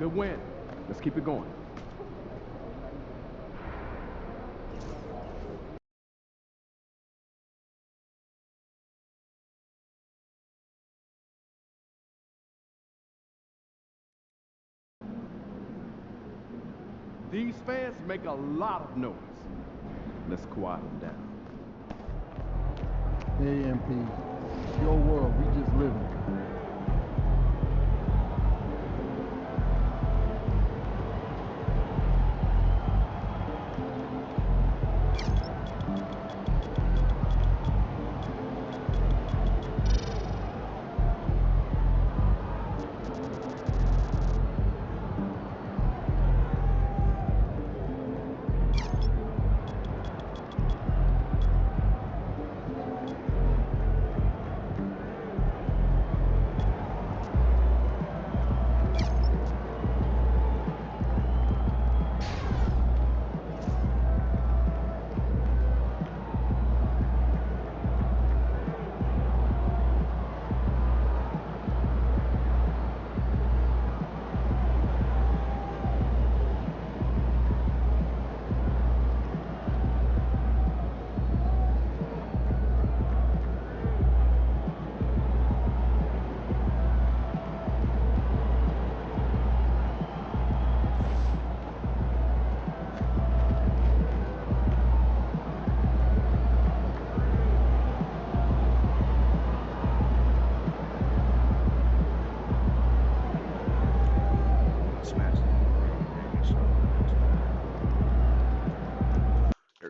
Good win. Let's keep it going. These fans make a lot of noise. Let's quiet them down. Hey, MP, it's your world. We just live in it.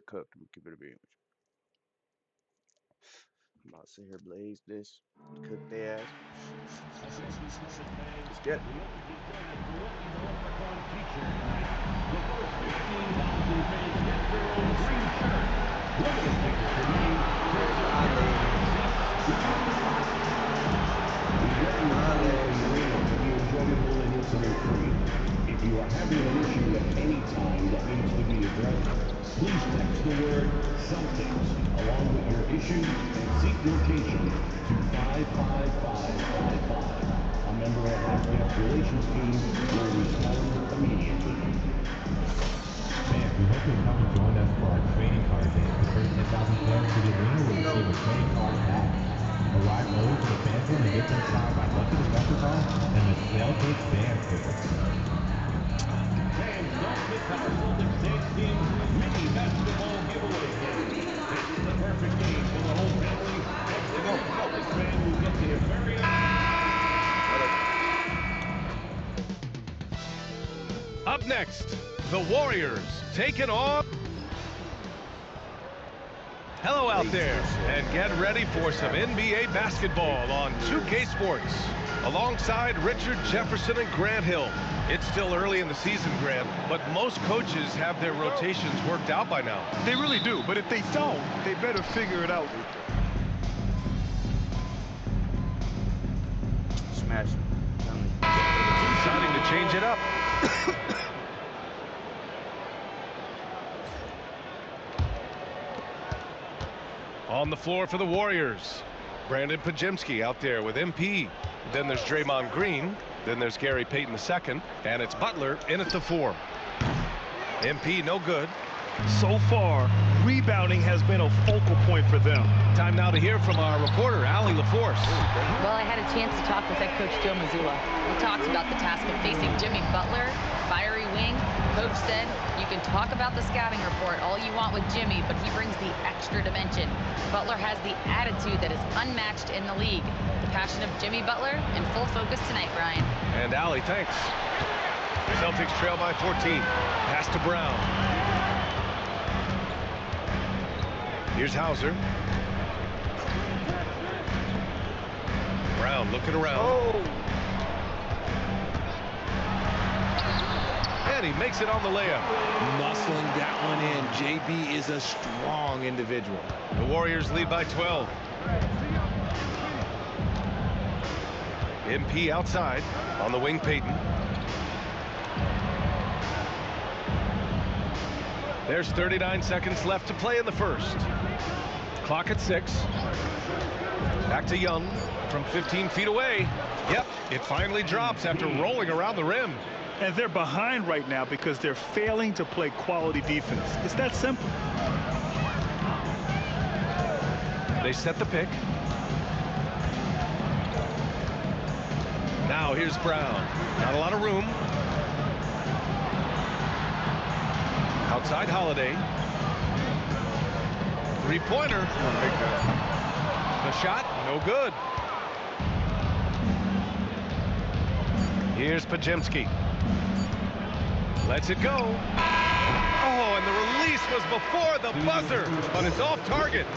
Cooked. I'm keep it a beat. I'm about to sit here, blaze this, cook their ass. Let's get it. If you are having an issue at any time that needs to be addressed, please text the word Celtics along with your issue and seat location to 55555. A member of our guest relations team will respond immediately. Fans, we hope you'll come and join us for our trading card day. The first 10,000 players to the arena will receive a trading card pack. Arrive early to the fan zone and get them signed by Lucky the Leprechaun and the Celtics band sticker. Fans, don't miss our Celtics dance team mini basketball giveaway game. This is the perfect game for the whole family. Every Celtics fan will get their very own. Up next, the Warriors taking on... Hello out there, and get ready for some NBA basketball on 2K Sports. Alongside Richard Jefferson and Grant Hill. It's still early in the season, Grant, but most coaches have their rotations worked out by now. They really do, but if they don't, they better figure it out. Smash. Deciding to change it up. On the floor for the Warriors, Brandon Pajemski out there with MP. Then there's Draymond Green. Then there's Gary Payton II. And it's Butler in at the 4. MP no good. So far, rebounding has been a focal point for them. Time now to hear from our reporter, Allie LaForce. Well, I had a chance to talk with head coach Joe Mazzulla. We talked about the task of facing Jimmy Butler, fiery wing. Coach said, you can talk about the scouting report all you want with Jimmy, but he brings the extra dimension. Butler has the attitude that is unmatched in the league. The passion of Jimmy Butler in full focus tonight, Brian. And Allie, thanks. Celtics trail by 14. Pass to Brown. Here's Hauser. Brown looking around. Oh. And he makes it on the layup. Muscling that one in. JB is a strong individual. The Warriors lead by 12. MP outside. On the wing, Payton. There's 39 seconds left to play in the first. Clock at 6. Back to Young from 15 feet away. Yep, it finally drops after rolling around the rim. And they're behind right now because they're failing to play quality defense. It's that simple. They set the pick. Now here's Brown. Not a lot of room. Outside Holiday. Three-pointer. The shot, no good. Here's Podziemski. Lets it go. Oh, and the release was before the buzzer, but it's off target.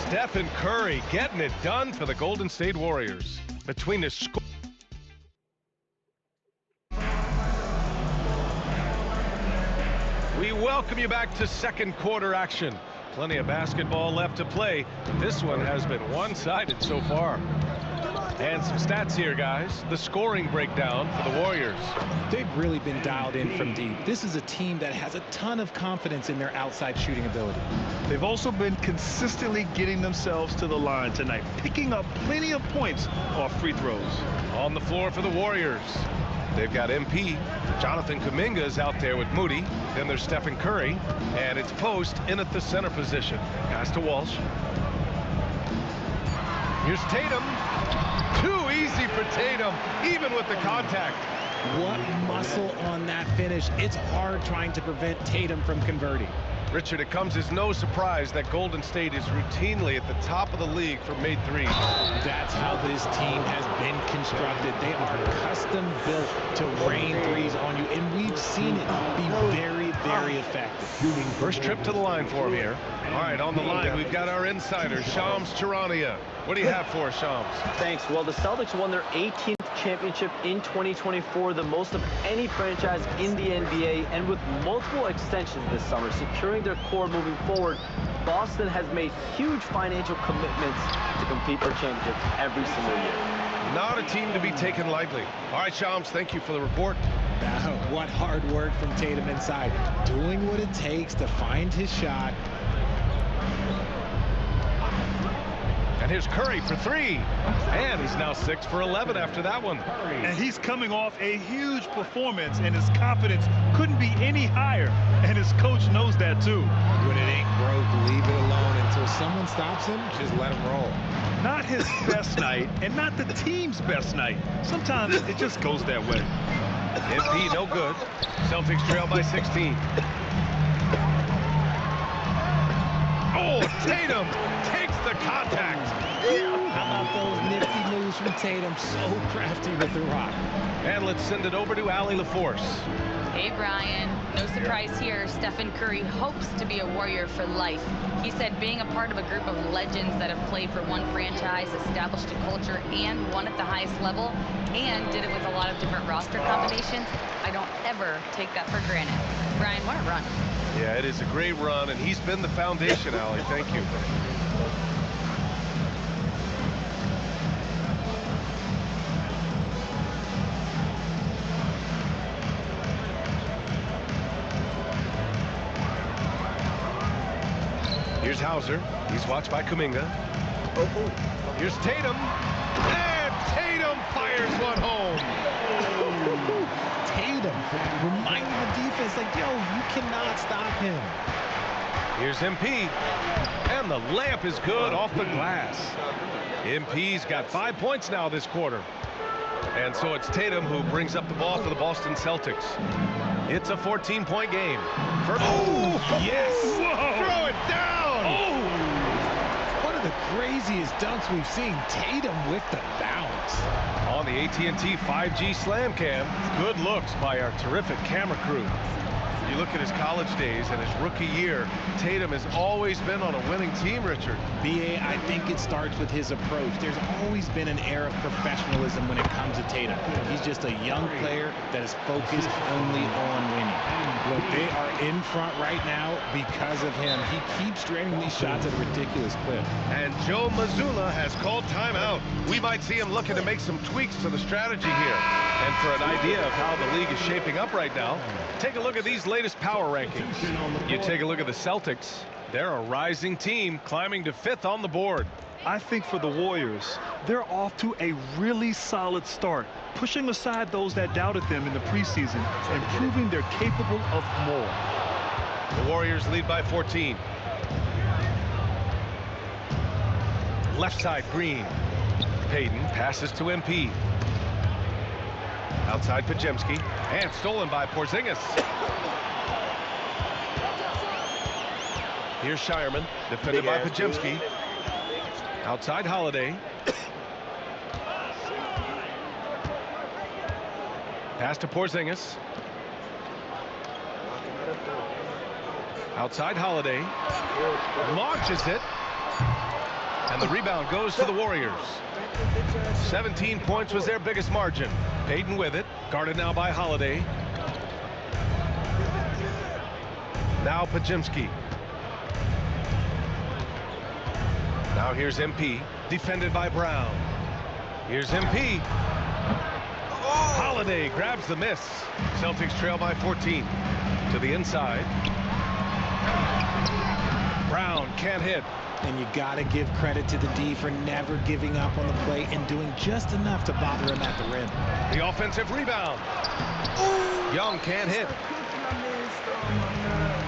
Stephen Curry getting it done for the Golden State Warriors. Between the score. We welcome you back to second quarter action. Plenty of basketball left to play. This one has been one-sided so far. And some stats here, guys. The scoring breakdown for the Warriors. They've really been dialed in from deep. This is a team that has a ton of confidence in their outside shooting ability. They've also been consistently getting themselves to the line tonight, picking up plenty of points off free throws. On the floor for the Warriors, they've got MP. Jonathan Kuminga is out there with Moody. Then there's Stephen Curry. And it's Post in at the center position. Pass to Walsh. Here's Tatum. Too easy for Tatum, even with the contact. What muscle on that finish. It's hard trying to prevent Tatum from converting. Richard, it comes as no surprise that Golden State is routinely at the top of the league for made threes. That's how this team has been constructed. They are custom built to rain threes on you, and we've seen it be very, very effective. First trip to the line for him here. All right, on the line, we've got our insider, Shams Charania. What do you have for us, Shams? Thanks. Well, the Celtics won their 18th championship in 2024, the most of any franchise in the NBA, and with multiple extensions this summer, securing their core moving forward, Boston has made huge financial commitments to compete for championships every single year. Not a team to be taken lightly. All right, Shams, thank you for the report. What hard work from Tatum inside, doing what it takes to find his shot. And here's Curry for three. And he's now 6 for 11 after that one. And he's coming off a huge performance, and his confidence couldn't be any higher. And his coach knows that, too. When it ain't broke, leave it alone. Until someone stops him, just let him roll. Not his best night, and not the team's best night. Sometimes it just goes that way. MP, no good. Celtics trail by 16. Oh, Tatum takes the contact. How about those nifty moves from Tatum? So crafty with the rock. And let's send it over to Allie LaForce. Hey, Brian. No surprise here. Stephen Curry hopes to be a Warrior for life. He said being a part of a group of legends that have played for one franchise, established a culture, and won at the highest level, and did it with a lot of different roster combinations, I don't ever take that for granted. Brian, what a run. Yeah, it is a great run, and he's been the foundation, Allie. Thank you. Here's Hauser. He's watched by Kuminga. Here's Tatum. And Tatum fires one home. Tatum reminding the defense, like, yo, you cannot stop him. Here's MP. And the layup is good off the glass. MP's got 5 points now this quarter. And so it's Tatum who brings up the ball for the Boston Celtics. It's a 14-point game. Yes! Whoa. Throw it down! One of the craziest dunks we've seen. Tatum with the bounce. On the AT&T 5G Slam Cam, good looks by our terrific camera crew. You look at his college days and his rookie year, Tatum has always been on a winning team, Richard. B.A., I think it starts with his approach. There's always been an air of professionalism when it comes to Tatum. He's just a young player that is focused only on winning. Look, they are in front right now because of him. He keeps draining these shots at a ridiculous clip. And Joe Mazzulla has called timeout. We might see him looking to make some tweaks to the strategy here. And for an idea of how the league is shaping up right now, take a look at these latest power rankings. You take a look at the Celtics. They're a rising team climbing to 5th on the board. I think for the Warriors, they're off to a really solid start, pushing aside those that doubted them in the preseason and proving they're capable of more. The Warriors lead by 14. Left side, Green. Payton passes to MP. Outside Podziemski, and stolen by Porzingis. Here's Shireman, defended by Podziemski. Outside Holiday. Pass to Porzingis. Outside Holiday. Launches it. And the rebound goes to the Warriors. 17 points was their biggest margin. Payton with it. Guarded now by Holiday. Now Podziemski. Now here's MP. Defended by Brown. Here's MP. Holiday grabs the miss. Celtics trail by 14. To the inside. Brown can't hit. And you got to give credit to the D for never giving up on the play and doing just enough to bother him at the rim. The offensive rebound. Young can't hit.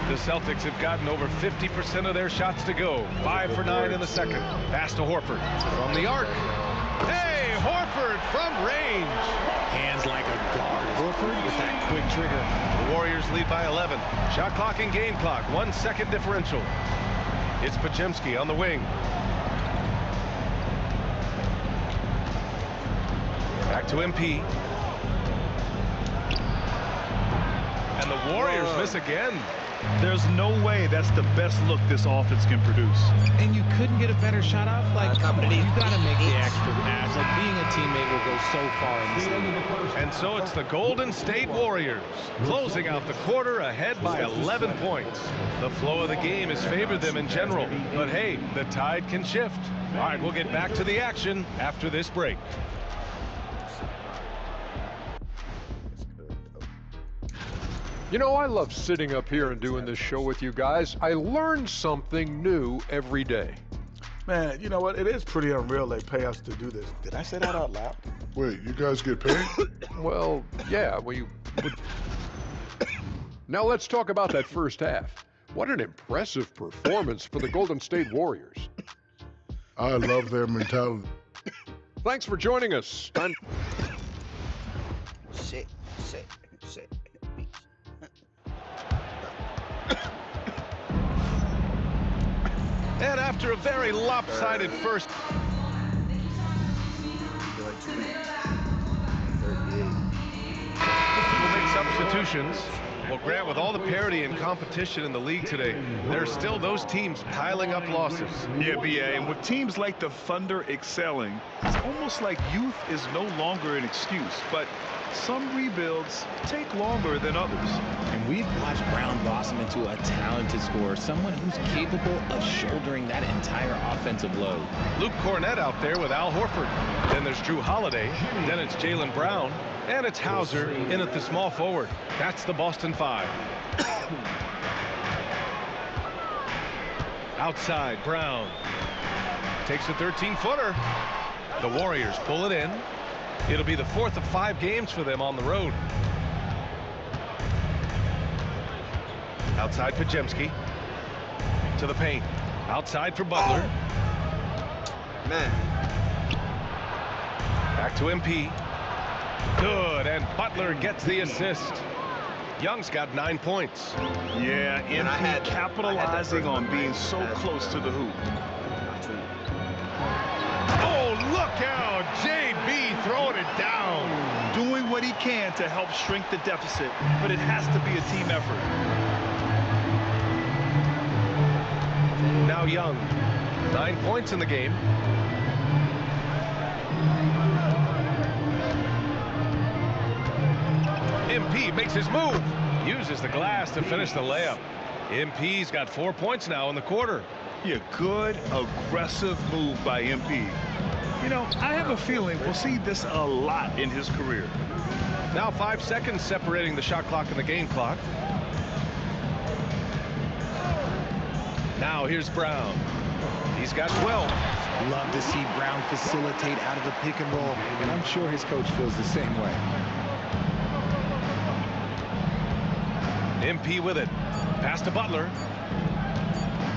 The Celtics have gotten over 50% of their shots to go. 5 for 9 in the second. Pass to Horford from the arc. Hey, Horford from range. Hands like a guard. Horford with that quick trigger. The Warriors lead by 11. Shot clock and game clock. 1 second differential. It's Podziemski on the wing. Back to MP. And the Warriors miss again. There's no way that's the best look this offense can produce. And you couldn't get a better shot off? Like, come on, you got to make the extra pass. Like, being a teammate will go so far in this league. And so it's the Golden State Warriors closing out the quarter ahead by 11 points. The flow of the game has favored them in general, but hey, the tide can shift. All right, we'll get back to the action after this break. You know, I love sitting up here and doing this show with you guys. I learn something new every day. Man, you know what? It is pretty unreal they pay us to do this. Did I say that out loud? Wait, you guys get paid? Well, yeah, Now let's talk about that first half. What an impressive performance for the Golden State Warriors. I love their mentality. Thanks for joining us. Sit. And after a very lopsided first. We'll make substitutions. Well, Grant, with all the parity and competition in the league today, there's still those teams piling up losses. Yeah, BA, and with teams like the Thunder excelling, it's almost like youth is no longer an excuse, but some rebuilds take longer than others. And we've watched Brown blossom into a talented scorer, someone who's capable of shouldering that entire offensive load. Luke Cornett out there with Al Horford. Then there's Drew Holiday. Then it's Jaylen Brown. And it's Hauser in at the small forward. That's the Boston Five. Outside, Brown. Takes a 13-footer. The Warriors pull it in. It'll be the 4th of 5 games for them on the road. Outside Podziemski. To the paint. Outside for Butler. Man. Back to MP. Good, and Butler gets the assist. Young's got 9 points. Yeah, MP capitalizing on being so close to the hoop. Oh, look out! JB throwing it down. Doing what he can to help shrink the deficit, but it has to be a team effort. Now Young, 9 points in the game. MP makes his move. Uses the glass to finish the layup. MP's got 4 points now in the quarter. Yeah, good, aggressive move by MP. You know, I have a feeling we'll see this a lot in his career. Now 5 seconds separating the shot clock and the game clock. Now here's Brown. He's got 12. Love to see Brown facilitate out of the pick and roll, and I'm sure his coach feels the same way. MP with it. Pass to Butler.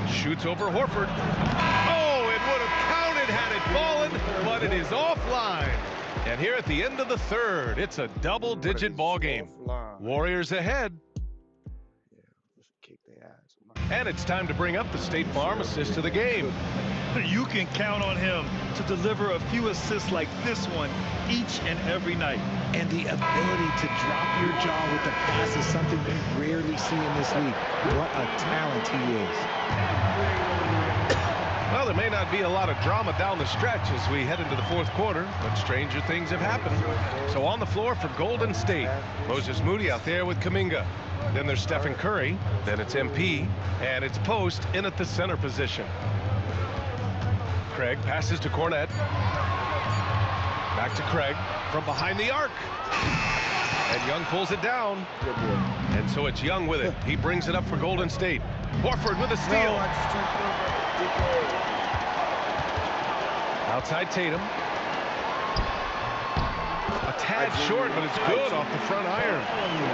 Shoots over Horford. Oh, it would have counted had it fallen, but it is offline. And here at the end of the third, it's a double-digit ball game. Warriors ahead. And it's time to bring up the State Farm assist to the game. You can count on him to deliver a few assists like this one each and every night. And the ability to drop your jaw with the pass is something we rarely see in this league. What a talent he is. Well, there may not be a lot of drama down the stretch as we head into the fourth quarter, but stranger things have happened. So on the floor for Golden State, Moses Moody out there with Kuminga. Then there's Stephen Curry, then it's MP, and it's Post in at the center position. Craig passes to Cornette. Back to Craig from behind the arc. And Young pulls it down. And so it's Young with it. He brings it up for Golden State. Horford with a steal. Outside Tatum. A tad short, but it's good off the front iron.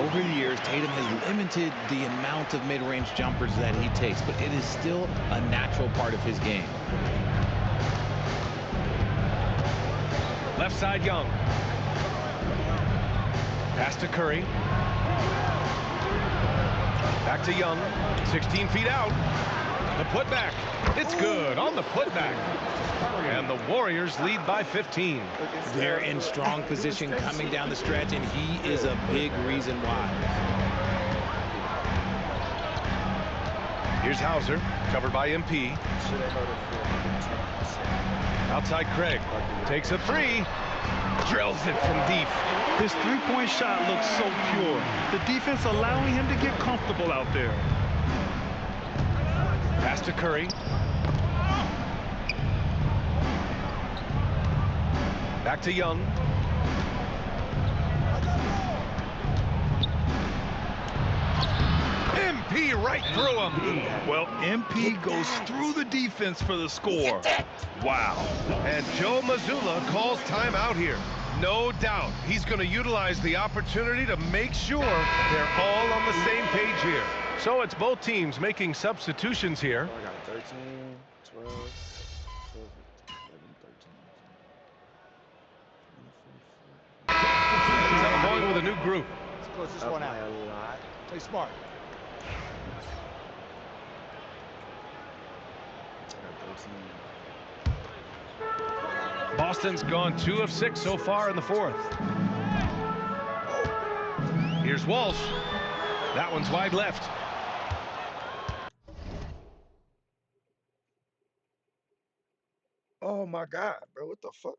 Over the years, Tatum has limited the amount of mid-range jumpers that he takes, but it is still a natural part of his game. Left side, Young. Pass to Curry. Back to Young. 16 feet out. The putback. It's good on the putback. And the Warriors lead by 15. They're in strong position coming down the stretch, and he is a big reason why. Here's Hauser, covered by MP. Outside Craig. Takes a three. Drills it from deep. His three-point shot looks so pure. The defense allowing him to get comfortable out there. Pass to Curry. Back to Young. MP right through him. Well, MP goes through the defense for the score. Wow. And Joe Mazzulla calls timeout here. No doubt he's going to utilize the opportunity to make sure they're all on the same page here. So it's both teams making substitutions here. I got 13, 12, 12, 11, 13. I'm going with a new group. Let's close this one out. A lot. Play smart. I got 13. Boston's gone 2 of 6 so far in the fourth. Here's Walsh. That one's wide left. Oh my God, bro, what the fuck?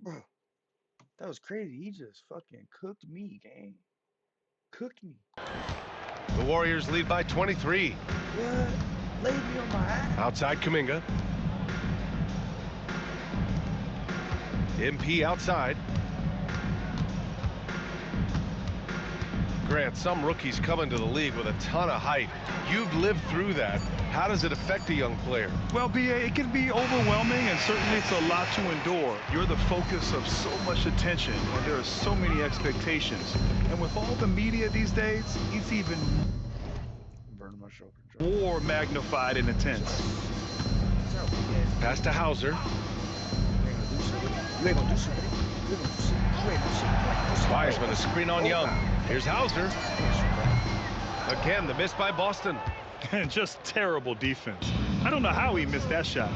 Bro, that was crazy. He just fucking cooked me, gang. Cooked me. The Warriors lead by 23. Yeah, laid me on my ass. Outside Kuminga. MP outside. Grant, some rookies come into the league with a ton of hype. You've lived through that. How does it affect a young player? Well, B.A., it can be overwhelming, and certainly it's a lot to endure. You're the focus of so much attention, and there are so many expectations. And with all the media these days, it's even more magnified and intense. Pass to Hauser. You ain't gonna do something. You ain't gonna do something. Wiseman, a screen on Young. Here's Hauser. Again, the miss by Boston. And just terrible defense. I don't know how he missed that shot.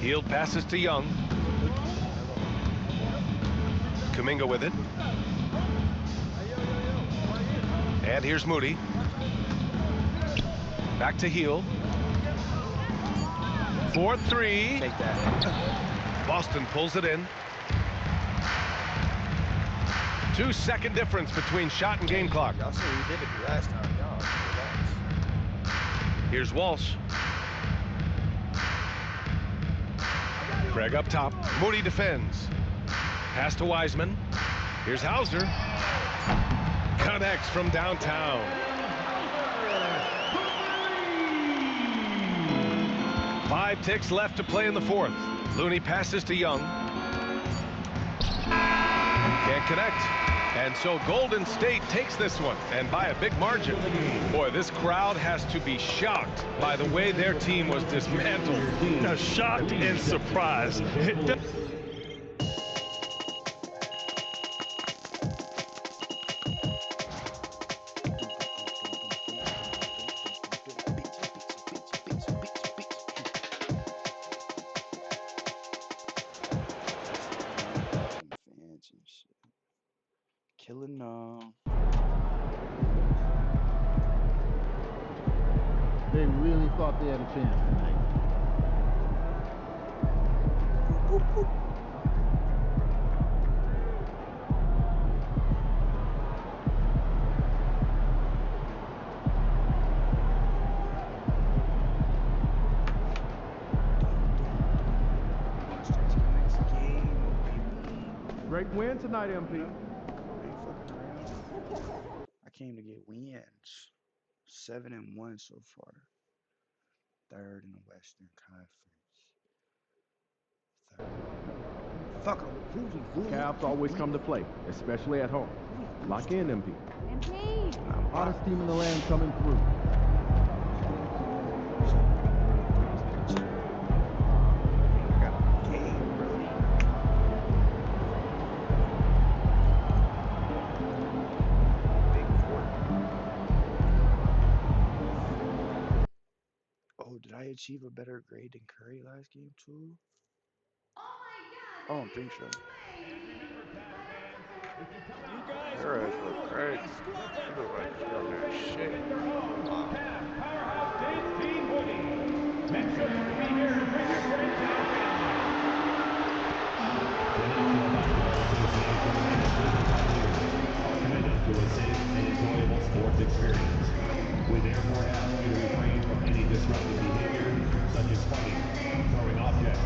Hield passes to Young. Kuminga with it. And here's Moody. Back to Hield. 4-3. Take that. Boston pulls it in. 2-second difference between shot and game clock. Y'all said we did it last time. Y'all relax. Here's Walsh. Craig up top. Moody defends. Pass to Wiseman. Here's Hauser. Connects from downtown. Five ticks left to play in the fourth. Looney passes to Young. Can't connect. And so Golden State takes this one, and by a big margin. Boy, this crowd has to be shocked by the way their team was dismantled. Now, shocked and surprised. Killing They really thought they had a chance tonight. Great win tonight, MP. I came to get wins. 7-1 so far. Third in the Western Conference. Fuck em. Cavs always come to play, especially at home. Lock in, MP. Hottest team in the land coming through. Oh, did I achieve a better grade than Curry last game too? I don't think so. Your ass look great. You look like you're on that shit. To a safe and enjoyable sports experience. We therefore ask you to refrain from any disruptive behavior, such as fighting, throwing objects,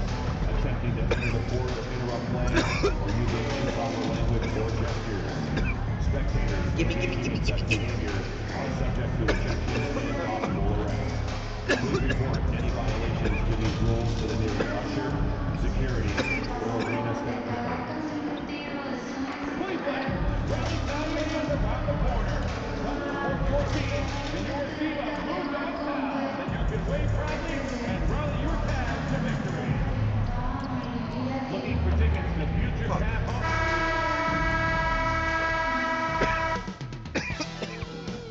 attempting to enter the court or interrupt play, or using improper language or gestures. Spectators engaging in such behavior are subject to ejection and possible arrest. Please report any violations to these rules to the nearest usher, security, or arena staff member.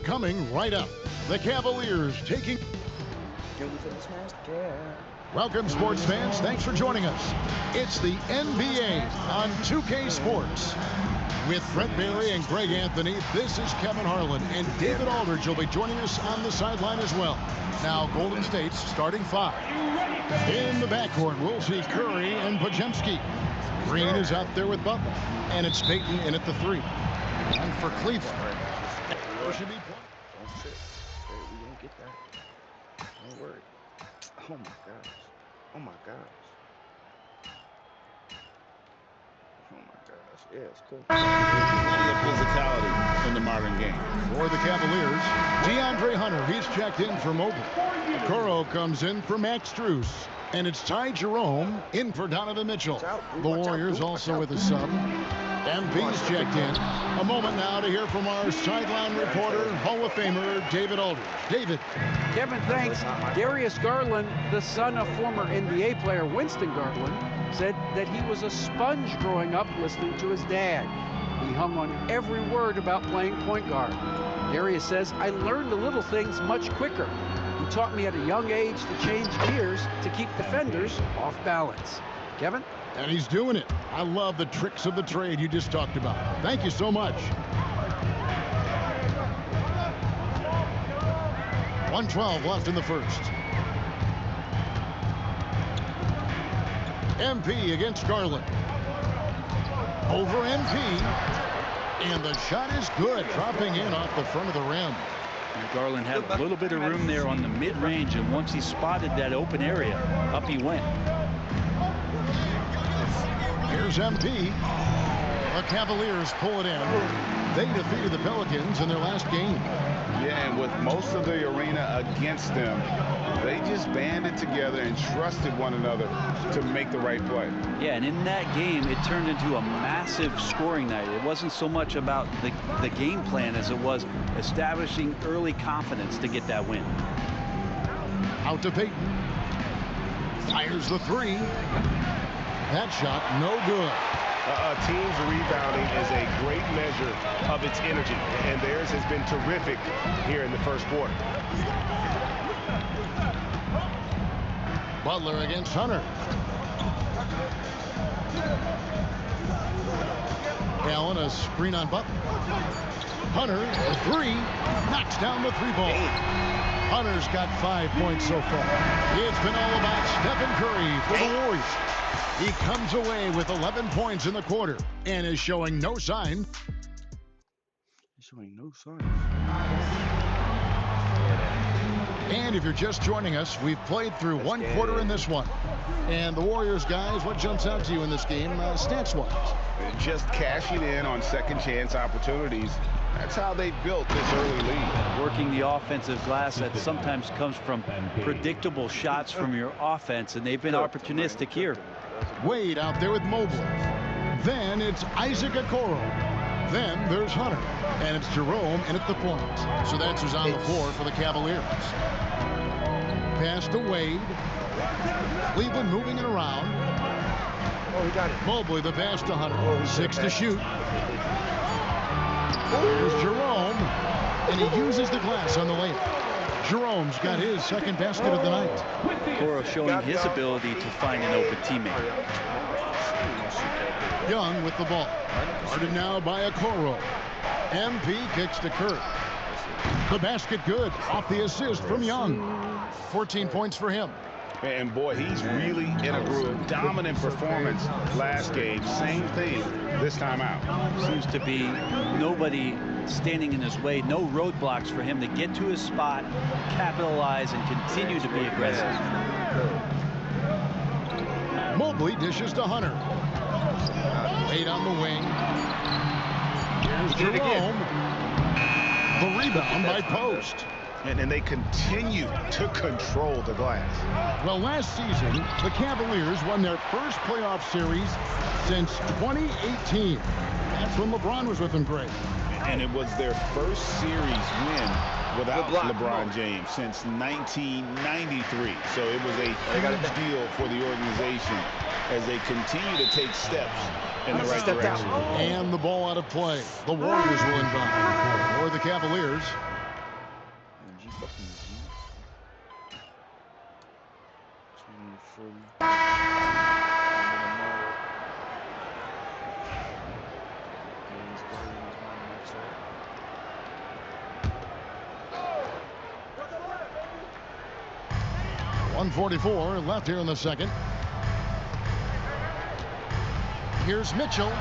Coming right up, the Cavaliers taking... Welcome, sports fans. Thanks for joining us. It's the NBA on 2K Sports. With Brent Bailey and Greg Anthony, this is Kevin Harlan, and David Aldridge will be joining us on the sideline as well. Now, Golden State's starting five. In the backcourt, we'll see Curry and Podziemski. Green is out there with Butler, and it's Payton in at the three. And for Cleveland, should be... Don't sit. We don't get that. Don't worry. Oh my gosh. Oh my gosh. Oh my gosh. Yeah, it's cool. Plenty of physicality in the modern game. For the Cavaliers, DeAndre Hunter, he's checked in for Mobley. Okoro comes in for Max Strus. And it's Ty Jerome in for Donovan Mitchell. The Warriors also with a sub. MP's checked in. A moment now to hear from our sideline reporter, Hall of Famer David Aldridge. David. Kevin, thanks. Darius Garland, the son of former NBA player Winston Garland, said that he was a sponge growing up listening to his dad. He hung on every word about playing point guard. Darius says, I learned the little things much quicker. He taught me at a young age to change gears to keep defenders off balance. Kevin? And he's doing it. I love the tricks of the trade you just talked about. Thank you so much. 1:12 left in the first. MP against Garland. Over MP. And the shot is good, dropping in off the front of the rim. And Garland had a little bit of room there on the mid-range, and once he spotted that open area, up he went. Here's MP. The Cavaliers pull it in. They defeated the Pelicans in their last game. Yeah, and with most of the arena against them, they just banded together and trusted one another to make the right play. Yeah, and in that game, it turned into a massive scoring night. It wasn't so much about the game plan as it was establishing early confidence to get that win. Out to Payton. Fires the three. That shot, no good. A team's rebounding is a great measure of its energy, and theirs has been terrific here in the first quarter. Butler against Hunter. Allen, a screen on Butler. Hunter, a three, knocks down the three ball. Hunter's got 5 points so far. It's been all about Stephen Curry for the Warriors. He comes away with 11 points in the quarter and is showing no sign. And if you're just joining us, we've played through one quarter in this one. And the Warriors, guys, what jumps out to you in this game, stats-wise? Just cashing in on second chance opportunities. That's how they built this early lead. Working the offensive glass, that sometimes comes from predictable shots from your offense, and they've been opportunistic here. Wade out there with Mobley. Then it's Isaac Okoro. Then there's Hunter. And it's Jerome in at the point. So that's who's on the floor for the Cavaliers. Pass to Wade. Cleveland moving it around. Oh, we got it. Mobley the pass to Hunter. 6 to shoot. Here's Jerome. And he uses the glass on the layup. Jerome's got his second basket of the night. Okoro showing his ability to find an open teammate. Young with the ball. Guarded now by Okoro. MP kicks to Kerr. The basket good off the assist from Young. 14 points for him. And boy, he's really in a groove. Dominant performance last game. Same thing this time out. Seems to be nobody standing in his way. No roadblocks for him to get to his spot, capitalize, and continue to be aggressive. Mobley dishes to Hunter. Wade on the wing. Here's Jerome. The rebound by Post. And they continue to control the glass. Well, last season, the Cavaliers won their first playoff series since 2018. That's when LeBron was with them, Greg. And it was their first series win without LeBron James since 1993. So it was a huge deal for the organization as they continue to take steps in the right direction. And the ball out of play. The Warriors will inbound for the Cavaliers. .144 left here in the second. Here's Mitchell.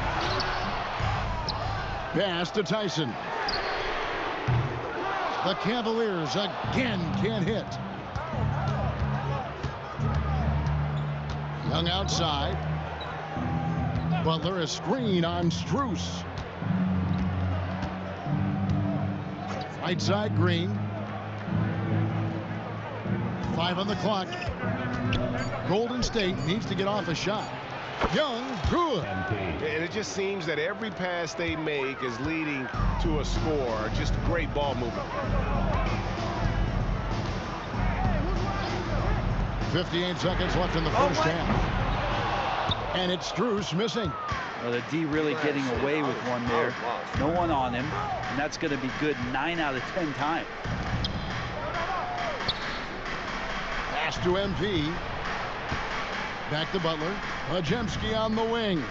Pass to Tyson. The Cavaliers again can't hit. Young outside. Butler a screen on Strus. Right side Green. 5 on the clock. Golden State needs to get off a shot. Young, good. And it just seems that every pass they make is leading to a score. Just great ball movement. 58 seconds left in the first half. And it's Strus missing. Well, the D really getting away with one there. No one on him. And that's going to be good 9 out of 10 times. Pass to MP. Back to Butler. Majemski on the wing.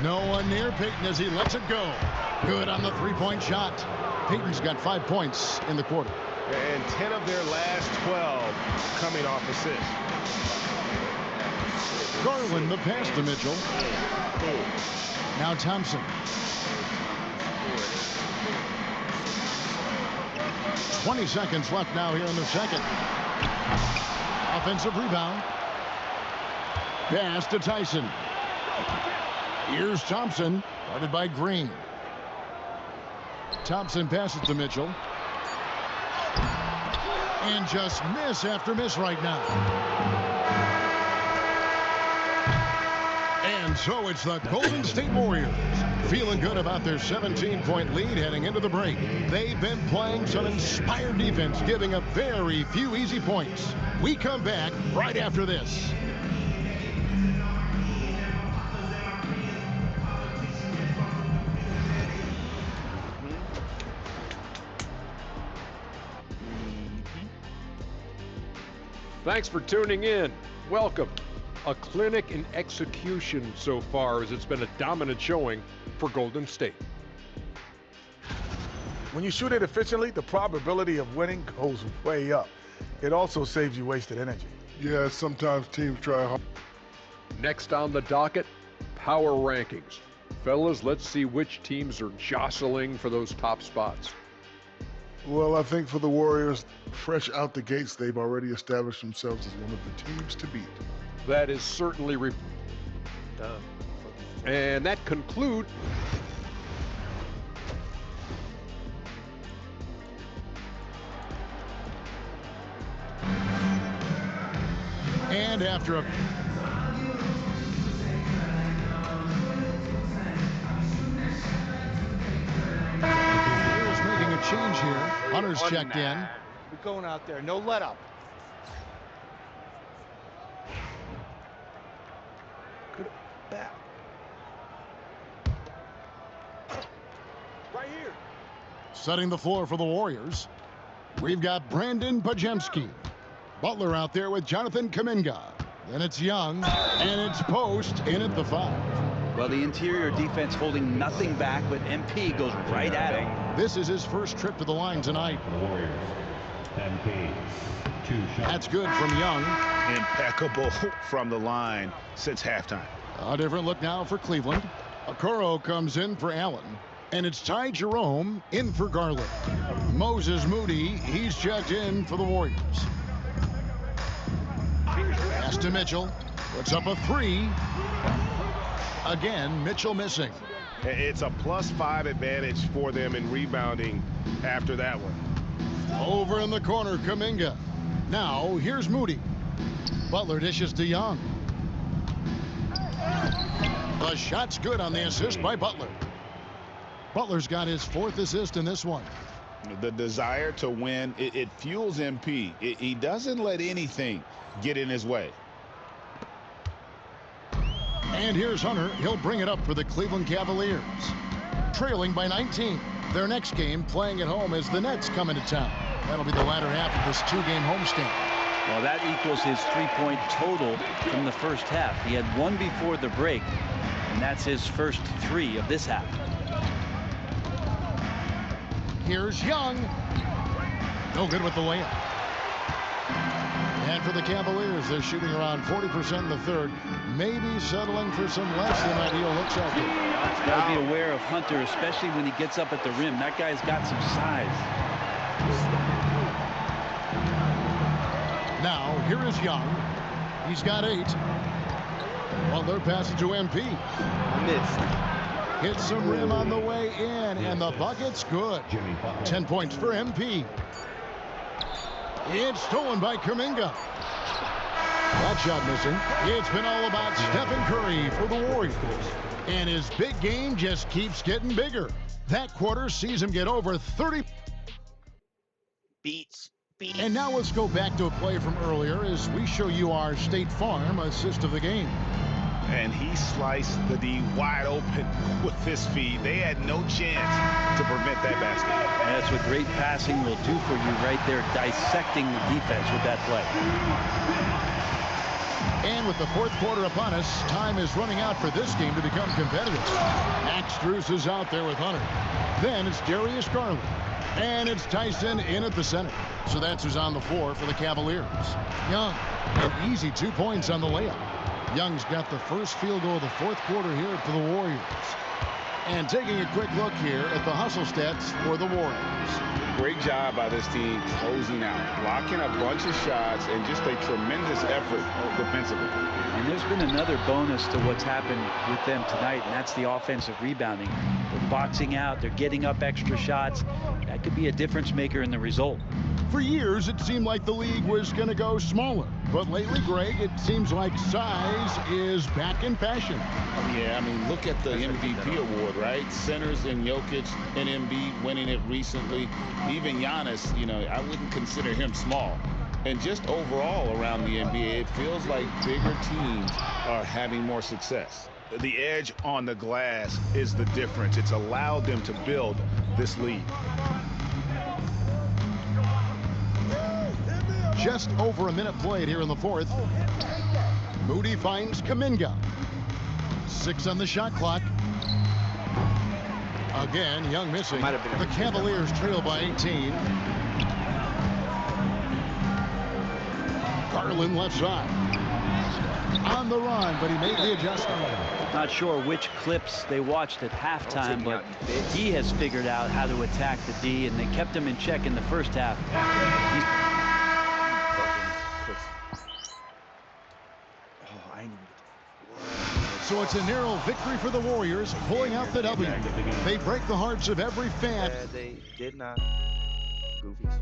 No one near Payton as he lets it go. Good on the three-point shot. Payton's got 5 points in the quarter. And 10 of their last 12 coming off assists. Garland the pass to Mitchell. Now Thompson. 20 seconds left now here in the second. Offensive rebound. Pass to Tyson. Here's Thompson, guarded by Green. Thompson passes to Mitchell. And just miss after miss right now. And so it's the Golden State Warriors feeling good about their 17-point lead heading into the break. They've been playing some inspired defense, giving up very few easy points. We come back right after this. Thanks for tuning in. Welcome. A clinic in execution so far, as it's been a dominant showing for Golden State. When you shoot it efficiently, the probability of winning goes way up. It also saves you wasted energy. Yeah, sometimes teams try hard. Next on the docket, power rankings. Fellas, let's see which teams are jostling for those top spots. Well, I think for the Warriors, fresh out the gates, they've already established themselves as one of the teams to beat. That is certainly and that concludes. And after a Here's making a change here. Hunter's checked in. We're going out there. No let up. Good back. Right here. Setting the floor for the Warriors, we've got Brandon Podziemski. Butler out there with Jonathan Kuminga. Then it's Young, and it's Post in at the 5. Well, the interior defense holding nothing back, but MP goes right at him. This is his first trip to the line tonight. The Warriors. MP. 2 shots. That's good from Young. Impeccable from the line since halftime. A different look now for Cleveland. Okoro comes in for Allen. And it's Ty Jerome in for Garland. Moses Moody, he's checked in for the Warriors. Pass to Mitchell. Puts up a 3. Again, Mitchell missing. It's a +5 advantage for them in rebounding after that one. Over in the corner, Kuminga. Now, here's Moody. Butler dishes to Young. The shot's good on the assist by Butler. Butler's got his 4th assist in this one. The desire to win, it fuels MP. He doesn't let anything get in his way. And here's Hunter. He'll bring it up for the Cleveland Cavaliers. Trailing by 19. Their next game playing at home as the Nets come into town. That'll be the latter half of this 2-game homestand. Well, that equals his 3-point total from the first half. He had 1 before the break, and that's his first 3 of this half. Here's Young. No good with the layup. And for the Cavaliers, they're shooting around 40% in the third. Maybe settling for some less than ideal looks out there. Got to be aware of Hunter, especially when he gets up at the rim. That guy's got some size. Now, here is Young. He's got 8. Butler passes to MP. Missed. Hits some rim on the way in, and the bucket's good. 10 points for MP. It's stolen by Kuminga. That shot missing. It's been all about Stephen Curry for the Warriors. And his big game just keeps getting bigger. That quarter sees him get over 30. Beats. And now let's go back to a play from earlier as we show you our State Farm assist of the game. And he sliced the D wide open with his feed. They had no chance to prevent that basket. And that's what great passing will do for you right there, dissecting the defense with that play. And with the 4th quarter upon us, time is running out for this game to become competitive. Max Strus is out there with Hunter. Then it's Darius Garland. And it's Tyson in at the center. So that's who's on the floor for the Cavaliers. Young, an easy 2 points on the layup. Young's got the first field goal of the 4th quarter here for the Warriors. And taking a quick look here at the hustle stats for the Warriors. Great job by this team closing out, blocking a bunch of shots, and just a tremendous effort defensively. And there's been another bonus to what's happened with them tonight, and that's the offensive rebounding. They're boxing out, they're getting up extra shots. That could be a difference maker in the result. For years, it seemed like the league was going to go smaller. But lately, Greg, it seems like size is back in fashion. Yeah, I mean, look at the MVP award, right? Centers and Jokic and Embiid winning it recently. Even Giannis, you know, I wouldn't consider him small. And just overall around the NBA, it feels like bigger teams are having more success. The edge on the glass is the difference. It's allowed them to build this lead. Just over a minute played here in the fourth. Moody finds Kuminga. 6 on the shot clock. Again, Young missing. The Cavaliers trail by 18. Garland left side. On the run, but he made the adjustment. Not sure which clips they watched at halftime, but he has figured out how to attack the D, and they kept him in check in the first half. So it's a narrow victory for the Warriors, pulling out the W. They break the hearts of every fan. They did not. Goofies.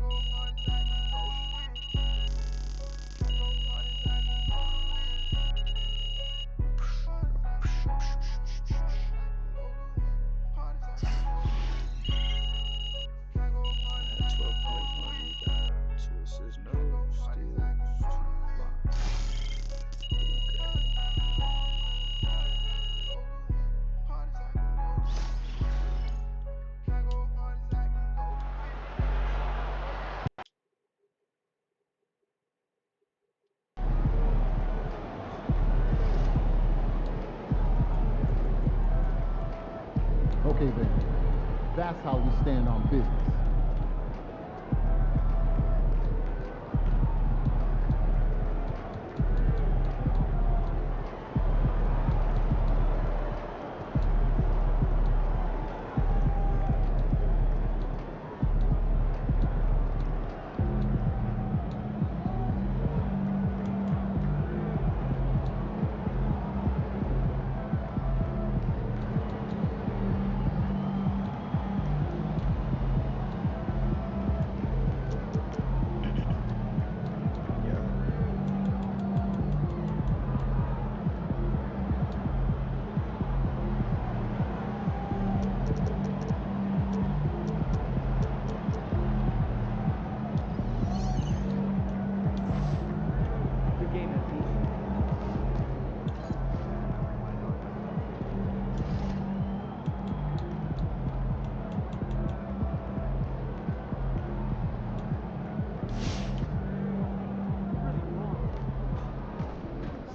Okay, then. That's how we stand on business.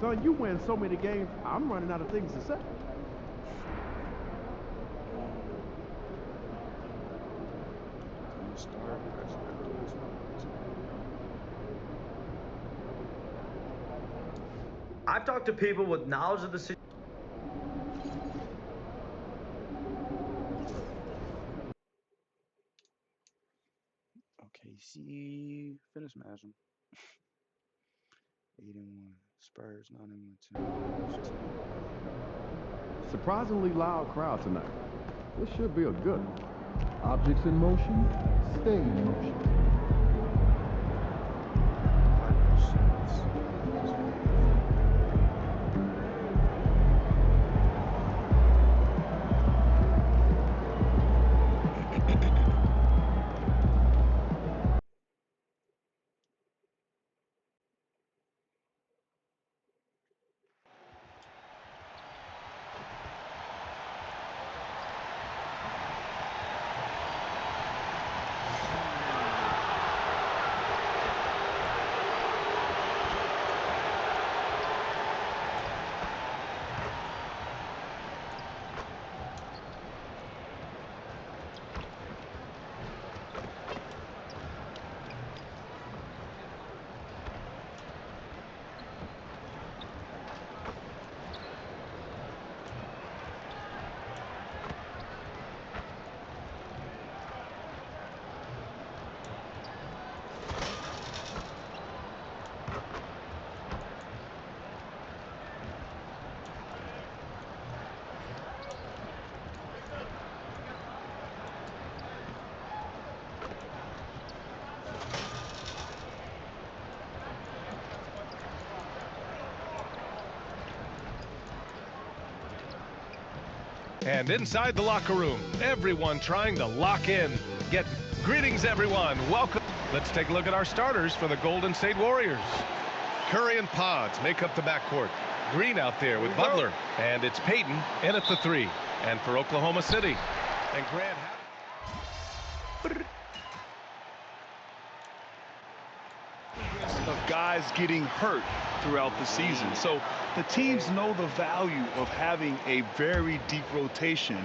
Son, you win so many games, I'm running out of things to say. I've talked to people with knowledge of the situation. OKC finished matching. 8-1. Spurs 9-2. Surprisingly loud crowd tonight. This should be a good one. Objects in motion, stay in motion. And inside the locker room, everyone trying to lock in. Greetings, everyone. Welcome. Let's take a look at our starters for the Golden State Warriors. Curry and Pods make up the backcourt. Green out there with Butler. And it's Payton in at the 3. And for Oklahoma City. And Grant. Of guys getting hurt throughout the season. So the teams know the value of having a very deep rotation,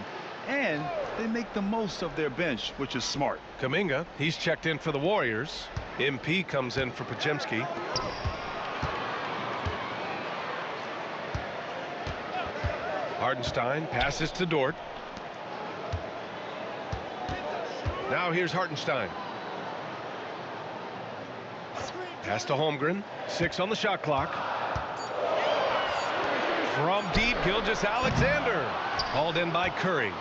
and they make the most of their bench, which is smart. Kuminga, he's checked in for the Warriors. MP comes in for Podziemski. Hartenstein passes to Dort. Now here's Hartenstein. Pass to Holmgren. 6 on the shot clock. From deep, Gilgeous-Alexander. Hauled in by Curry.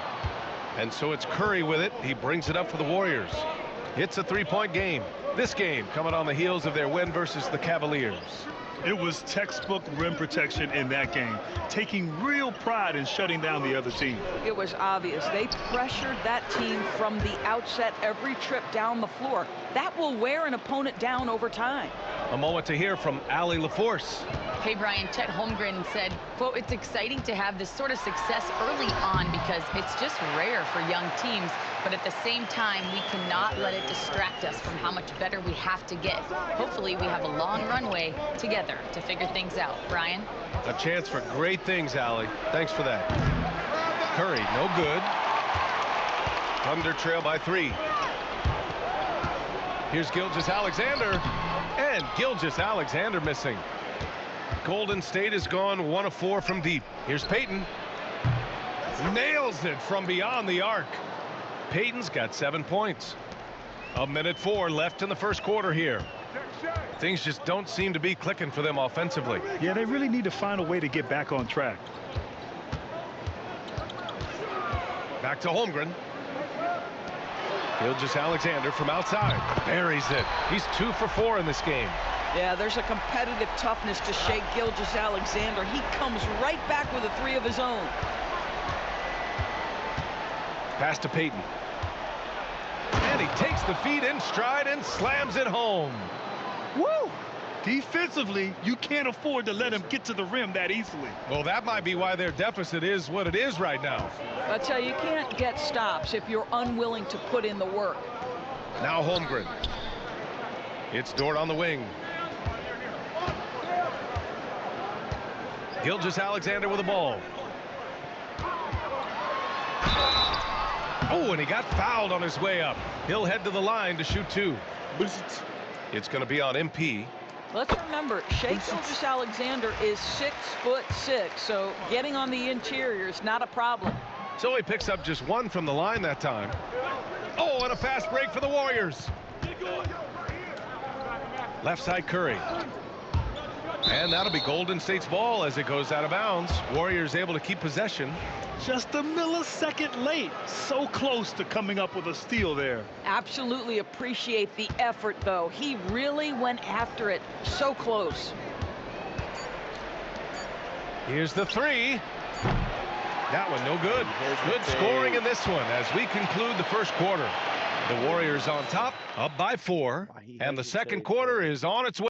And so it's Curry with it. He brings it up for the Warriors. It's a 3-point game. This game coming on the heels of their win versus the Cavaliers. It was textbook rim protection in that game, taking real pride in shutting down the other team. It was obvious. They pressured that team from the outset every trip down the floor. That will wear an opponent down over time. A moment to hear from Allie LaForce. Hey, Brian, Chet Holmgren said, quote, "It's exciting to have this sort of success early on because it's just rare for young teams. But at the same time, we cannot let it distract us from how much better we have to get. Hopefully, we have a long runway together to figure things out." Brian? A chance for great things, Allie. Thanks for that. Curry, no good. Thunder trail by 3. Here's Gilgeous-Alexander. And Gilgeous-Alexander missing. Golden State has gone 1 of 4 from deep. Here's Payton. Nails it from beyond the arc. Payton's got 7 points. 1:04 left in the first quarter here. Things just don't seem to be clicking for them offensively. Yeah, they really need to find a way to get back on track. Back to Holmgren. Gilgeous-Alexander from outside. Buries it. He's 2 for 4 in this game. Yeah, there's a competitive toughness to Shai Gilgeous-Alexander. He comes right back with a 3 of his own. Pass to Payton. And he takes the feed in stride and slams it home. Woo! Defensively, you can't afford to let him get to the rim that easily. Well, that might be why their deficit is what it is right now. I tell you, you can't get stops if you're unwilling to put in the work. Now Holmgren. It's Dort on the wing. Gilgeous-Alexander with the ball. Oh, and he got fouled on his way up. He'll head to the line to shoot 2. It's going to be on MP. Let's remember, Shai Gilgeous-Alexander is 6'6", so getting on the interior is not a problem. So he picks up just 1 from the line that time. Oh, and a fast break for the Warriors. Left side Curry. And that'll be Golden State's ball as it goes out of bounds. Warriors able to keep possession. Just a millisecond late. So close to coming up with a steal there. Absolutely appreciate the effort, though. He really went after it. So close. Here's the 3. That one no good. Good scoring in this one as we conclude the first quarter. The Warriors on top, up by 4. And the second quarter is on its way.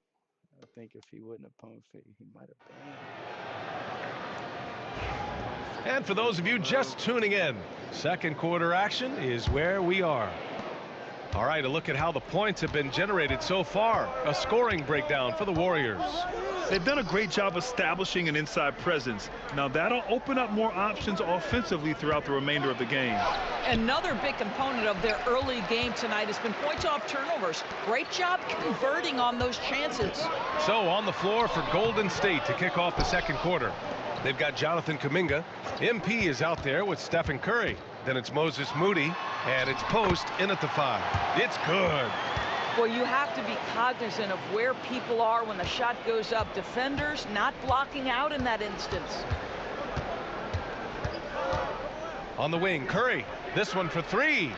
I think if he wouldn't have pumped it, he might have been. And for those of you just tuning in, second quarter action is where we are. All right, a look at how the points have been generated so far. A scoring breakdown for the Warriors. They've done a great job establishing an inside presence. Now that'll open up more options offensively throughout the remainder of the game. Another big component of their early game tonight has been points off turnovers. Great job converting on those chances. So on the floor for Golden State to kick off the second quarter. They've got Jonathan Kuminga. MP is out there with Stephen Curry. Then it's Moses Moody, and it's Post in at the 5. It's good. Well, you have to be cognizant of where people are when the shot goes up. Defenders not blocking out in that instance. On the wing, Curry. This one for 3.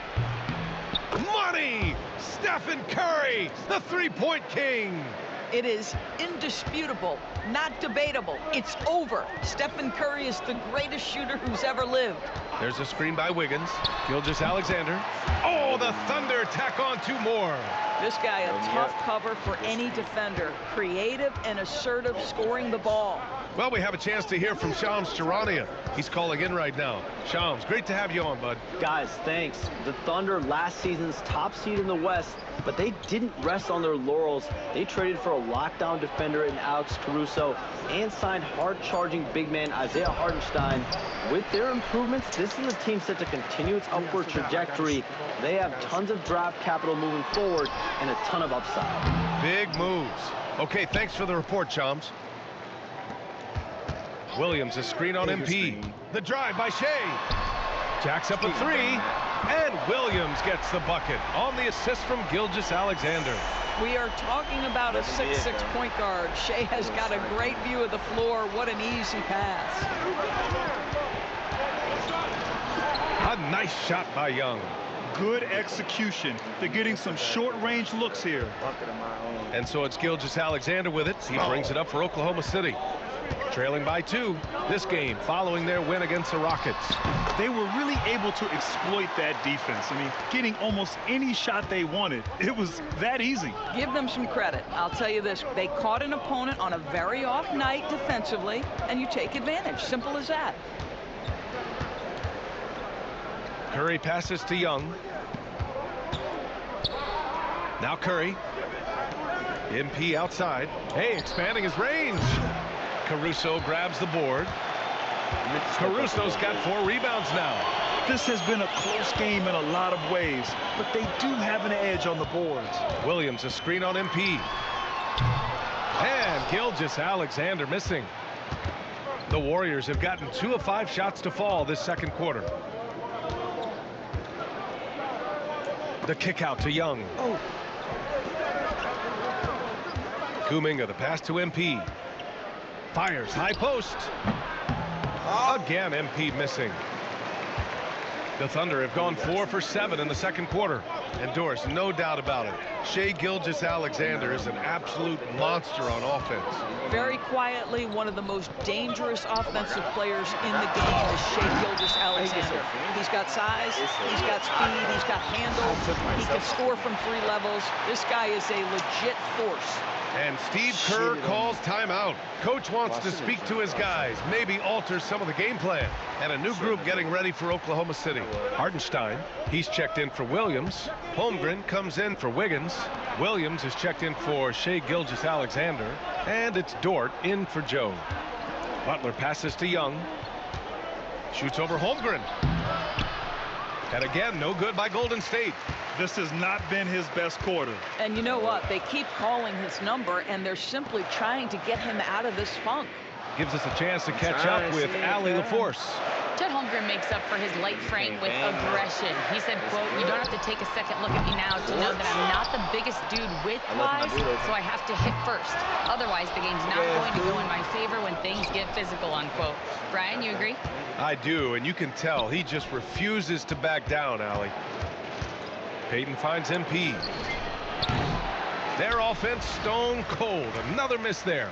Money! Stephen Curry, the 3-point king. It is indisputable, not debatable. It's over. Stephen Curry is the greatest shooter who's ever lived. There's a screen by Wiggins. Gilgeous-Alexander. Oh, the Thunder tack on 2 more. This guy, a tough cover for any defender. Creative and assertive, scoring the ball. Well, we have a chance to hear from Shams Charania. He's calling in right now. Shams, great to have you on, bud. Guys, thanks. The Thunder, last season's top seed in the West, but they didn't rest on their laurels. They traded for a lockdown defender in Alex Caruso and signed hard-charging big man Isaiah Hartenstein. With their improvements, this is a team set to continue its upward trajectory. They have tons of draft capital moving forward and a ton of upside. Big moves. Okay, thanks for the report, Shams. Williams, a screen on MP. The drive by Shea. Jacks up a 3, and Williams gets the bucket on the assist from Gilgeous-Alexander. We are talking about a 6'6" point guard. Shea has got a great view of the floor. What an easy pass. A nice shot by Young. Good execution. They're getting some short-range looks here. And so it's Gilgeous-Alexander with it. He brings it up for Oklahoma City. Trailing by 2 this game following their win against the Rockets. They were really able to exploit that defense. I mean, getting almost any shot they wanted. It was that easy. Give them some credit. I'll tell you this. They caught an opponent on a very off night defensively, and you take advantage. Simple as that. Curry passes to Young. Now Curry. MP outside. Hey, expanding his range. Caruso grabs the board. Caruso's got 4 rebounds now. This has been a close game in a lot of ways, but they do have an edge on the boards. Williams, a screen on MP. And Gilgeous-Alexander missing. The Warriors have gotten 2 of 5 shots to fall this second quarter. The kick out to Young. Kuminga, the pass to MP. Fires, high post. Again, MP missing. The Thunder have gone 4 for 7 in the second quarter. And Doris, no doubt about it, Shai Gilgeous-Alexander is an absolute monster on offense. Very quietly, one of the most dangerous offensive players in the game is Shai Gilgeous-Alexander. He's got size, he's got speed, he's got handle, he can score from 3 levels. This guy is a legit force. And Steve Kerr calls timeout. Coach wants to speak to his guys, maybe alter some of the game plan. And a new group getting ready for Oklahoma City. Hartenstein, he's checked in for Williams. Holmgren comes in for Wiggins. Williams is checked in for Shai Gilgeous-Alexander. And it's Dort in for Joe. Butler passes to Young. Shoots over Holmgren. And again, no good by Golden State. This has not been his best quarter. And you know what? They keep calling his number, and they're simply trying to get him out of this funk. Gives us a chance to catch up with Allie LaForce. Chet Holmgren makes up for his light frame with aggression. He said, quote, "You don't have to take a second look at me now to know that I'm not the biggest dude width-wise, so I have to hit first. Otherwise, the game's not going to go in my favor when things get physical," unquote. Brian, you agree? I do, and you can tell he just refuses to back down, Allie. Payton finds MP. Their offense stone cold. Another miss there.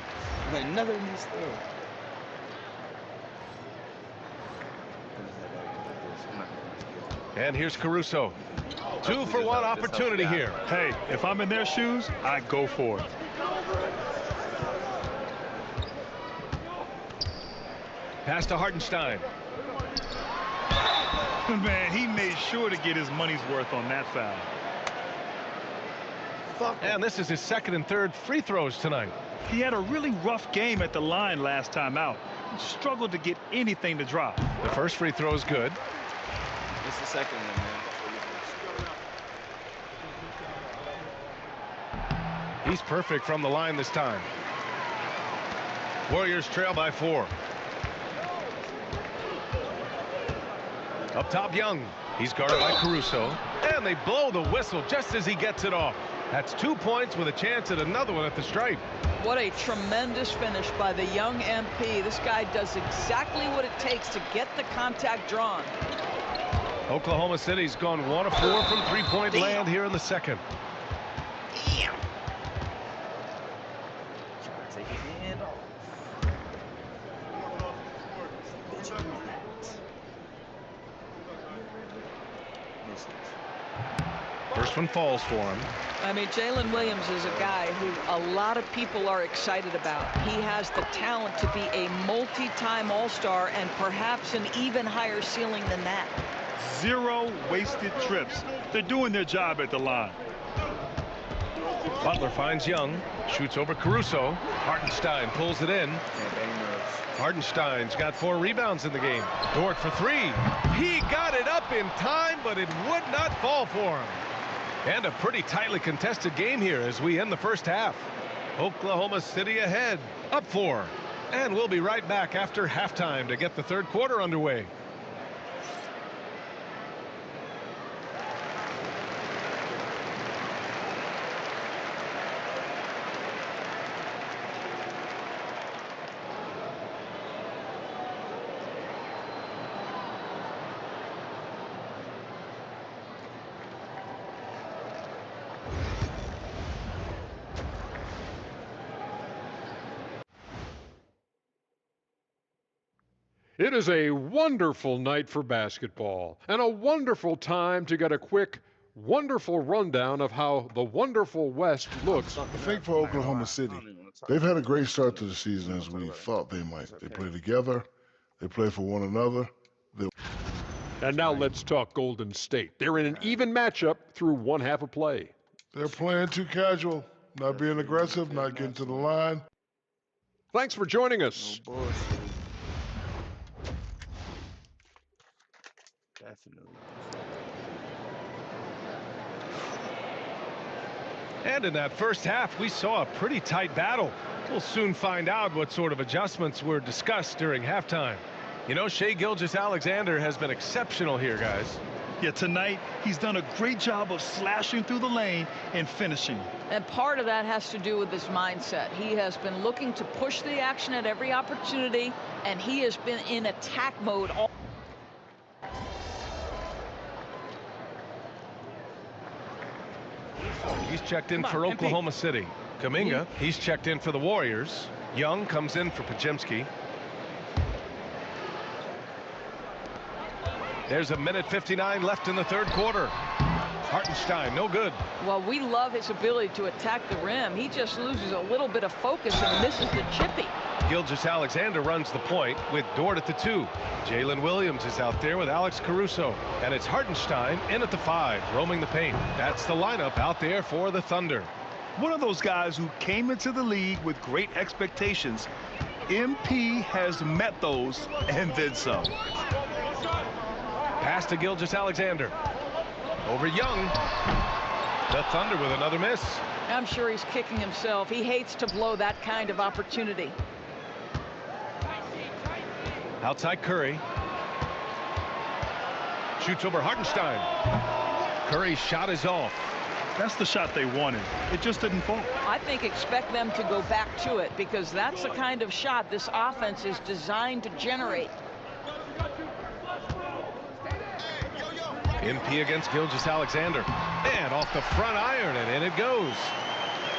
Another miss there. And here's Caruso. 2-for-1 opportunity here. Hey, if I'm in their shoes, I'd go for it. Pass to Hartenstein. Man, he made sure to get his money's worth on that foul. And this is his second and third free throws tonight. He had a really rough game at the line last time out. He struggled to get anything to drop. The first free throw is good. It's the second one, man. He's perfect from the line this time. Warriors trail by 4. Up top, Young. He's guarded by Caruso. And they blow the whistle just as he gets it off. That's 2 points with a chance at another one at the stripe. What a tremendous finish by the young MP. This guy does exactly what it takes to get the contact drawn. Oklahoma City's gone 1 of 4 from three-point land here in the second. First one falls for him. I mean, Jalen Williams is a guy who a lot of people are excited about. He has the talent to be a multi-time All-Star and perhaps an even higher ceiling than that. 0 wasted trips. They're doing their job at the line. Butler finds Young, shoots over Caruso. Hartenstein pulls it in. Hartenstein's got 4 rebounds in the game. Dort for 3. He got it up in time, but it would not fall for him. And a pretty tightly contested game here as we end the first half. Oklahoma City ahead, up 4. And we'll be right back after halftime to get the third quarter underway. It is a wonderful night for basketball and a wonderful time to get a quick, wonderful rundown of how the wonderful West looks. I think for Oklahoma City, they've had a great start to the season as we thought they might. They play together. They play for one another. And now let's talk Golden State. They're in an even matchup through one half of play. They're playing too casual, not being aggressive, not getting to the line. Thanks for joining us. Definitely. And in that first half, we saw a pretty tight battle. We'll soon find out what sort of adjustments were discussed during halftime. You know, Shai Gilgeous-Alexander has been exceptional here, guys. Yeah, tonight he's done a great job of slashing through the lane and finishing. And part of that has to do with his mindset. He has been looking to push the action at every opportunity, and he has been in attack mode all. He's checked in for Oklahoma City. Kuminga, he's checked in for the Warriors. Young comes in for Podziemski. There's 1:59 left in the third quarter. Hartenstein, no good. Well, we love his ability to attack the rim. He just loses a little bit of focus and misses the chippy. Gilgeous-Alexander runs the point with Dort at the 2. Jalen Williams is out there with Alex Caruso. And it's Hartenstein in at the 5, roaming the paint. That's the lineup out there for the Thunder. One of those guys who came into the league with great expectations. MP has met those and then some. Pass to Gilgeous-Alexander. Over Young. The Thunder with another miss. I'm sure he's kicking himself. He hates to blow that kind of opportunity. Outside Curry. Shoots over Hartenstein. Curry's shot is off. That's the shot they wanted. It just didn't fall. I think expect them to go back to it because that's the kind of shot this offense is designed to generate. MP against Gilgeous-Alexander. And off the front iron, and in it goes.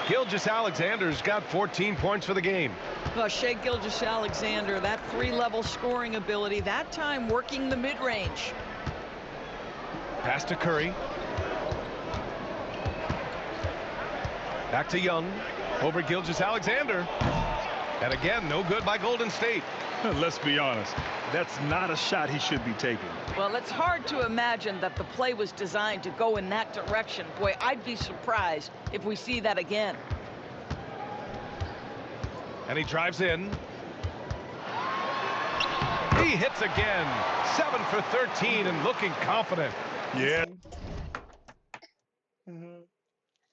Gilgeous-Alexander's got 14 points for the game. Well, Shai Gilgeous-Alexander, that 3-level scoring ability, that time working the mid-range. Pass to Curry. Back to Young. Over Gilgeous-Alexander. And again, no good by Golden State. Let's be honest. That's not a shot he should be taking. Well, it's hard to imagine that the play was designed to go in that direction. Boy, I'd be surprised if we see that again. And he drives in. He hits again. 7 for 13 and looking confident. Yeah.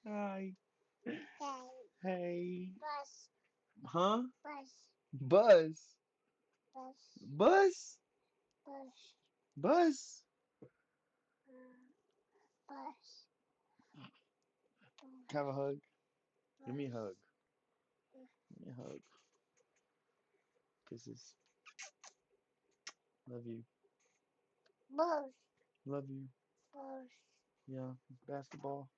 Hi. Hey. Huh? Buzz. Buzz? Buzz? Have a hug. Give me a hug. Give me a hug. Kisses. Love you. Love you. Yeah, basketball.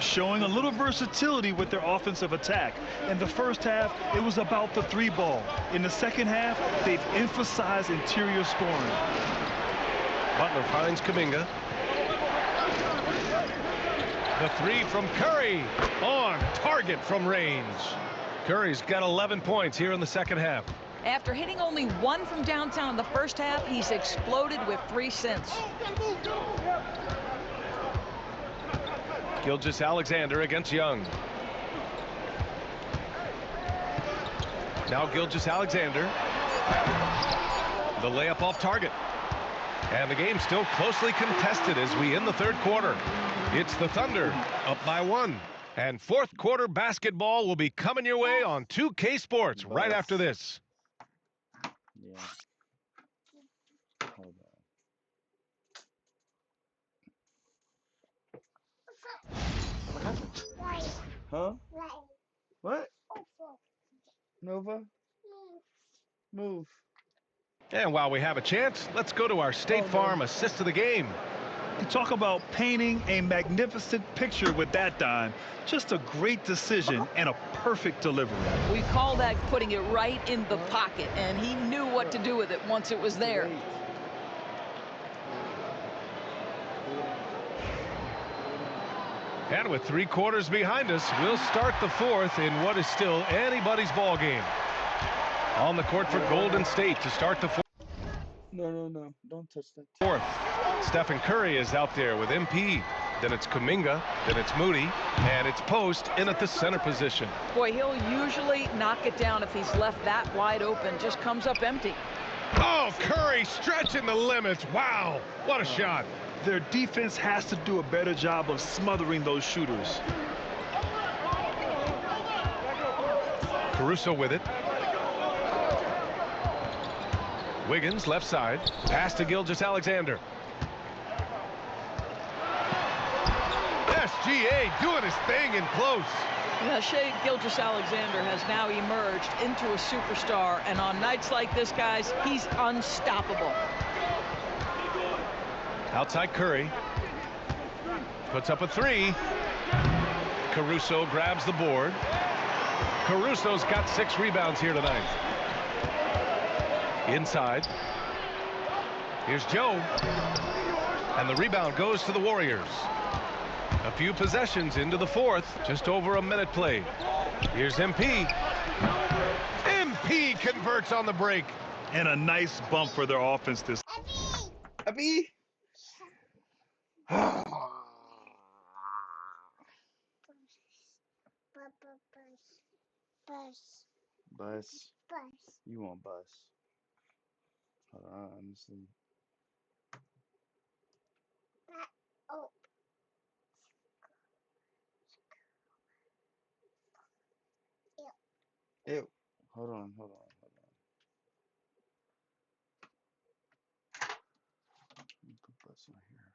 Showing a little versatility with their offensive attack. In the first half, it was about the 3-ball. In the second half, they've emphasized interior scoring. Butler finds Kuminga. The three from Curry. On target from range. Curry's got 11 points here in the second half. After hitting only one from downtown in the first half, he's exploded with 3 since. Gilgeous-Alexander against Young. Now Gilgeous-Alexander. The layup off target. And the game still closely contested as we end the third quarter. It's the Thunder up by 1. And fourth quarter basketball will be coming your way on 2K Sports right after this. Yeah. Hold on. Huh? What? Nova? Move. And while we have a chance, let's go to our State Farm assist of the game. You talk about painting a magnificent picture with that dime. Just a great decision and a perfect delivery. We call that putting it right in the pocket, and he knew what to do with it once it was there. And with 3 quarters behind us, we'll start the fourth in what is still anybody's ball game. On the court for Golden State to start the fourth. No. Don't touch that. Fourth. Stephen Curry is out there with MP. Then it's Kuminga. Then it's Moody. And it's Post in at the center position. Boy, he'll usually knock it down if he's left that wide open. Just comes up empty. Oh, Curry stretching the limits. Wow, what a shot. Their defense has to do a better job of smothering those shooters. Caruso with it. Wiggins left side. Pass to Gilgeous-Alexander. SGA doing his thing in close. Yeah, Shai Gilgeous-Alexander has now emerged into a superstar, and on nights like this, guys, he's unstoppable. Outside Curry. Puts up a 3. Caruso grabs the board. Caruso's got 6 rebounds here tonight. Inside. Here's Joe. And the rebound goes to the Warriors. A few possessions into the fourth. Just over a minute played. Here's MP. MP converts on the break. And a nice bump for their offense this. Abby. Bus. You want bus? Hold on, I'm just. Ew. Hold on. Put bus on here.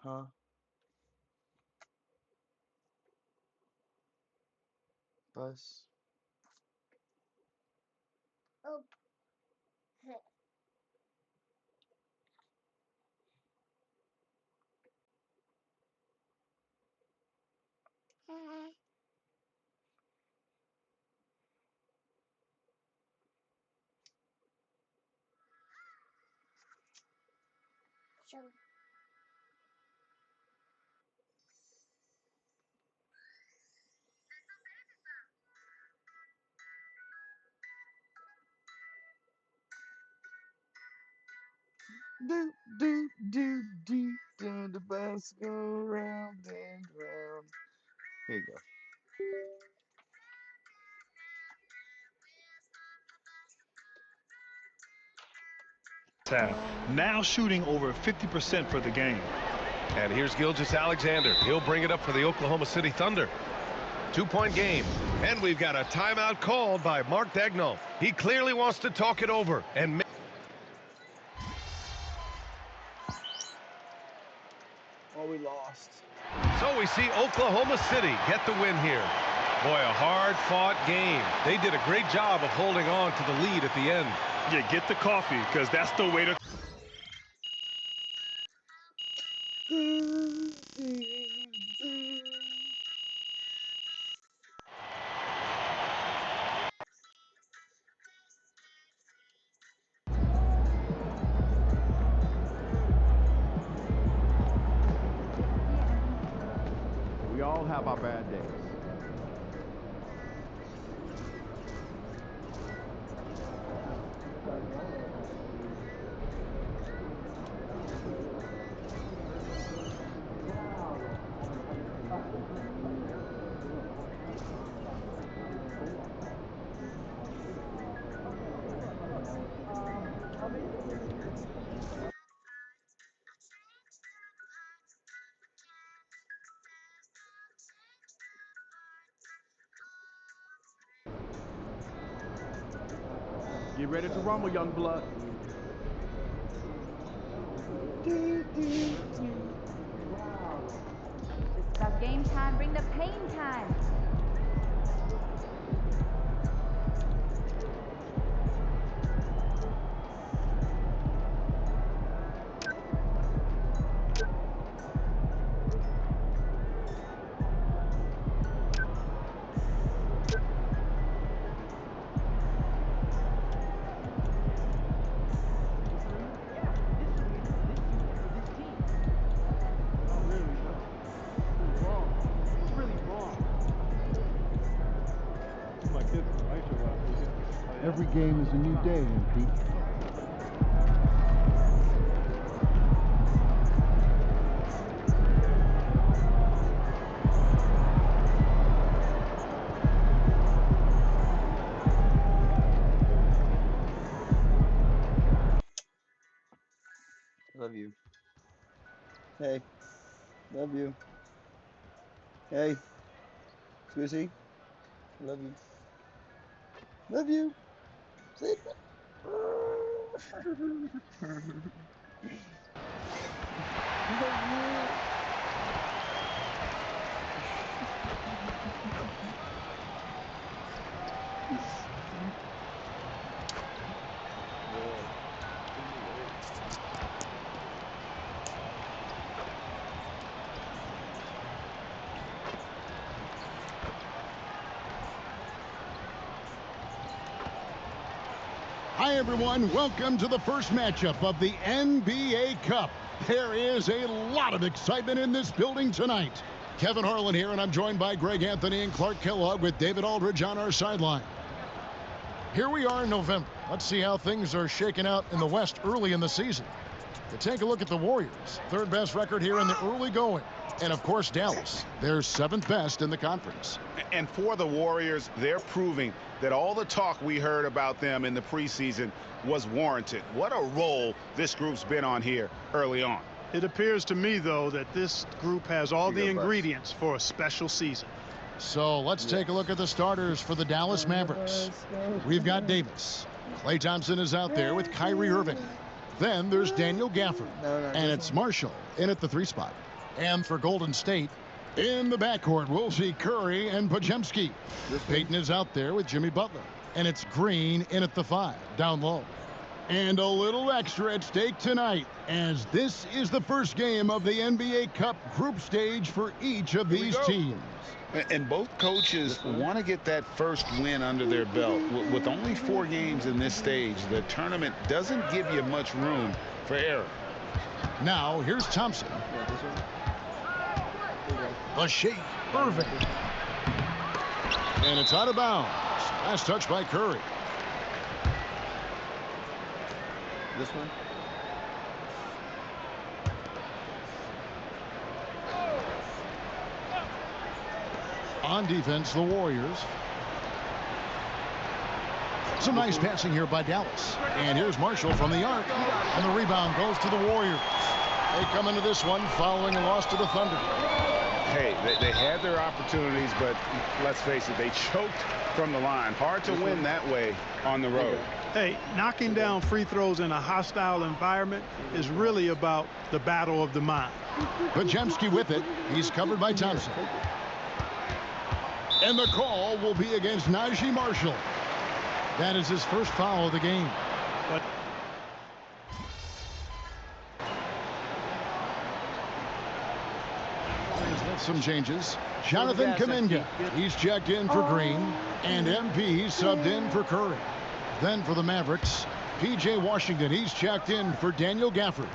Huh? Bus. Do, the bus go round and round. Here you go. Now shooting over 50% for the game. And here's Gilgeous-Alexander. He'll bring it up for the Oklahoma City Thunder. 2-point game. And we've got a timeout called by Mark Daigneault. He clearly wants to talk it over and make. Oh, we lost. So we see Oklahoma City get the win here. Boy, a hard-fought game. They did a great job of holding on to the lead at the end. Yeah, get the coffee, because that's the way to... all have our bad days. Get ready to rumble, young blood. It's about game time. Bring the pain time. Every game is a new day, MP. Love you. Hey. Love you. Hey. Squishy. Love you. Love you. Say it. Hi, everyone. Welcome to the first matchup of the NBA Cup. There is a lot of excitement in this building tonight. Kevin Harlan here, and I'm joined by Greg Anthony and Clark Kellogg with David Aldridge on our sideline. Here we are in November. Let's see how things are shaking out in the West early in the season. To take a look at the Warriors, third best record here in the early going. And, of course, Dallas, they're seventh best in the conference. And for the Warriors, they're proving that all the talk we heard about them in the preseason was warranted. What a role this group's been on here early on. It appears to me, though, that this group has all the ingredients for a special season. So let's take a look at the starters for the Dallas Mavericks. We've got Davis. Klay Thompson is out there with Kyrie Irving. Then there's Daniel Gafford. And it's Marshall in at the 3 spot. And for Golden State, in the backcourt, we'll see Curry and Podziemski. Payton is out there with Jimmy Butler. And it's Green in at the 5, down low. And a little extra at stake tonight, as this is the first game of the NBA Cup group stage for each of these teams. And both coaches want to get that first win under their belt. With only 4 games in this stage, the tournament doesn't give you much room for error. Now, here's Thompson. Shea Irving. And it's out of bounds. Last touch by Curry. This one? On defense, the Warriors. Some nice passing here by Dallas. And here's Marshall from the arc. And the rebound goes to the Warriors. They come into this one following a loss to the Thunder. Hey, they had their opportunities, but let's face it, they choked from the line. Hard to win that way on the road. Hey, knocking down free throws in a hostile environment is really about the battle of the mind. Podziemski with it. He's covered by Thompson. And the call will be against Najee Marshall. That is his first foul of the game. But some changes. Jonathan Kuminga, he's checked in for Green, and MP subbed in for Curry. Then for the Mavericks, P.J. Washington, he's checked in for Daniel Gafford.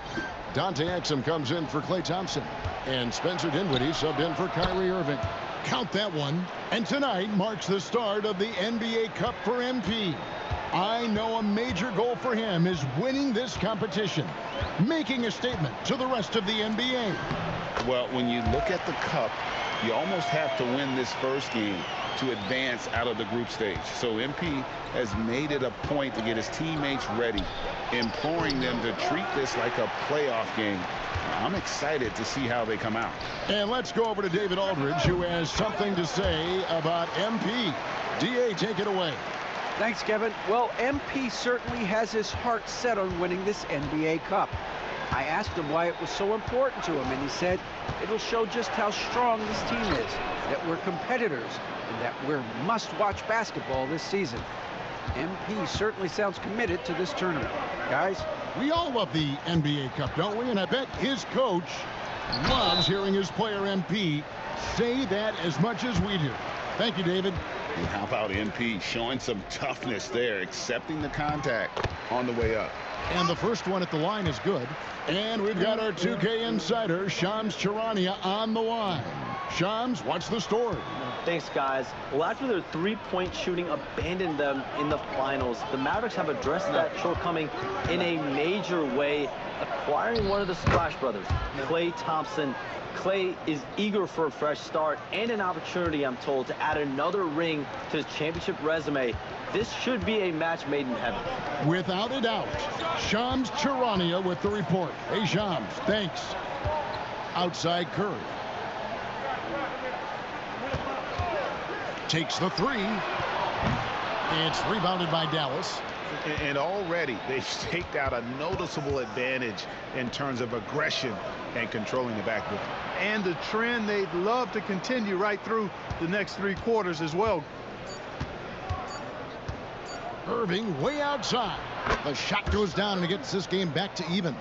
Dante Exum comes in for Klay Thompson. And Spencer Dinwiddie subbed in for Kyrie Irving. Count that one. And tonight marks the start of the NBA Cup for MP. I know a major goal for him is winning this competition, making a statement to the rest of the NBA. Well, when you look at the Cup, you almost have to win this first game to advance out of the group stage. So MP has made it a point to get his teammates ready, imploring them to treat this like a playoff game. I'm excited to see how they come out. And let's go over to David Aldridge, who has something to say about MP. DA, take it away. Thanks, Kevin. Well, MP certainly has his heart set on winning this NBA Cup. I asked him why it was so important to him, and he said it'll show just how strong this team is, that we're competitors, and that we're must-watch basketball this season. MP certainly sounds committed to this tournament. Guys, we all love the NBA Cup, don't we? And I bet his coach loves hearing his player MP say that as much as we do. Thank you, David. And how about MP showing some toughness there, accepting the contact on the way up. And the first one at the line is good. And we've got our 2K insider, Shams Charania, on the line. Shams, what's the story? Thanks, guys. Well, after their three-point shooting abandoned them in the finals, the Mavericks have addressed that shortcoming in a major way, acquiring one of the Splash Brothers, Klay Thompson. Klay is eager for a fresh start and an opportunity, I'm told, to add another ring to his championship resume. This should be a match made in heaven. Without a doubt. Shams Charania with the report. Hey, Shams, thanks. Outside Curry. Takes the three. It's rebounded by Dallas. And already they've staked out a noticeable advantage in terms of aggression and controlling the backboard. And the trend they'd love to continue right through the next 3 quarters as well. Irving way outside. The shot goes down and it gets this game back to even.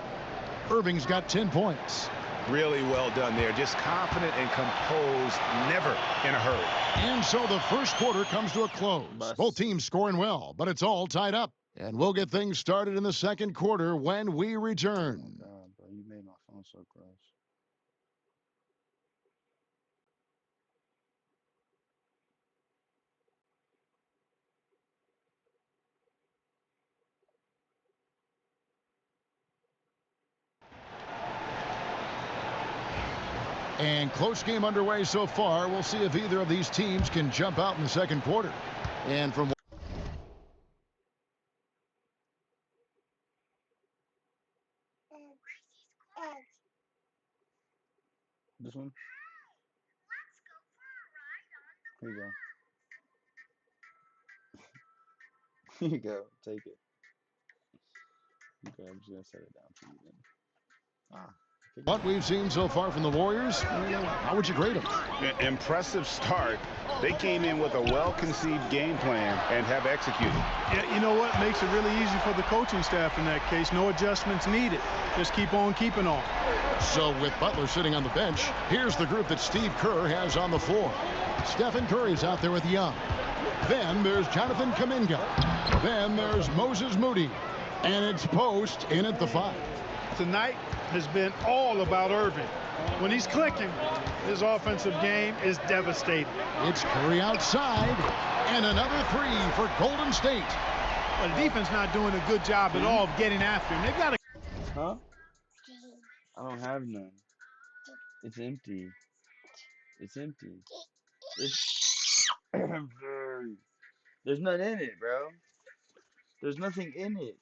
Irving's got 10 points. Really well done there. Just confident and composed, never in a hurry. And so the first quarter comes to a close. Both teams scoring well, but it's all tied up. And we'll get things started in the second quarter when we return. Oh God, bro, you made my phone so gross. And close game underway so far. We'll see if either of these teams can jump out in the second quarter. And from this one? Here you go. Here you go. Take it. Okay, I'm just gonna set it down for you then. What we've seen so far from the Warriors, how would you grade them? Impressive start. They came in with a well-conceived game plan and have executed. Yeah, you know what? Makes it really easy for the coaching staff in that case. No adjustments needed. Just keep on keeping on. So with Butler sitting on the bench, here's the group that Steve Kerr has on the floor. Stephen Curry's out there with Young. Then there's Jonathan Kuminga. Then there's Moses Moody. And it's Post in at the 5. Tonight has been all about Irving. When he's clicking, his offensive game is devastating. It's Curry outside, and another 3 for Golden State. Well, the defense not doing a good job at all of getting after him. They got to. Huh? I don't have none. It's empty. It's empty. It's there's none in it, bro. There's nothing in it.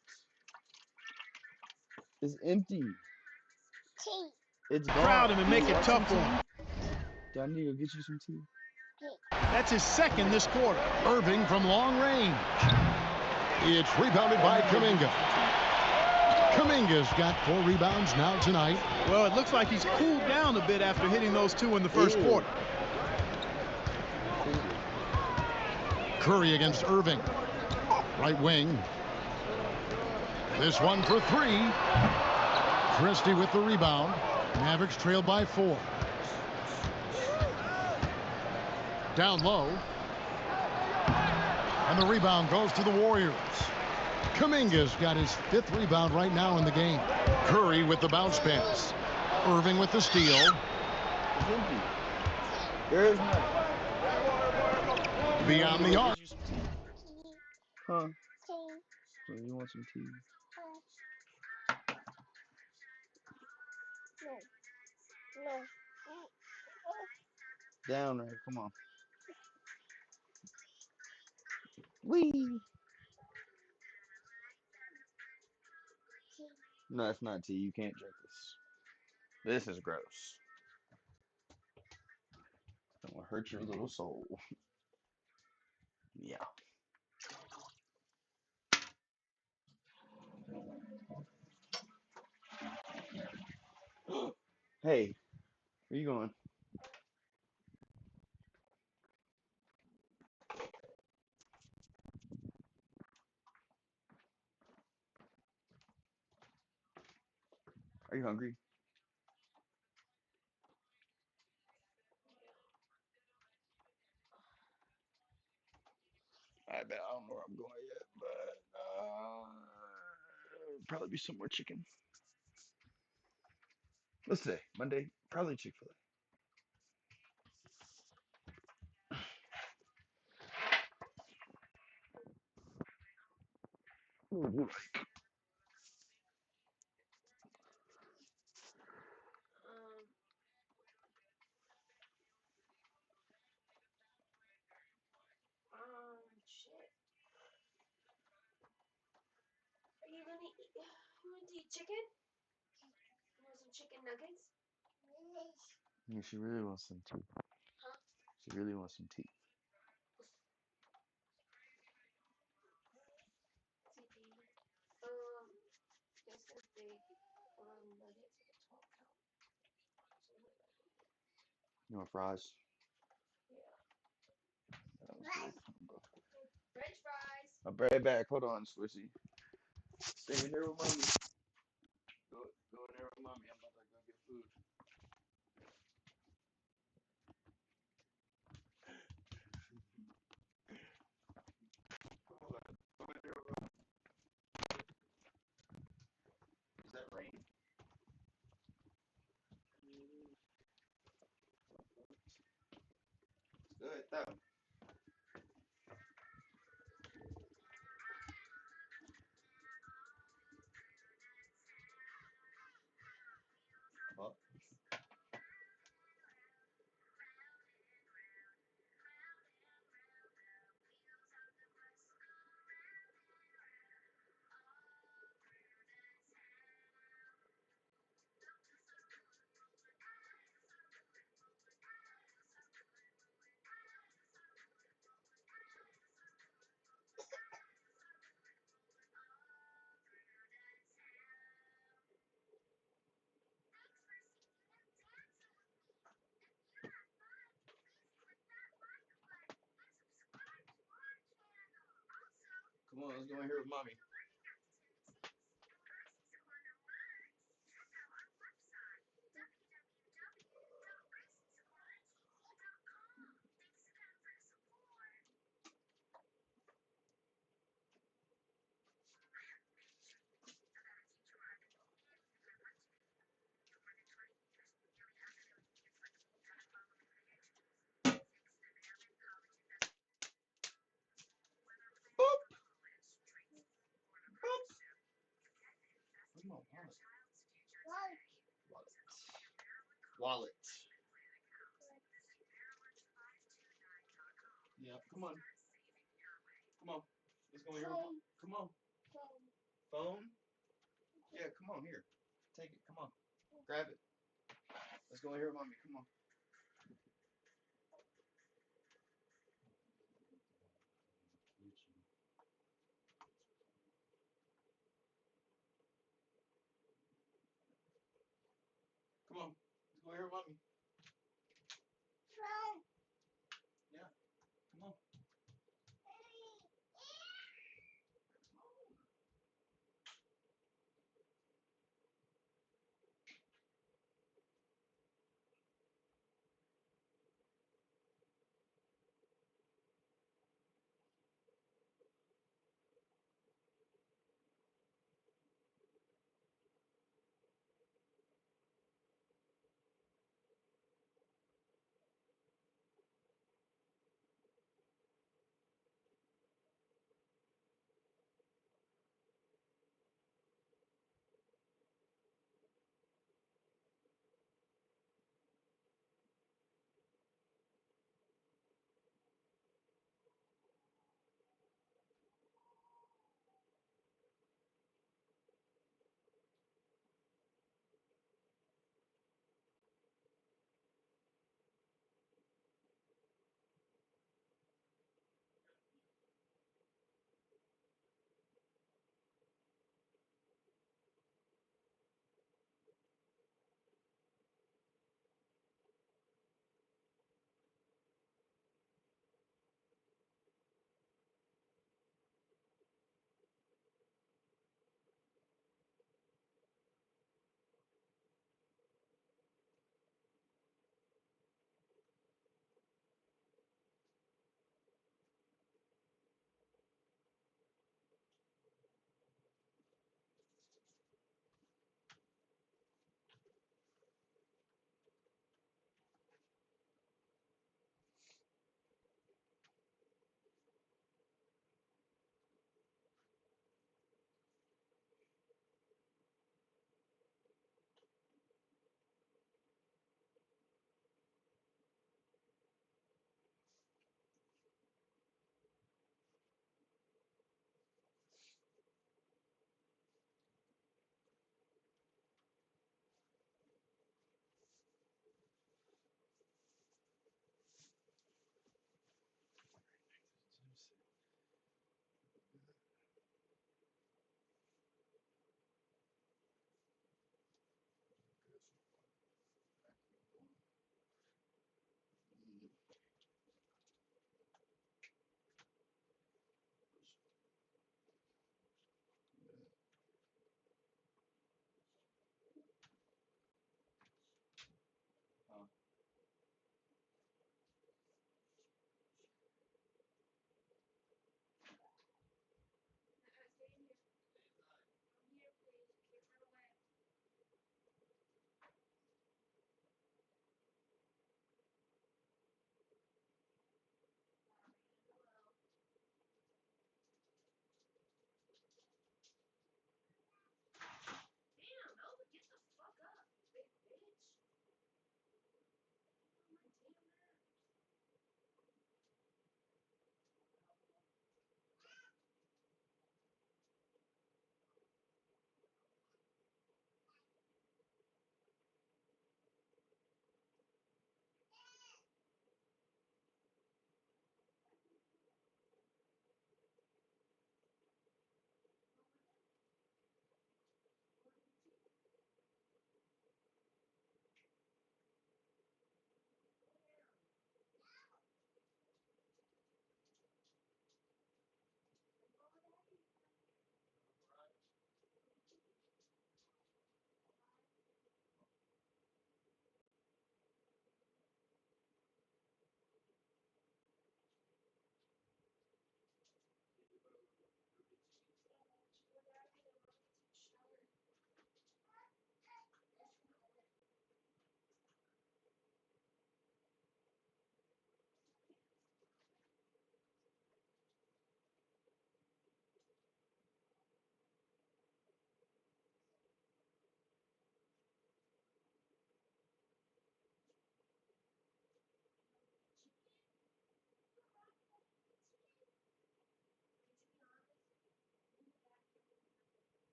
It's empty. It's crowd him and make it tough for him. Do I need to get you some tea? That's his second this quarter. Irving from long range. It's rebounded by Kuminga. Kuminga's got 4 rebounds now tonight. Well, it looks like he's cooled down a bit after hitting those 2 in the first quarter. Curry against Irving. Right wing. This one for 3. Christie with the rebound. Mavericks trail by 4. Down low. And the rebound goes to the Warriors. Kuminga's got his 5th rebound right now in the game. Curry with the bounce pass. Irving with the steal. It's empty. There is none. Beyond the arc. Huh? So you want some tea? Down there, come on. Wee. No, it's not tea. You can't drink this. This is gross. It will hurt your little soul. Yeah. Hey, where you going? Are you hungry? I bet I don't know where I'm going yet, but probably be somewhere chicken. What's today? Monday? Probably Chick-fil-A. What would you like? Shit. Are you gonna eat? You want to eat chicken? You want some chicken nuggets? Yeah, she really wants some tea. Huh? She really wants some tea. Just a big nuggets with a 12 count. You want fries? Yeah. French fries. I'll be right back. Hold on, Swissy. Stay in there with mommy. Go in there with mommy. I'm about to go get food. Is that rain? It's good though. Well. Come on, let's go in here with mommy. Come on, wallet. Yeah, come on. Come on. Let's go in here. Come on. Phone? Yeah, come on here. Take it. Come on. Grab it. Let's go in here with mommy. Come on. Come on. Let's go in here with mommy. Yeah. Come on.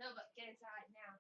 No, but get inside now.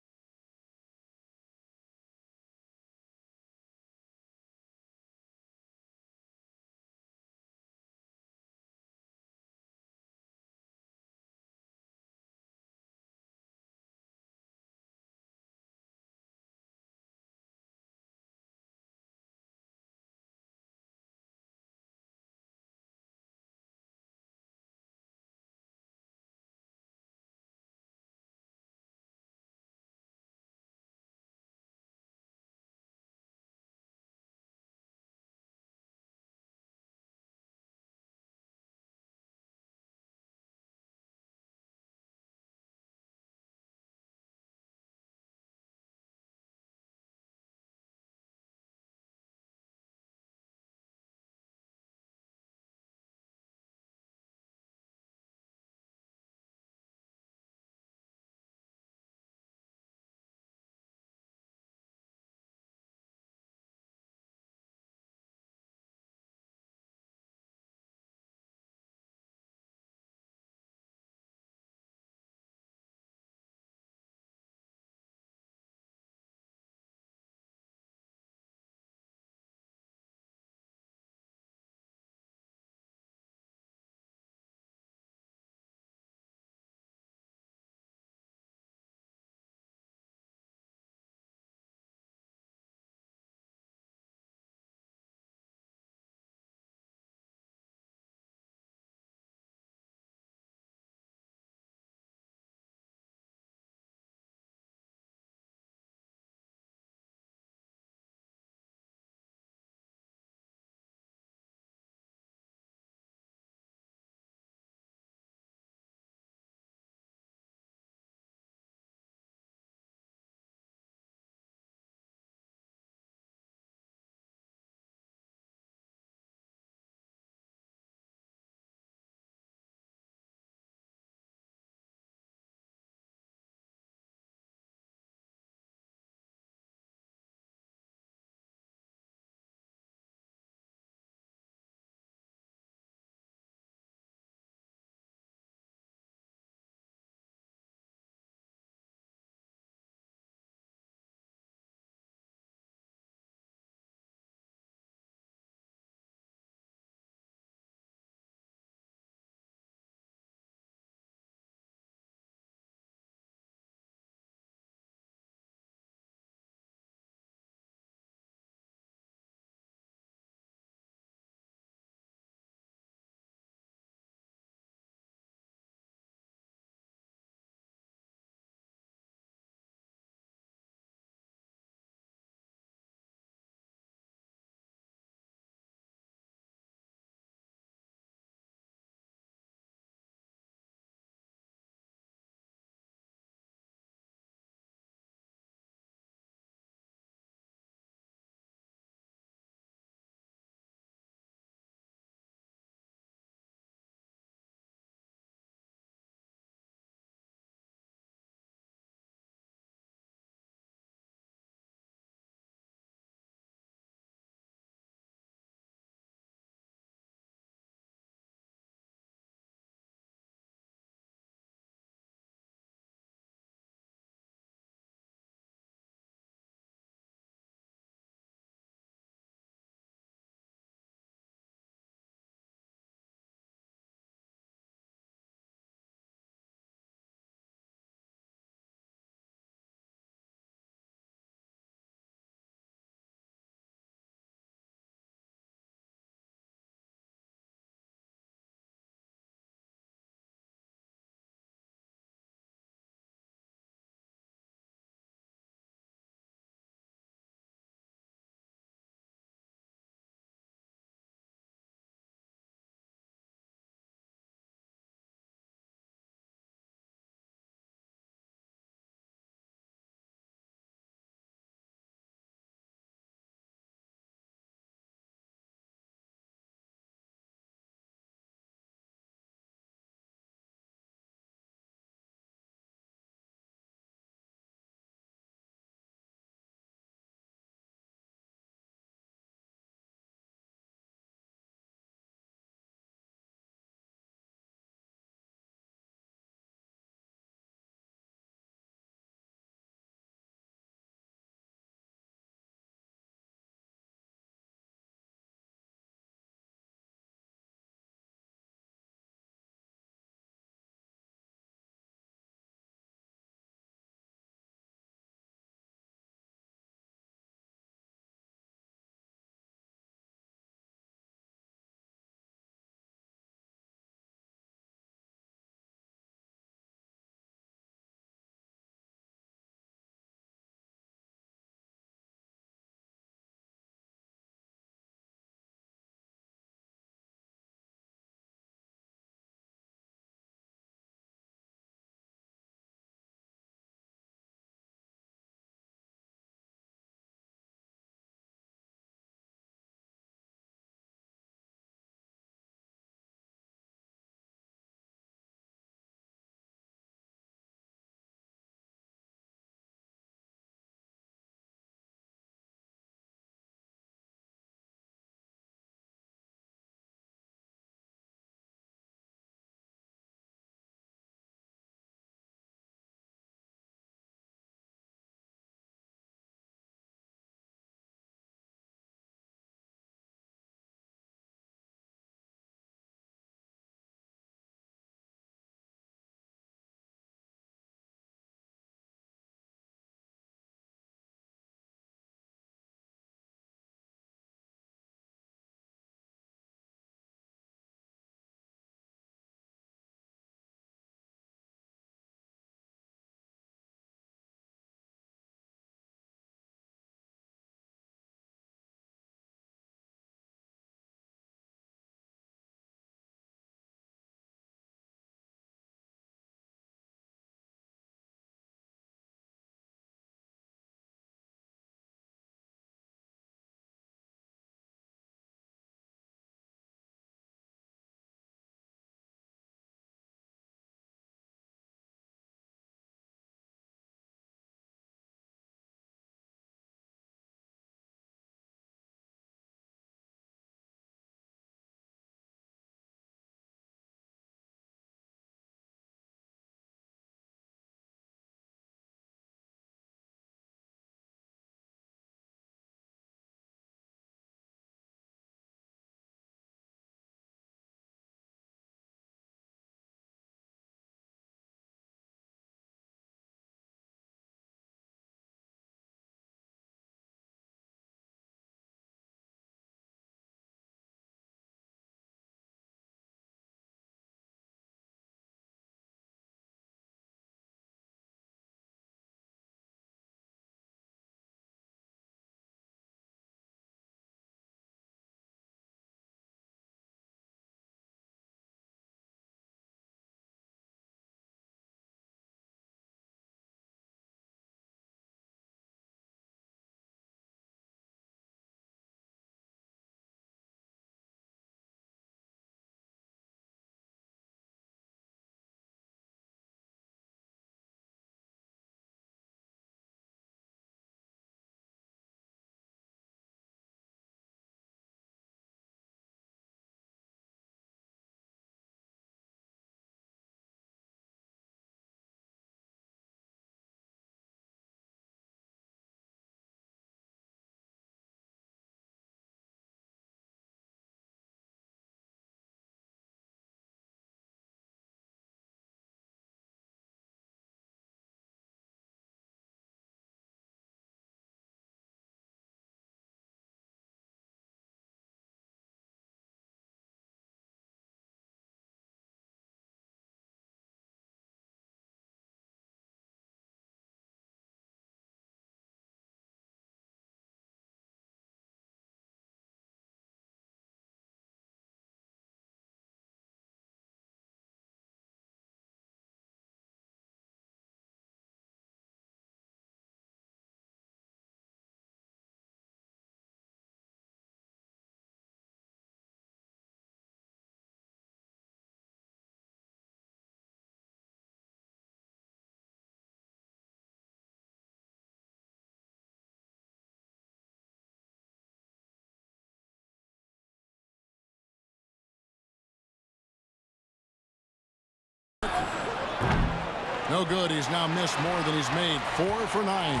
No good. He's now missed more than he's made. 4 for 9.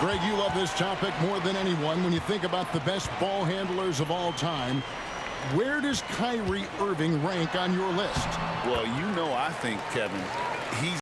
Greg, you love this topic more than anyone. When you think about the best ball handlers of all time, where does Kyrie Irving rank on your list? Well, you know, I think, Kevin, he's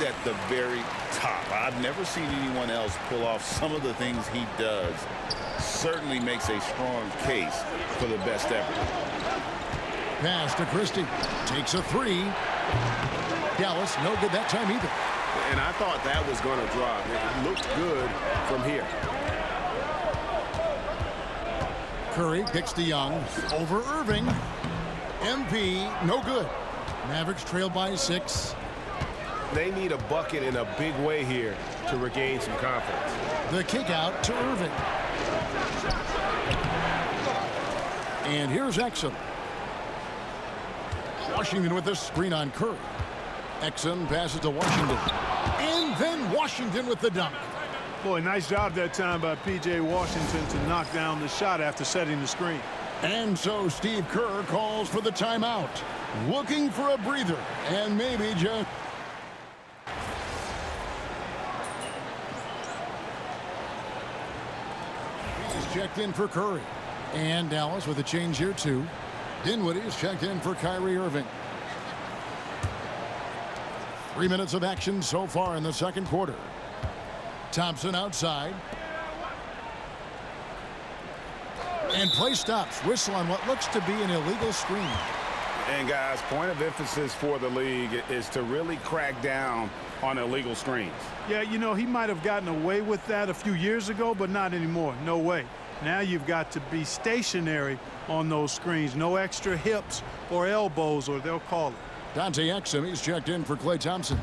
at the very top. I've never seen anyone else pull off some of the things he does. Certainly makes a strong case for the best ever. Pass to Christie. Takes a 3. Dallas, no good that time either. And I thought that was going to drop. It looked good from here. Curry kicks to Young. Over Irving. MP, no good. Mavericks trail by 6. They need a bucket in a big way here to regain some confidence. The kick out to Irving. And here's Exum. Washington with a screen on Curry. Exum passes to Washington. And then Washington with the dunk. Boy, nice job that time by P.J. Washington to knock down the shot after setting the screen. And so Steve Kerr calls for the timeout. Looking for a breather. And maybe just... checked in for Curry. And Dallas with a change here too. Dinwiddie is checked in for Kyrie Irving. 3 minutes of action so far in the second quarter. Thompson outside. And play stops. Whistle on what looks to be an illegal screen. And guys, point of emphasis for the league is to really crack down on illegal screens. Yeah, you know, he might have gotten away with that a few years ago, but not anymore. No way. Now you've got to be stationary on those screens. No extra hips or elbows, or they'll call it. Dante Exum, he's checked in for Klay Thompson.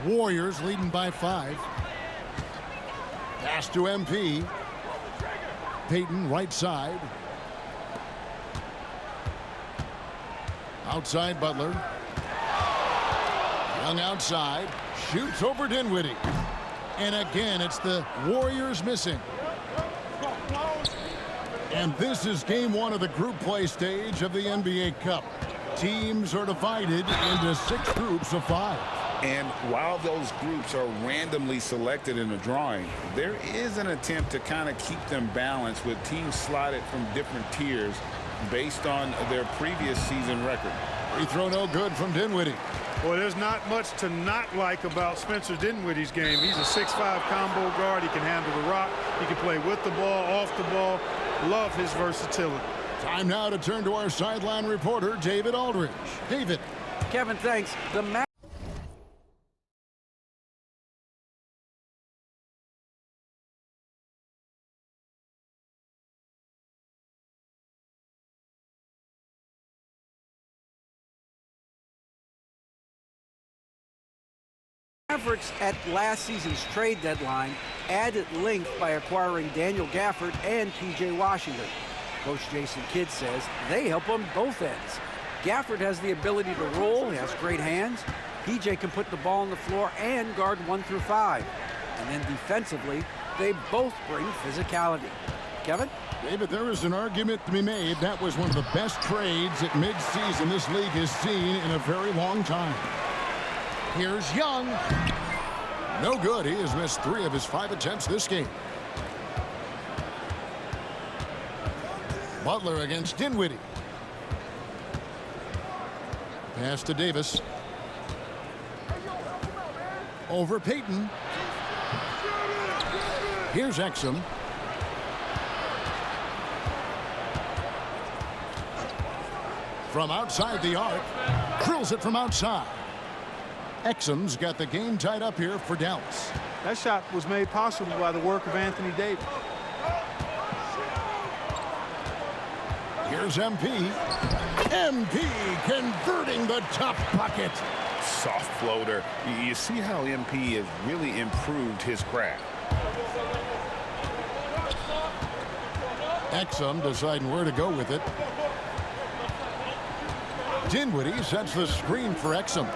Warriors leading by 5. Pass to MP. Payton right side. Outside Butler. Young outside. Shoots over Dinwiddie. And again, it's the Warriors missing. And this is game 1 of the group play stage of the NBA Cup. Teams are divided into 6 groups of 5. And while those groups are randomly selected in the drawing, there is an attempt to kind of keep them balanced with teams slotted from different tiers based on their previous season record. Free throw no good from Dinwiddie. Well, there's not much to not like about Spencer Dinwiddie's game. He's a 6'5" combo guard. He can handle the rock. He can play with the ball, off the ball. Love his versatility. Time now to turn to our sideline reporter, David Aldridge. David. Kevin, thanks. The Mavericks at last season's trade deadline added length by acquiring Daniel Gafford and P.J. Washington. Coach Jason Kidd says they help on both ends. Gafford has the ability to roll, he has great hands. P.J. can put the ball on the floor and guard 1 through 5. And then defensively, they both bring physicality. Kevin? David, there is an argument to be made. That was one of the best trades at midseason this league has seen in a very long time. Here's Young. No good. He has missed 3 of his 5 attempts this game. Butler against Dinwiddie. Pass to Davis. Over Payton. Here's Exum. From outside the arc. Drills it from outside. Exum's got the game tied up here for Dallas. That shot was made possible by the work of Anthony Davis. Here's MP. MP converting the tough bucket. Soft floater. You see how MP has really improved his craft. Exum deciding where to go with it. Dinwiddie sets the screen for Exum.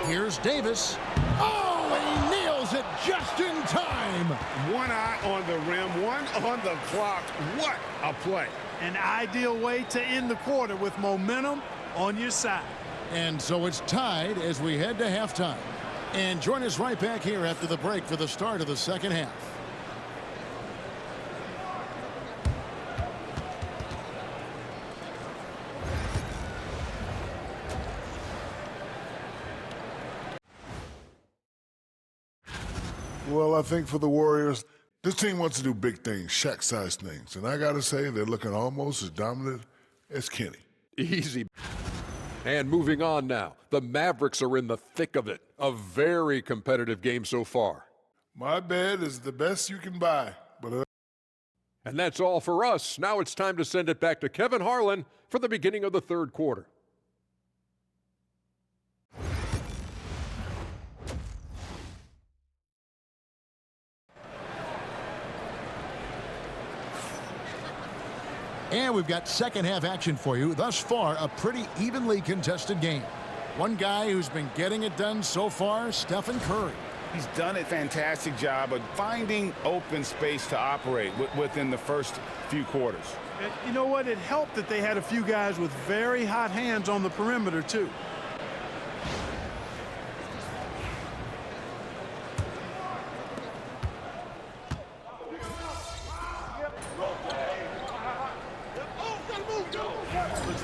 Here's Davis. Oh, he nails it just in time. One eye on the rim, one on the clock. What a play. An ideal way to end the quarter with momentum on your side. And so it's tied as we head to halftime. And join us right back here after the break for the start of the second half. Well, I think for the Warriors, this team wants to do big things, Shaq-sized things. And I got to say, they're looking almost as dominant as Kenny. Easy. And moving on now, the Mavericks are in the thick of it. A very competitive game so far. My bed is the best you can buy. And that's all for us. Now it's time to send it back to Kevin Harlan for the beginning of the third quarter. And we've got second half action for you. Thus far, a pretty evenly contested game. One guy who's been getting it done so far, Stephen Curry. He's done a fantastic job of finding open space to operate within the first few quarters. And you know what? It helped that they had a few guys with very hot hands on the perimeter, too.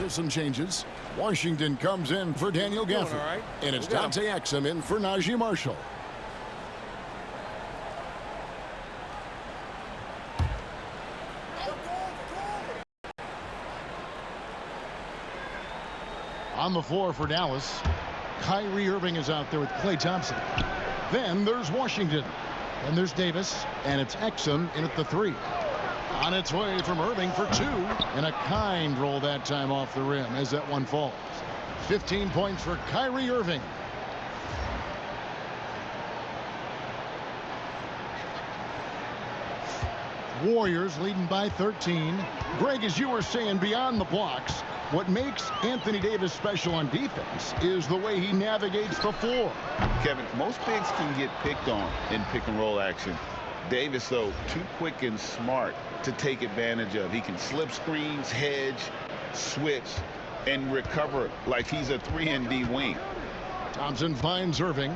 Some changes. Washington comes in for Daniel Gafford. Right. And it's Dante Exum in for Najee Marshall. On the floor for Dallas, Kyrie Irving is out there with Klay Thompson. Then there's Washington. And there's Davis. And it's Exum in at the 3. On its way from Irving for 2. And a kind roll that time off the rim as that one falls. 15 points for Kyrie Irving. Warriors leading by 13. Greg, as you were saying, beyond the blocks, what makes Anthony Davis special on defense is the way he navigates the floor. Kevin, most bigs can get picked on in pick and roll action. Davis, though, too quick and smart to take advantage of. He can slip screens, hedge, switch, and recover like he's a 3-and-D wing. Thompson finds Irving.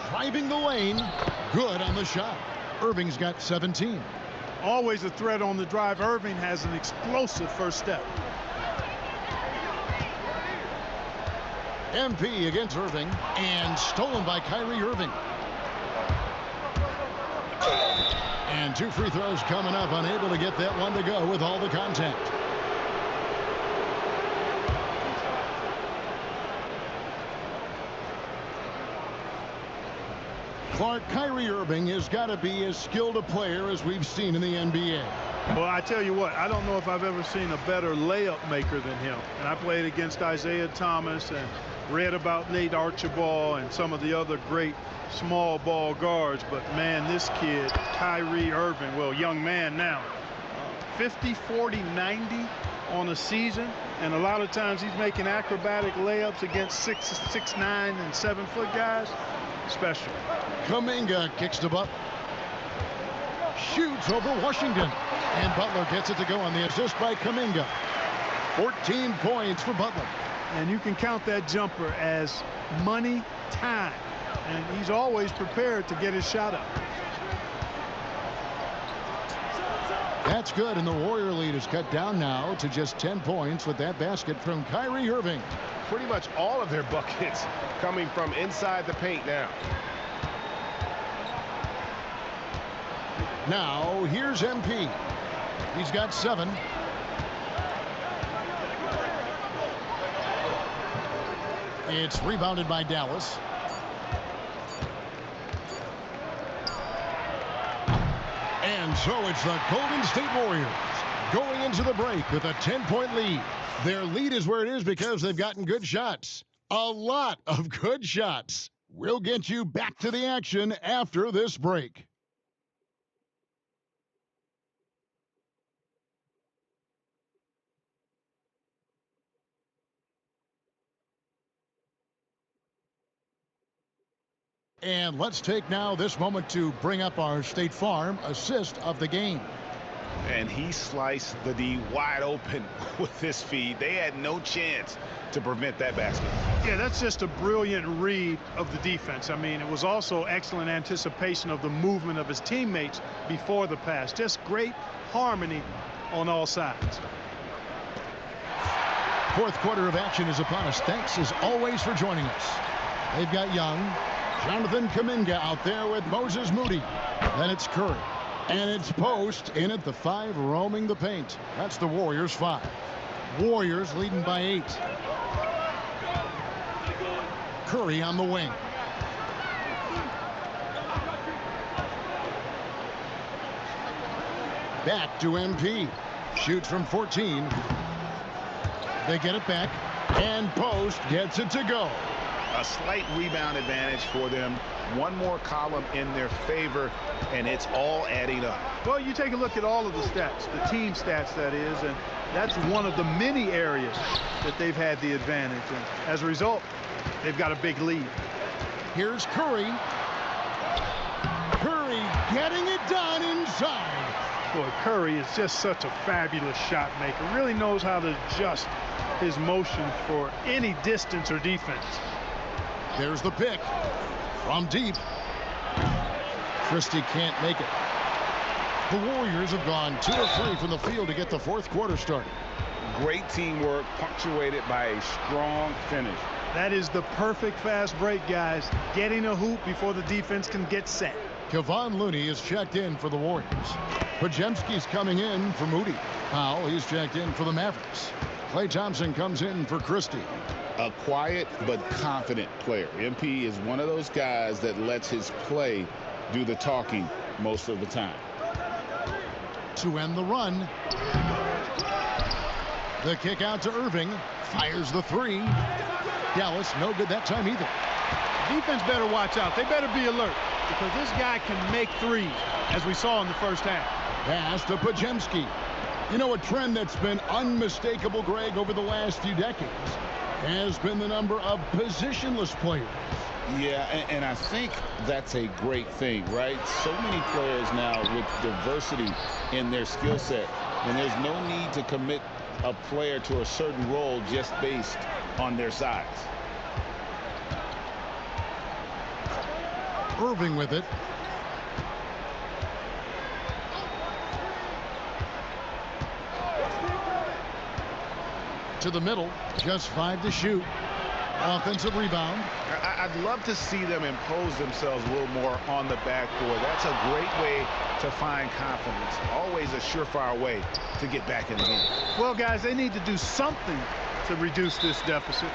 Driving the lane. Good on the shot. Irving's got 17. Always a threat on the drive. Irving has an explosive first step. MP against Irving, and stolen by Kyrie Irving. And 2 free throws coming up, unable to get that one to go with all the contact. Clark, Kyrie Irving has got to be as skilled a player as we've seen in the NBA. Well, I tell you what, I don't know if I've ever seen a better layup maker than him. And I played against Isaiah Thomas and read about Nate Archibald and some of the other great small ball guards. But, man, this kid, Kyrie Irving, well, young man now, 50, 40, 90 on a season. And a lot of times he's making acrobatic layups against 6'9" and 7-foot guys. Special. Kuminga kicks the butt. Shoots over Washington. And Butler gets it to go on the assist by Kuminga. 14 points for Butler. And you can count that jumper as money time. And he's always prepared to get his shot up. That's good, and the Warrior lead is cut down now to just 10 points with that basket from Kyrie Irving. Pretty much all of their buckets coming from inside the paint now. Now, here's MP. He's got 7. It's rebounded by Dallas. And so it's the Golden State Warriors going into the break with a 10-point lead. Their lead is where it is because they've gotten good shots. A lot of good shots. We'll get you back to the action after this break. And let's take now this moment to bring up our State Farm assist of the game. And he sliced the D wide open with this feed. They had no chance to prevent that basket. Yeah, that's just a brilliant read of the defense. I mean, it was also excellent anticipation of the movement of his teammates before the pass. Just great harmony on all sides. Fourth quarter of action is upon us. Thanks as always for joining us. They've got Young, Jonathan Kuminga out there with Moses Moody. Then it's Curry. And it's Post in at the 5, roaming the paint. That's the Warriors 5. Warriors leading by 8. Curry on the wing. Back to MP. Shoots from 14. They get it back. And Post gets it to go. A slight rebound advantage for them. One more column in their favor, and it's all adding up. Well, you take a look at all of the stats, the team stats, that is, and that's one of the many areas that they've had the advantage. And as a result, they've got a big lead. Here's Curry. Curry getting it done inside. Boy, Curry is just such a fabulous shot maker. Really knows how to adjust his motion for any distance or defense. There's the pick from deep. Christie can't make it. The Warriors have gone 2 of 3 from the field to get the fourth quarter started. Great teamwork punctuated by a strong finish. That is the perfect fast break, guys. Getting a hoop before the defense can get set. Kevon Looney is checked in for the Warriors. Podziemski's coming in for Moody. Powell, he's checked in for the Mavericks. Klay Thompson comes in for Christie. A quiet but confident player. MP is one of those guys that lets his play do the talking most of the time. To end the run, the kick out to Irving. Fires the three. Dallas, no good that time either. Defense better watch out. They better be alert because this guy can make threes, as we saw in the first half. Pass to Podziemski. You know, a trend that's been unmistakable, Greg, over the last few decades has been the number of positionless players. Yeah, and I think that's a great thing, right? So many players now with diversity in their skill set, and there's no need to commit a player to a certain role just based on their size. Irving with it. To the middle, just 5 to shoot. Offensive rebound. I'd love to see them impose themselves a little more on the backboard. That's a great way to find confidence. Always a surefire way to get back in the game. Well, guys, they need to do something to reduce this deficit.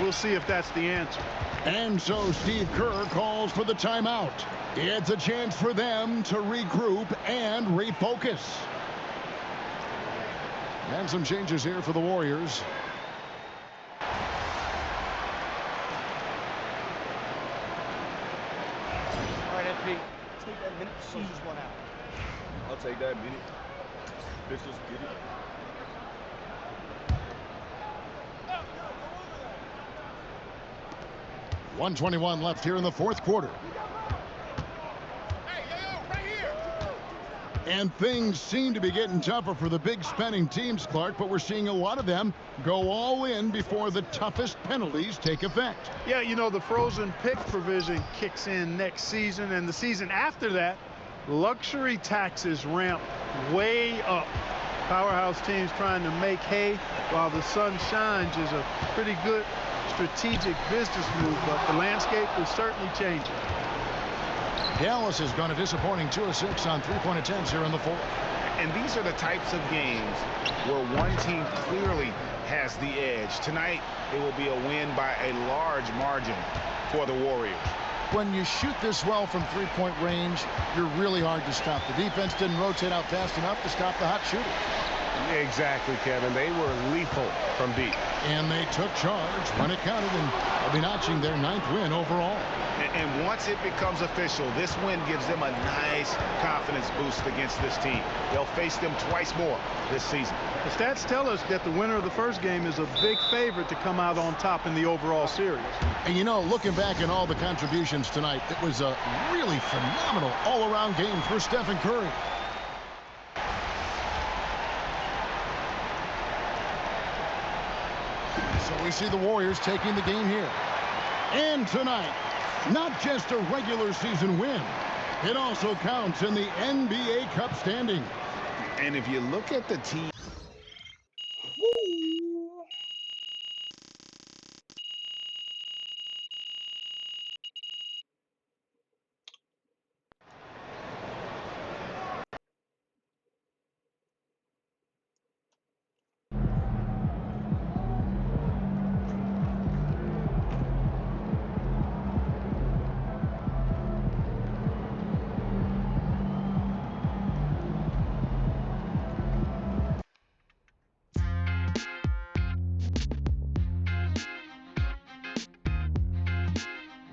We'll see if that's the answer. And so Steve Kerr calls for the timeout. It's a chance for them to regroup and refocus. And some changes here for the Warriors. All right, FP. Take that minute. Seize one out. I'll take that minute. Let's just get it. 1:21 left here in the fourth quarter. And things seem to be getting tougher for the big spending teams, Clark, but we're seeing a lot of them go all in before the toughest penalties take effect. Yeah, you know, the frozen pick provision kicks in next season, and the season after that, luxury taxes ramp way up. Powerhouse teams trying to make hay while the sun shines is a pretty good strategic business move, but the landscape is certainly changing. Dallas has gone a disappointing 2 of 6 on three-point attempts here in the fourth. And these are the types of games where one team clearly has the edge. Tonight, it will be a win by a large margin for the Warriors. When you shoot this well from three-point range, you're really hard to stop. The defense didn't rotate out fast enough to stop the hot shooter. Exactly, Kevin. They were lethal from deep. And they took charge when it counted, and they'll be notching their 9th win overall. And once it becomes official, this win gives them a nice confidence boost against this team. They'll face them twice more this season. The stats tell us that the winner of the first game is a big favorite to come out on top in the overall series. And you know, looking back at all the contributions tonight, it was a really phenomenal all-around game for Stephen Curry. So we see the Warriors taking the game here. And tonight, not just a regular season win, it also counts in the NBA Cup standing. And if you look at the team,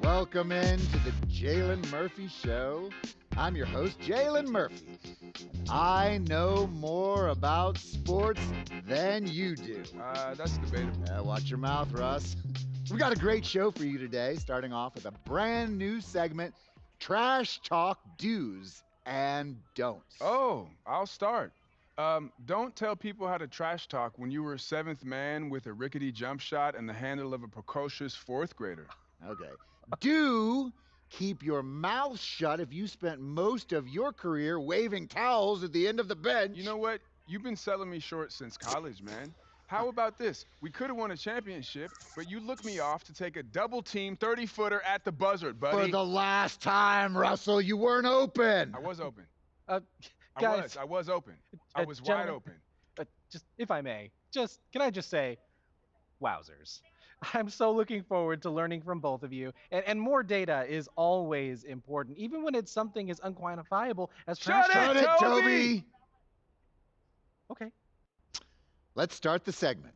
Welcome in to the Jalen Murphy Show. I'm your host, Jalen Murphy. I know more about sports than you do. That's debatable. Watch your mouth, Russ. We got a great show for you today, starting off with a brand new segment, Trash Talk Do's and Don'ts. Oh, I'll start. Don't tell people how to trash talk when you were a 7th man with a rickety jump shot and the handle of a precocious 4th grader. Okay. Do keep your mouth shut if you spent most of your career waving towels at the end of the bench. You know what? You've been selling me short since college, man. How about this? We could have won a championship, but you looked me off to take a double-team 30-footer at the buzzer, buddy. For the last time, Russell, you weren't open. I was open. Guys, I was open. I was wide open. Just, if I may, can I just say, wowzers. I'm so looking forward to learning from both of you. And more data is always important, even when it's something as unquantifiable as trash talk. Shut it, Toby! Okay. Let's start the segment.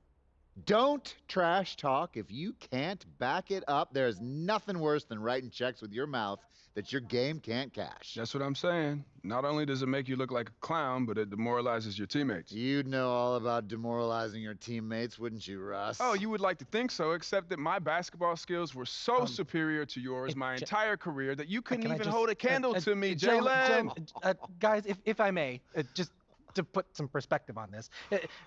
Don't trash talk if you can't back it up. There's nothing worse than writing checks with your mouth that your game can't cash. That's what I'm saying. Not only does it make you look like a clown, but it demoralizes your teammates. You'd know all about demoralizing your teammates, wouldn't you, Russ? Oh, you would like to think so, except that my basketball skills were so superior to yours my entire career that you couldn't even hold a candle to me, Jalen. Guys, if I may, just to put some perspective on this,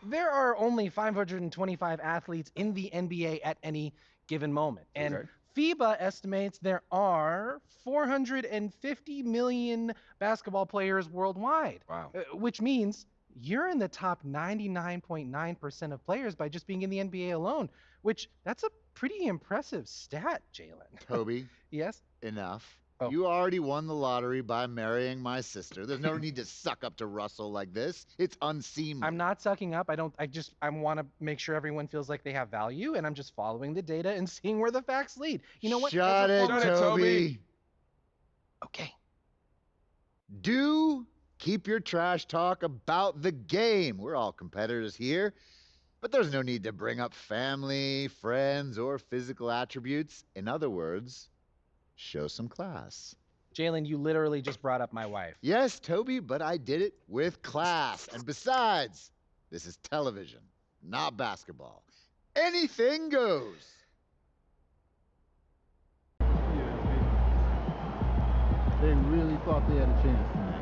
there are only 525 athletes in the NBA at any given moment. And FIBA estimates there are 450 million basketball players worldwide. Wow. Which means you're in the top 99.9% of players by just being in the NBA alone, which that's a pretty impressive stat, Jalen. Toby. Yes? Enough. Oh. You already won the lottery by marrying my sister. There's no need to suck up to Russell like this. It's unseemly. I'm not sucking up. I want to make sure everyone feels like they have value, and I'm just following the data and seeing where the facts lead. You know what? Shut it, Toby. Okay. Do keep your trash talk about the game. We're all competitors here, but there's no need to bring up family, friends, or physical attributes. In other words, show some class. Jalen, you literally just brought up my wife. Yes, Toby, but I did it with class. And besides, this is television, not basketball. Anything goes. They really thought they had a chance tonight.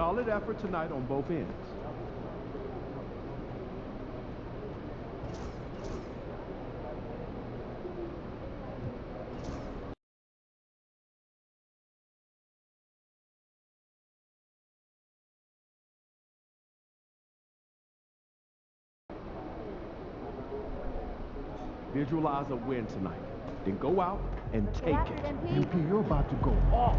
Solid effort tonight on both ends. Visualize a win tonight. Then go out and take it. MP, you're about to go off.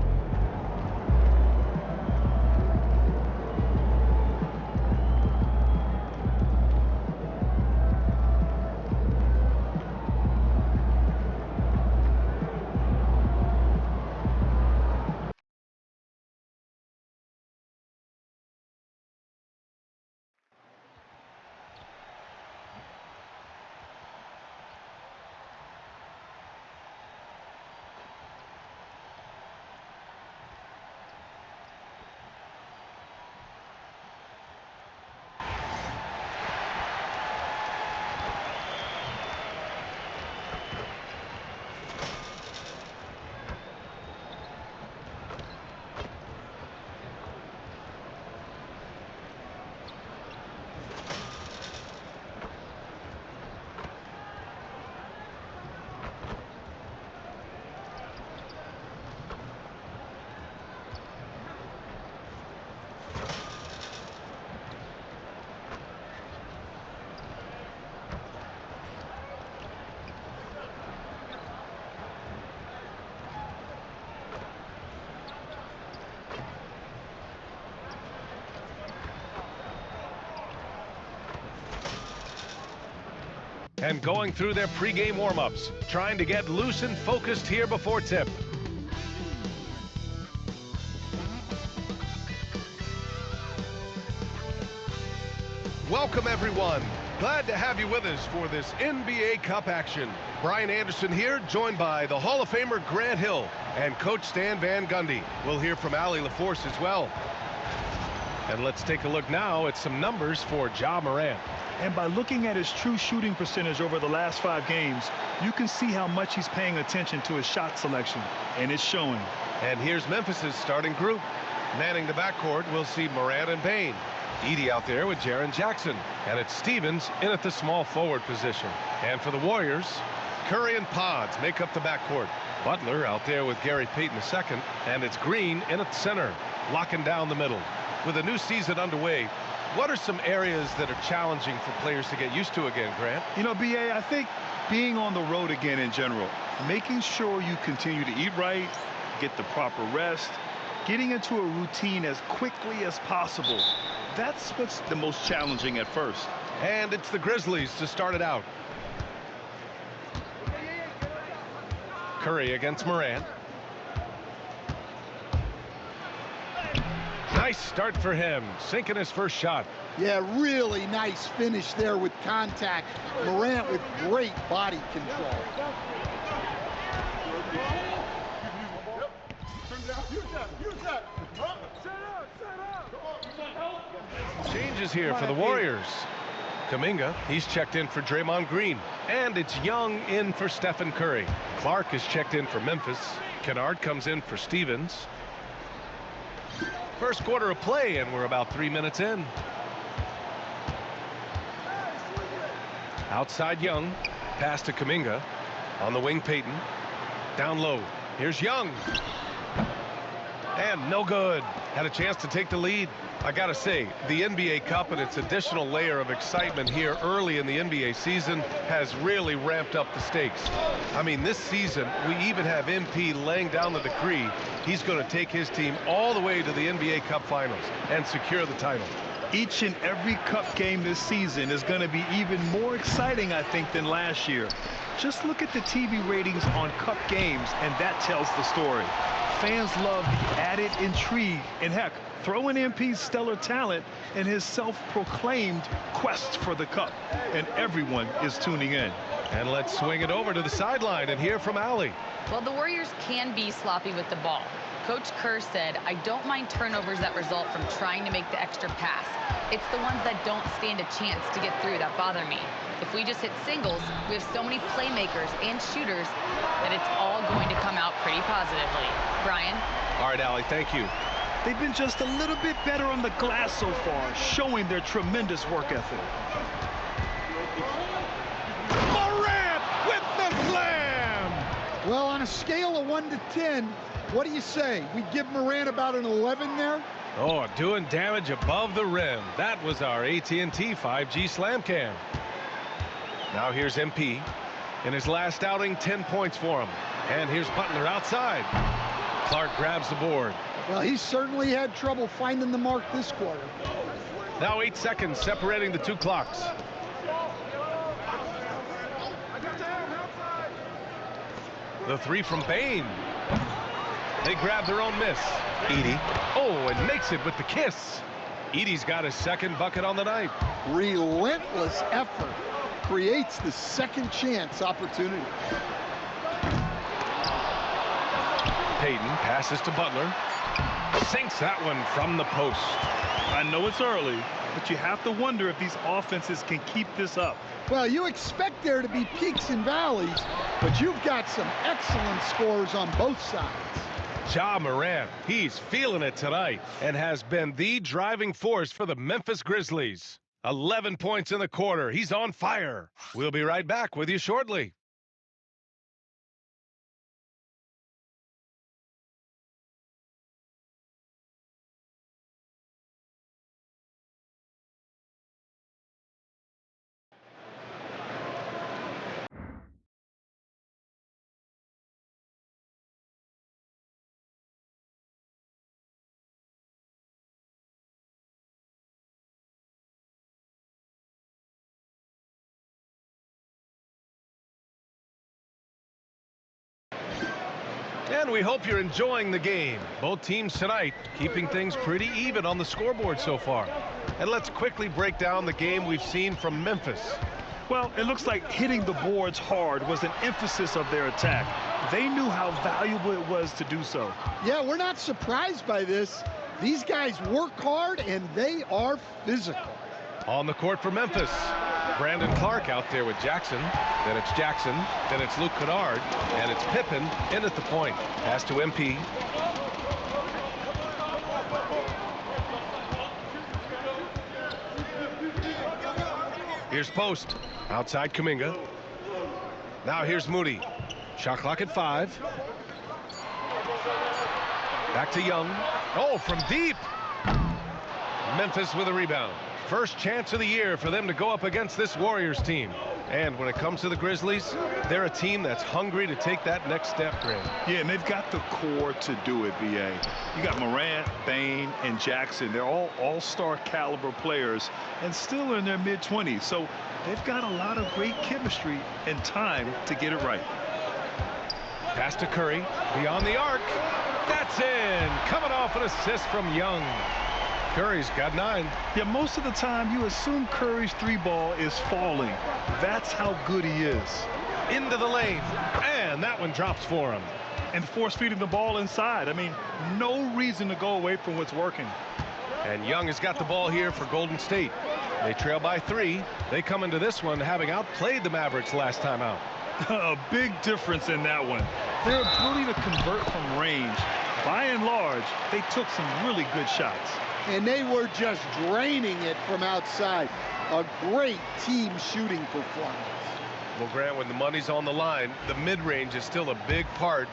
And going through their pregame warm-ups, trying to get loose and focused here before tip. Welcome, everyone. Glad to have you with us for this NBA Cup action. Brian Anderson here, joined by the Hall of Famer Grant Hill and Coach Stan Van Gundy. We'll hear from Allie LaForce as well. And let's take a look now at some numbers for Ja Morant. And by looking at his true shooting percentage over the last 5 games, you can see how much he's paying attention to his shot selection, and it's showing. And here's Memphis's starting group. Manning the backcourt, we'll see Morant and Bane. Edey out there with Jaren Jackson. And it's Stevens in at the small forward position. And for the Warriors, Curry and Pods make up the backcourt. Butler out there with Gary Payton II. And it's Green in at center, locking down the middle. With a new season underway, what are some areas that are challenging for players to get used to again, Grant? You know, B.A., I think being on the road again in general, making sure you continue to eat right, get the proper rest, getting into a routine as quickly as possible. That's what's the most challenging at first. And it's the Grizzlies to start it out. Curry against Morant. Nice start for him, sinking his first shot. Yeah, really nice finish there with contact. Morant with great body control. Changes here for the Warriors. Kuminga, he's checked in for Draymond Green. And it's Young in for Stephen Curry. Clark is checked in for Memphis. Kennard comes in for Stevens. First quarter of play, and we're about 3 minutes in. Outside Young, pass to Kuminga. On the wing, Payton. Down low, here's Young. And no good. Had a chance to take the lead. I gotta say, the NBA Cup and its additional layer of excitement here early in the NBA season has really ramped up the stakes. I mean, this season, we even have MP laying down the decree. He's going to take his team all the way to the NBA Cup Finals and secure the title. Each and every Cup game this season is going to be even more exciting, I think, than last year. Just look at the TV ratings on Cup games, and that tells the story. Fans love the added intrigue, and heck, throw in MP's stellar talent and his self-proclaimed quest for the Cup, and everyone is tuning in. And let's swing it over to the sideline and hear from Allie. Well, the Warriors can be sloppy with the ball. Coach Kerr said, I don't mind turnovers that result from trying to make the extra pass. It's the ones that don't stand a chance to get through that bother me. If we just hit singles, we have so many playmakers and shooters that it's all going to come out pretty positively. Brian? All right, Allie, thank you. they've been just a little bit better on the glass so far, showing their tremendous work ethic. Morant with the slam! Well, on a scale of 1 to 10, what do you say? We give Morant about an 11 there? Oh, doing damage above the rim. That was our AT&T 5G Slam Cam. Now here's MP. In his last outing, 10 points for him. And here's Butler outside. Clark grabs the board. Well, he certainly had trouble finding the mark this quarter. Now 8 seconds separating the two clocks. The three from Bane. They grab their own miss. Edey. Oh, and makes it with the kiss. Edey's got his second bucket on the night. Relentless effort creates the second chance opportunity. Payton passes to Butler. Sinks that one from the post. I know it's early, but you have to wonder if these offenses can keep this up. Well, you expect there to be peaks and valleys, but you've got some excellent scores on both sides. Ja Morant, he's feeling it tonight and has been the driving force for the Memphis Grizzlies. 11 points in the quarter. He's on fire. We'll be right back with you shortly. And we hope you're enjoying the game. Both teams tonight keeping things pretty even on the scoreboard so far. And let's quickly break down the game we've seen from Memphis. Well, it looks like hitting the boards hard was an emphasis of their attack. They knew how valuable it was to do so. Yeah, we're not surprised by this. These guys work hard and they are physical. On the court for Memphis, Brandon Clark out there with Jackson. Then it's Jackson. Then it's Luke Kennard. And it's Pippen in at the point. Pass to MP. Here's Post. Outside Kuminga. Now here's Moody. Shot clock at 5. Back to Young. Oh, from deep. Memphis with a rebound. First chance of the year for them to go up against this Warriors team. And when it comes to the Grizzlies, they're a team that's hungry to take that next step, Greg. Yeah, and they've got the core to do it, B.A. You got Morant, Bane, and Jackson. They're all all-star caliber players and still in their mid-20s. So they've got a lot of great chemistry and time to get it right. Pass to Curry. Beyond the arc. That's in. Coming off an assist from Young. Curry's got 9. Yeah, most of the time you assume Curry's 3-ball is falling. That's how good he is. Into the lane. And that one drops for him. And force feeding the ball inside. I mean, no reason to go away from what's working. And Young has got the ball here for Golden State. They trail by 3. They come into this one having outplayed the Mavericks last time out. A big difference in that one. Their ability to convert from range. By and large, they took some really good shots. And they were just draining it from outside. A great team shooting performance. Well, Grant, when the money's on the line, the mid-range is still a big part.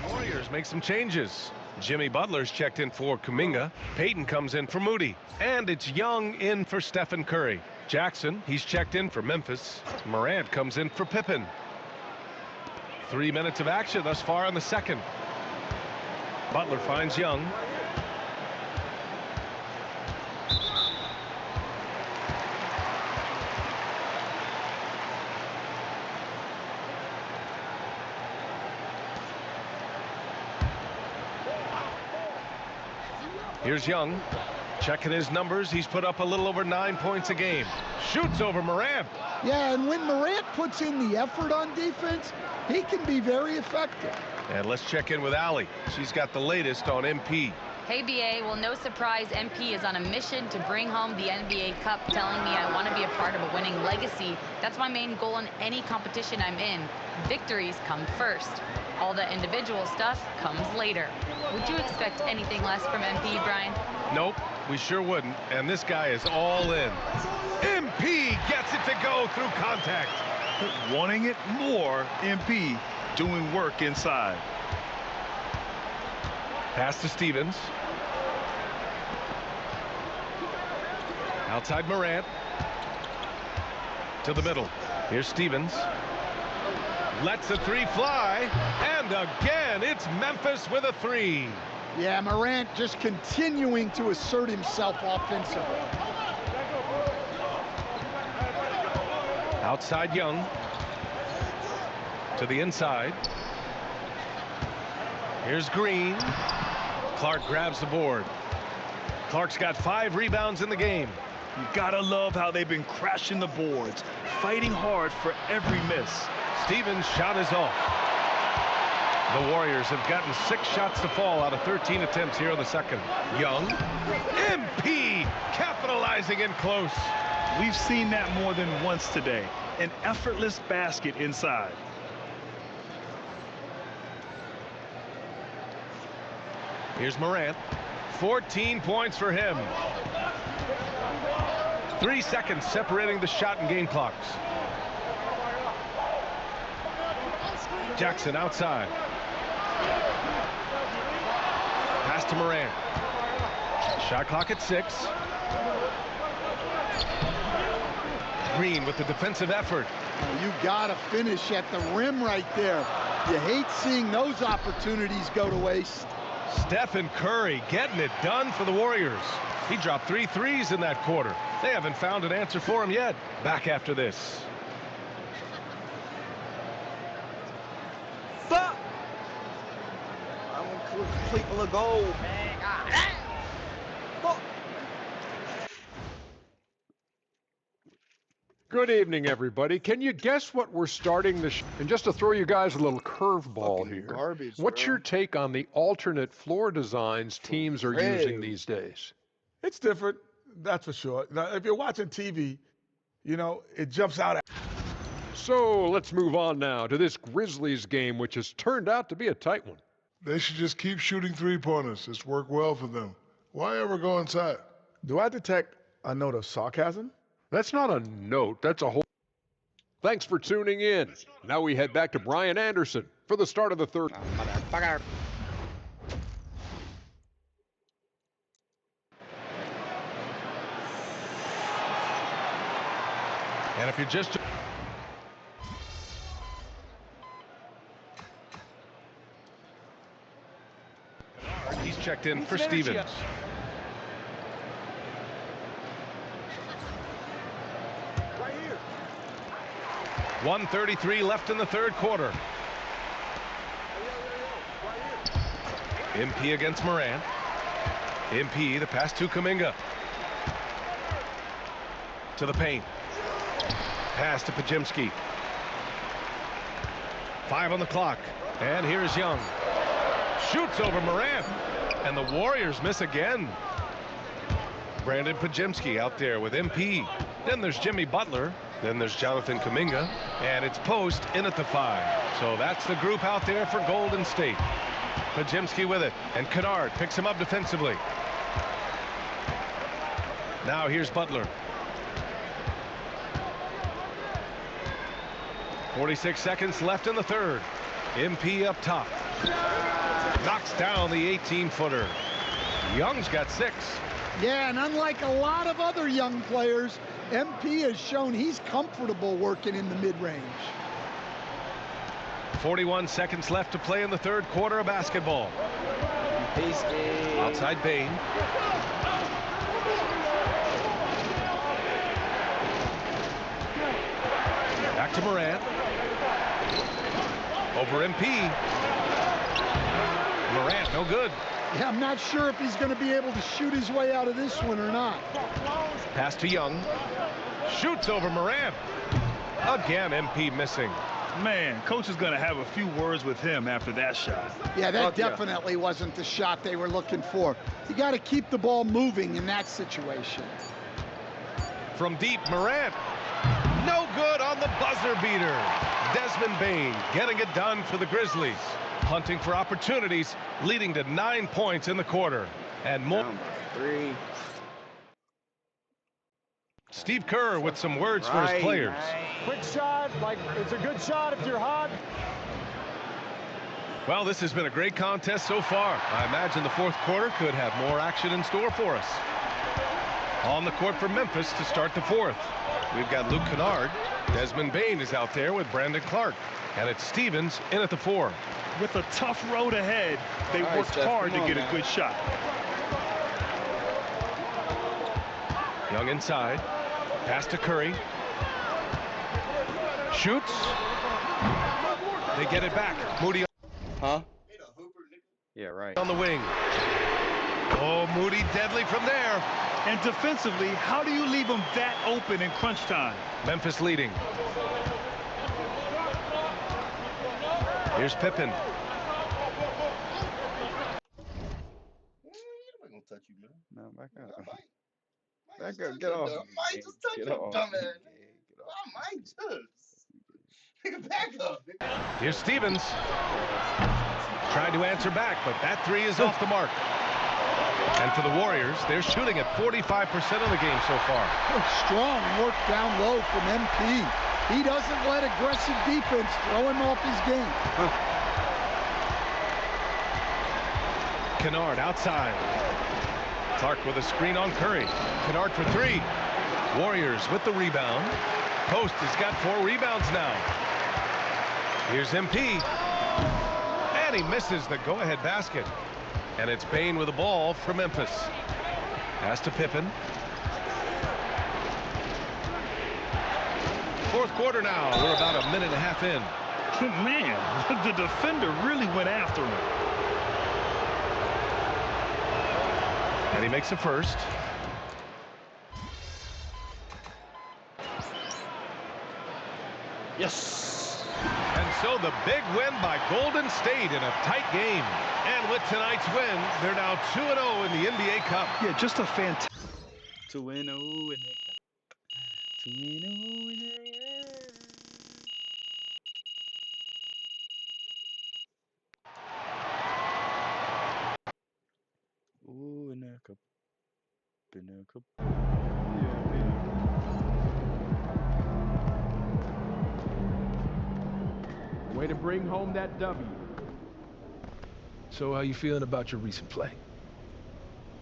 The Warriors make some changes. Jimmy Butler's checked in for Kuminga. Payton comes in for Moody. And it's Young in for Stephen Curry. Jackson, he's checked in for Memphis. Morant comes in for Pippen. 3 minutes of action thus far in the second. Butler finds Young. Here's Young. Checking his numbers, he's put up a little over 9 points a game. Shoots over Morant. Yeah, and when Morant puts in the effort on defense, he can be very effective. And let's check in with Allie. She's got the latest on MP. Hey, BA. Well, no surprise, MP is on a mission to bring home the NBA Cup, telling me I want to be a part of a winning legacy. That's my main goal in any competition I'm in. Victories come first. All the individual stuff comes later. Would you expect anything less from MP, Brian? Nope, we sure wouldn't. And this guy is all in. MP gets it to go through contact. Wanting it more, MP doing work inside. Pass to Stevens. Outside Morant. To the middle. Here's Stevens. Lets a three fly. And again, it's Memphis with a three. Yeah, Morant just continuing to assert himself offensively. Outside Young. To the inside. Here's Green. Clark grabs the board. Clark's got 5 rebounds in the game. You gotta love how they've been crashing the boards, fighting hard for every miss. Stevens' shot is off. The Warriors have gotten 6 shots to fall out of 13 attempts here in the second. Young. MP capitalizing in close. We've seen that more than once today. An effortless basket inside. Here's Morant. 14 points for him. 3 seconds separating the shot and game clocks. Jackson outside. Pass to Morant. Shot clock at 6. Green with the defensive effort. You gotta finish at the rim right there. You hate seeing those opportunities go to waste. Stephen Curry getting it done for the Warriors. He dropped 3 threes in that quarter. They haven't found an answer for him yet. Back after this. Fuck! I'm a complete full of gold, man. Fuck! Good evening, everybody. Can you guess what we're starting this? And just to throw you guys a little curveball here, garbage, what's bro. your take on the alternate floor designs teams are using these days? It's different, that's for sure. Now, if you're watching TV, you know, it jumps out at. So let's move on now to this Grizzlies game, which has turned out to be a tight one. They should just keep shooting three-pointers. It's worked well for them. Why ever go inside? Do I detect a note of sarcasm? That's not a note, that's a whole... Thanks for tuning in. Now we head back to Brian Anderson for the start of the third. And if you're just... He's checked in for Stevens. Right here. 1:33 left in the third quarter. MP against Morant. MP, the pass to Kuminga. To the paint. Pass to Podziemski. 5 on the clock. And here's Young. Shoots over Morant. And the Warriors miss again. Brandon Podziemski out there with MP. Then there's Jimmy Butler. Then there's Jonathan Kuminga. And it's Post in at the 5. So that's the group out there for Golden State. Podziemski with it. And Kennard picks him up defensively. Now here's Butler. 46 seconds left in the third. MP up top. Knocks down the 18-footer. Young's got 6. Yeah, and unlike a lot of other young players, MP has shown he's comfortable working in the mid-range. 41 seconds left to play in the third quarter of basketball. Outside Bane. Back to Morant. Over MP. Morant, no good. Yeah, I'm not sure if he's going to be able to shoot his way out of this one or not. Pass to Young. Shoots over Morant. Again, MP missing. Man, coach is going to have a few words with him after that shot. Yeah, that definitely wasn't the shot they were looking for. You got to keep the ball moving in that situation. From deep, Morant. No good on the buzzer beater. Desmond Bane getting it done for the Grizzlies. Hunting for opportunities, leading to 9 points in the quarter. And more. Three. Steve Kerr with some words for his players. Quick shot, like it's a good shot if you're hot. Well, this has been a great contest so far. I imagine the fourth quarter could have more action in store for us. On the court for Memphis to start the fourth. We've got Luke Kennard. Desmond Bane is out there with Brandon Clark. And it's Stevens in at the 4. With a tough road ahead, they worked hard to get a good shot. Young inside. Pass to Curry. Shoots. They get it back. Moody. Huh? Yeah, right. On the wing. Oh, Moody deadly from there. And defensively, how do you leave them that open in crunch time? Memphis leading. Here's Pippen. I'm gonna touch you, man. No, back up. Back up, get off. I might just touch your dumb ass. I might just. Nigga, back up. Here's Stevens. Trying to answer back, but that 3 is off the mark. And for the Warriors, they're shooting at 45% of the game so far. Strong work down low from MP. He doesn't let aggressive defense throw him off his game. Kennard outside. Clark with a screen on Curry. Kennard for 3. Warriors with the rebound. Post has got 4 rebounds now. Here's MP. And he misses the go-ahead basket. And it's Bane with the ball for Memphis. Pass to Pippen. Fourth quarter now. We're about a minute and a half in. Man, the defender really went after him. And he makes a first. Yes. And so the big win by Golden State in a tight game. And with tonight's win, they're now 2-0 in the NBA Cup. Yeah, just a fantastic. 2-0 in the cup. 2-0 in the Ooh, in the cup. In the cup. Way to bring home that W. So how you feeling about your recent play?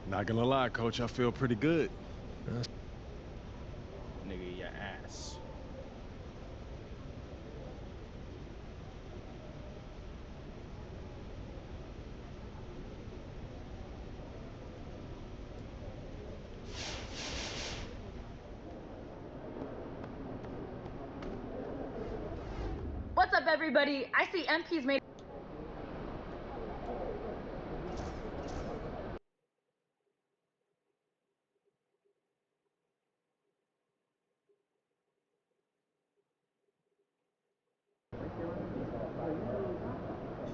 Not gonna lie, Coach, I feel pretty good. Nigga, your ass. What's up, everybody? I see MP's made.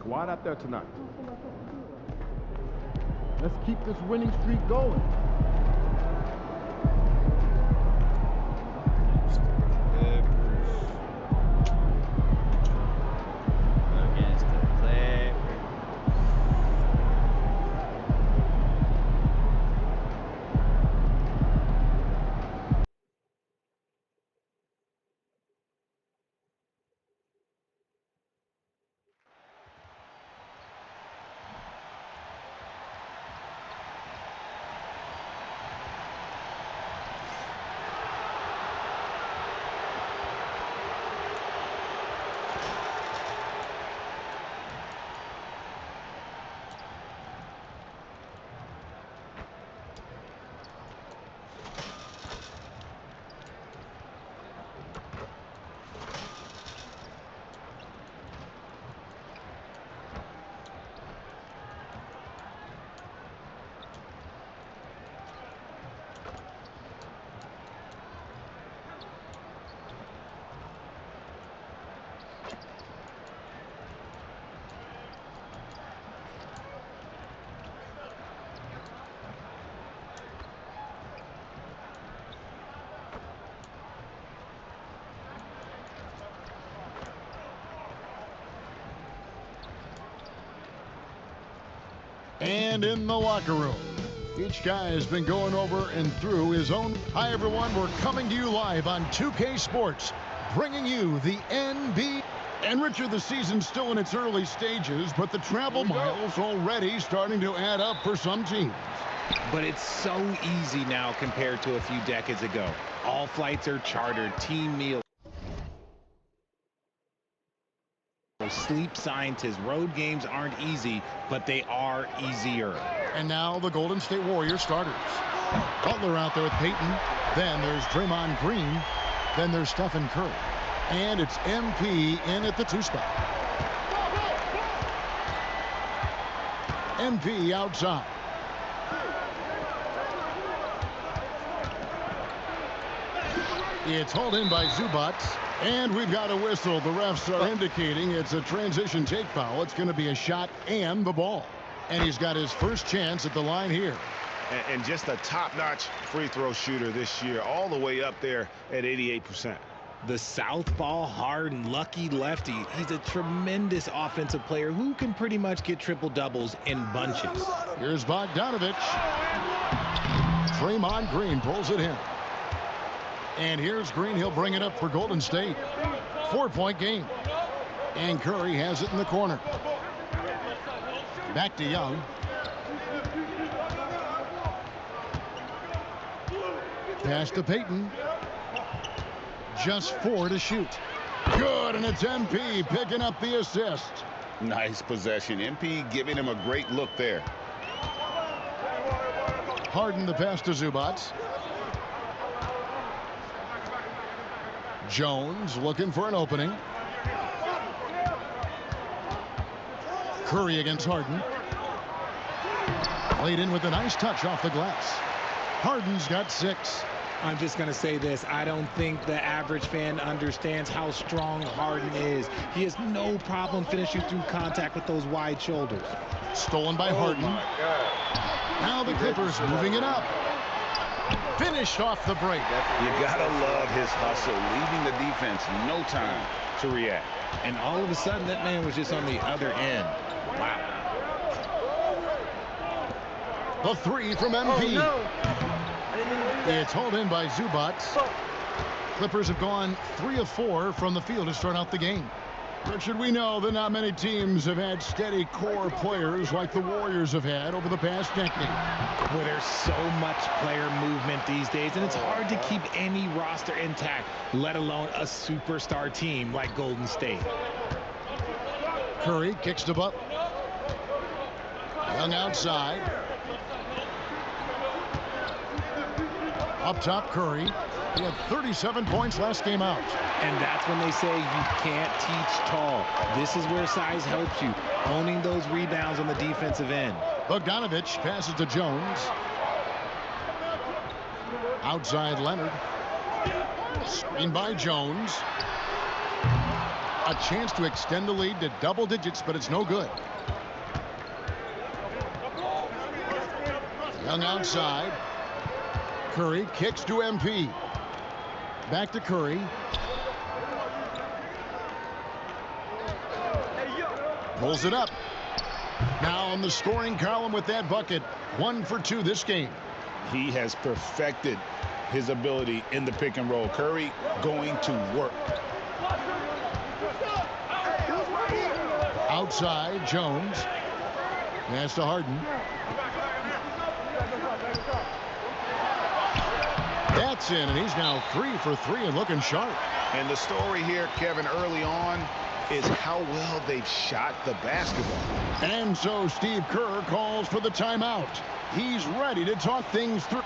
Quiet out there tonight. Let's keep this winning streak going. Against the play. And in the locker room, each guy has been going over and through his own. Hi, everyone. We're coming to you live on 2K Sports, bringing you the NBA. And Richard, the season's still in its early stages, but the travel miles already starting to add up for some teams. But it's so easy now compared to a few decades ago. All flights are chartered, team meals. Sleep scientists, road games aren't easy, but they are easier. And now the Golden State Warriors starters. Butler out there with Payton. Then there's Draymond Green. Then there's Stephen Curry. And it's MP in at the 2 spot. MP outside. It's hauled in by Zubac. And we've got a whistle. The refs are indicating it's a transition take foul. It's going to be a shot and the ball. And he's got his first chance at the line here. And just a top-notch free throw shooter this year, all the way up there at 88%. The southpaw, hard and lucky lefty. He's a tremendous offensive player who can pretty much get triple-doubles in bunches. Here's Bogdanovich. Draymond Green pulls it in. And here's Green. He'll bring it up for Golden State. 4-point game. And Curry has it in the corner. Back to Young. Pass to Payton. Just 4 to shoot. Good, and it's MP picking up the assist. Nice possession. MP giving him a great look there. Harden the pass to Zubac. Jones looking for an opening. Curry against Harden. Played in with a nice touch off the glass. Harden's got 6. I'm just going to say this. I don't think the average fan understands how strong Harden is. He has no problem finishing through contact with those wide shoulders. Stolen by Harden. Now the Clippers moving it up. Finished off the break. You gotta love his hustle, leaving the defense no time to react. And all of a sudden, that man was just on the other end. Wow. The 3 from MP. It's hauled in by Zubac. Clippers have gone 3 of 4 from the field to start out the game. Richard, we know that not many teams have had steady core players like the Warriors have had over the past decade. Well, there's so much player movement these days, and it's hard to keep any roster intact, let alone a superstar team like Golden State. Curry kicks to Butler. Young outside. Up top, Curry. He had 37 points last game out. And that's when they say you can't teach tall. This is where size helps you, owning those rebounds on the defensive end. Bogdanovich passes to Jones. Outside Leonard. Screen by Jones. A chance to extend the lead to double digits, but it's no good. Young outside. Curry kicks to MP. Back to Curry. Pulls it up. Now on the scoring column with that bucket. 1 for 2 this game. He has perfected his ability in the pick and roll. Curry going to work. Outside, Jones. Pass to Harden. That's in, and he's now 3 for 3 and looking sharp. And the story here, Kevin, early on is how well they've shot the basketball. And so Steve Kerr calls for the timeout. He's ready to talk things through.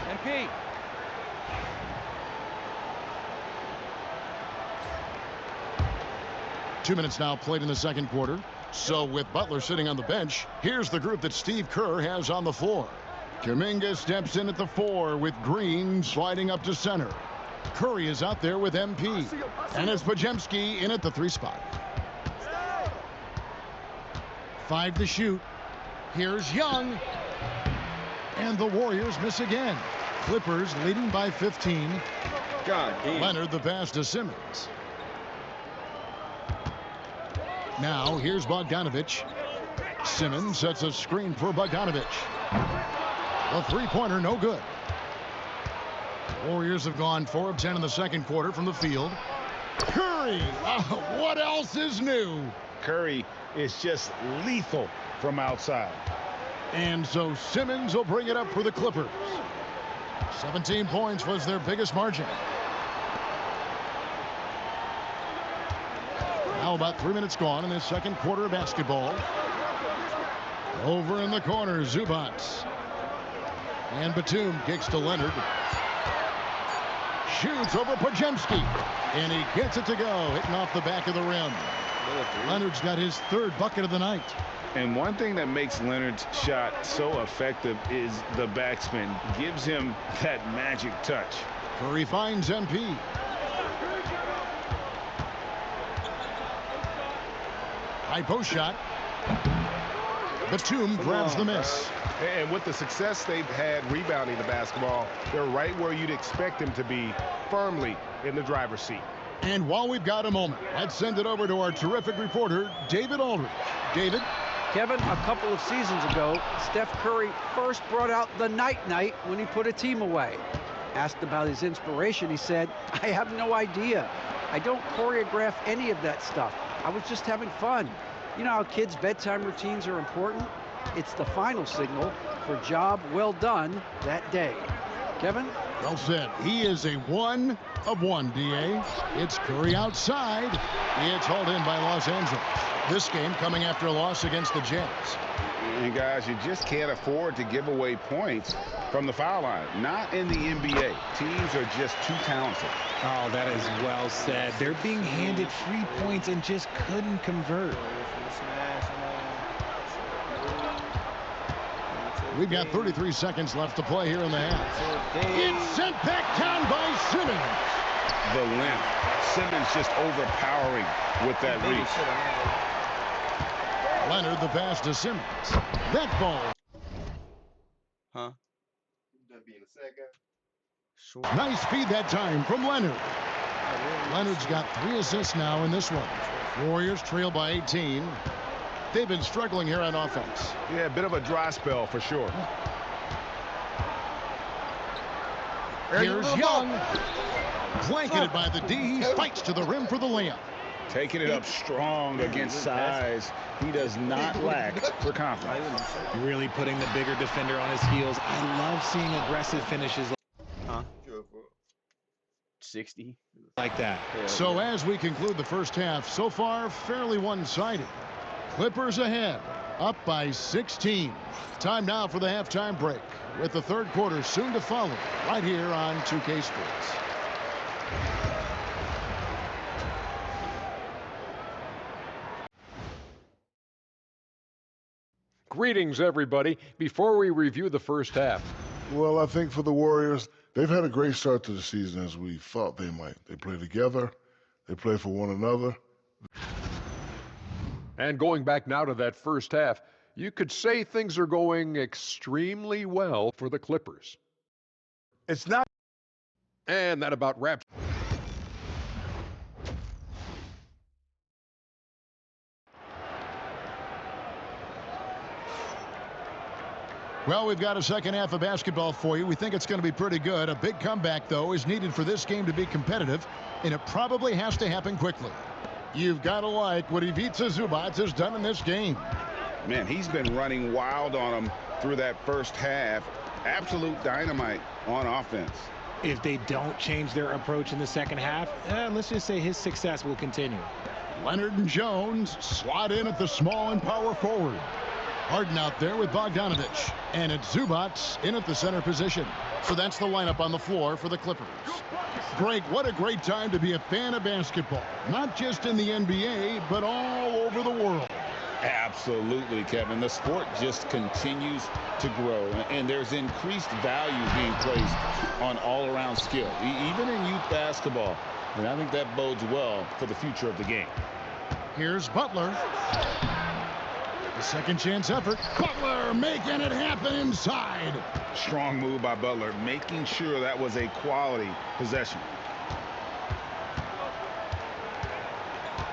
MP. Two minutes now played in the second quarter. So with Butler sitting on the bench, here's the group that Steve Kerr has on the floor. Kuminga steps in at the 4 with Green sliding up to center. Curry is out there with MP. And it's Podziemski in at the 3 spot. 5 to shoot. Here's Young. And the Warriors miss again. Clippers leading by 15. Leonard, the pass to Simmons. Now here's Bogdanovich. Simmons sets a screen for Bogdanovich. The three-pointer, no good. Warriors have gone 4 of 10 in the second quarter from the field. Curry, what else is new? Curry is just lethal from outside. And so Simmons will bring it up for the Clippers. 17 points was their biggest margin. Now about 3 minutes gone in this second quarter of basketball. Over in the corner, Zubac. And Batum kicks to Leonard. Shoots over Podziemski. And he gets it to go, hitting off the back of the rim. Leonard's got his 3rd bucket of the night. And one thing that makes Leonard's shot so effective is the backspin. Gives him that magic touch. Curry finds MP. High post shot. Batum grabs the miss. And with the success they've had rebounding the basketball, they're right where you'd expect them to be, firmly in the driver's seat. And while we've got a moment, let's send it over to our terrific reporter, David Aldridge. David? Kevin, a couple of seasons ago, Steph Curry first brought out the night-night when he put a team away. Asked about his inspiration, he said, "I have no idea. I don't choreograph any of that stuff. I was just having fun." You know how kids' bedtime routines are important? It's the final signal for job well done that day. Kevin? Well said. He is a 1 of 1, D.A. It's Curry outside. It's hauled in by Los Angeles. This game coming after a loss against the Jazz. And guys, you just can't afford to give away points from the foul line. Not in the NBA. Teams are just too talented. Oh, that is well said. They're being handed free points and just couldn't convert. We've got 33 seconds left to play here in the half. It's sent back down by Simmons. The length. Simmons just overpowering with that reach. Leonard, the pass to Simmons. That ball. Huh? Nice feed that time from Leonard. Leonard's got 3 assists now in this one. Warriors trail by 18. They've been struggling here on offense. Yeah, a bit of a dry spell for sure. Here's Young. Blanketed by the D. He fights to the rim for the layup. Taking it up strong against size. He does not lack for confidence. Really putting the bigger defender on his heels. I love seeing aggressive finishes. Huh? 60. Like that. So as we conclude the first half, so far fairly one-sided. Clippers ahead, up by 16. Time now for the halftime break, with the third quarter soon to follow, right here on 2K Sports. Greetings, everybody. Before we review the first half. Well, I think for the Warriors, they've had a great start to the season as we thought they might. They play together. They play for one another. And going back now to that first half, you could say things are going extremely well for the Clippers. It's not. And that about wraps. Well, we've got a second half of basketball for you. We think it's going to be pretty good. A big comeback, though, is needed for this game to be competitive, and it probably has to happen quickly. You've got to like what Ivica Zubac has done in this game. Man, he's been running wild on him through that first half. Absolute dynamite on offense. If they don't change their approach in the second half, let's just say his success will continue. Leonard and Jones slot in at the small and power forward. Harden out there with Bogdanovich. And it's Zubac in at the center position. So that's the lineup on the floor for the Clippers. Greg, what a great time to be a fan of basketball. Not just in the NBA, but all over the world. Absolutely, Kevin. The sport just continues to grow, and there's increased value being placed on all-around skill, even in youth basketball. And I think that bodes well for the future of the game. Here's Butler. The second chance effort. Butler making it happen inside. Strong move by Butler, making sure that was a quality possession.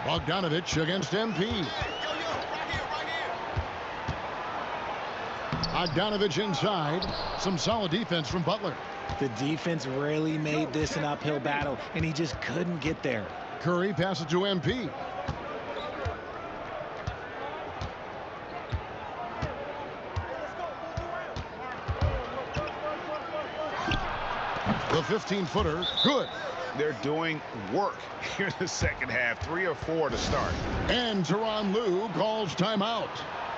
Bogdanovich against MP. Bogdanovich inside. Some solid defense from Butler. The defense really made this an uphill battle, and he just couldn't get there. Curry passes to MP. The 15-footer, good. They're doing work here in the second half. 3 or 4 to start. And Tyronn Lue calls timeout.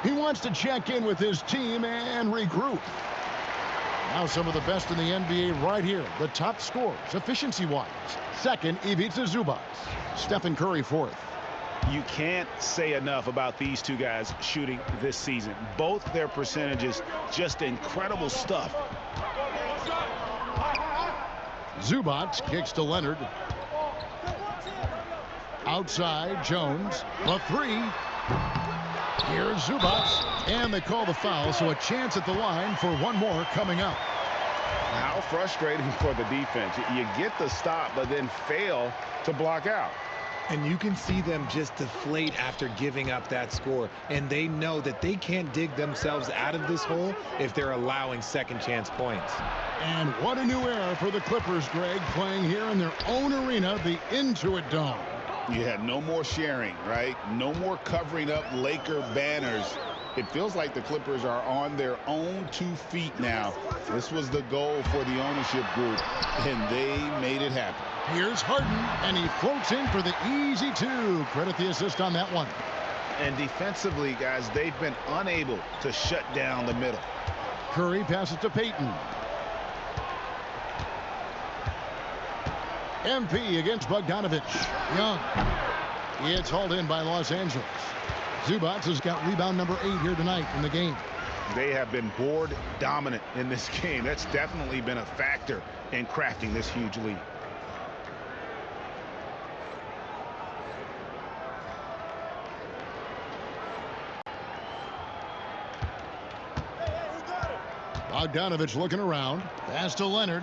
He wants to check in with his team and regroup. Now some of the best in the NBA right here. The top scorers, efficiency-wise. Second, Ivica Zubac. Stephen Curry fourth. You can't say enough about these two guys shooting this season. Both their percentages, just incredible stuff. Zubac kicks to Leonard. Outside, Jones. The three. Here's Zubac. And they call the foul, so a chance at the line for one more coming up. How frustrating for the defense. You get the stop, but then fail to block out. And you can see them just deflate after giving up that score. And they know that they can't dig themselves out of this hole if they're allowing second chance points. And what a new era for the Clippers, Greg, playing here in their own arena, the Intuit Dome. You had no more sharing, right? No more covering up Laker banners. It feels like the Clippers are on their own 2 feet now. This was the goal for the ownership group, and they made it happen. Here's Harden, and he floats in for the easy 2. Credit the assist on that one. And defensively, guys, they've been unable to shut down the middle. Curry passes to Payton. MP against Bogdanovich. Young. It's hauled in by Los Angeles. Zubac has got rebound number 8 here tonight in the game. They have been board dominant in this game. That's definitely been a factor in crafting this huge lead. Bogdanovich looking around. Pass to Leonard.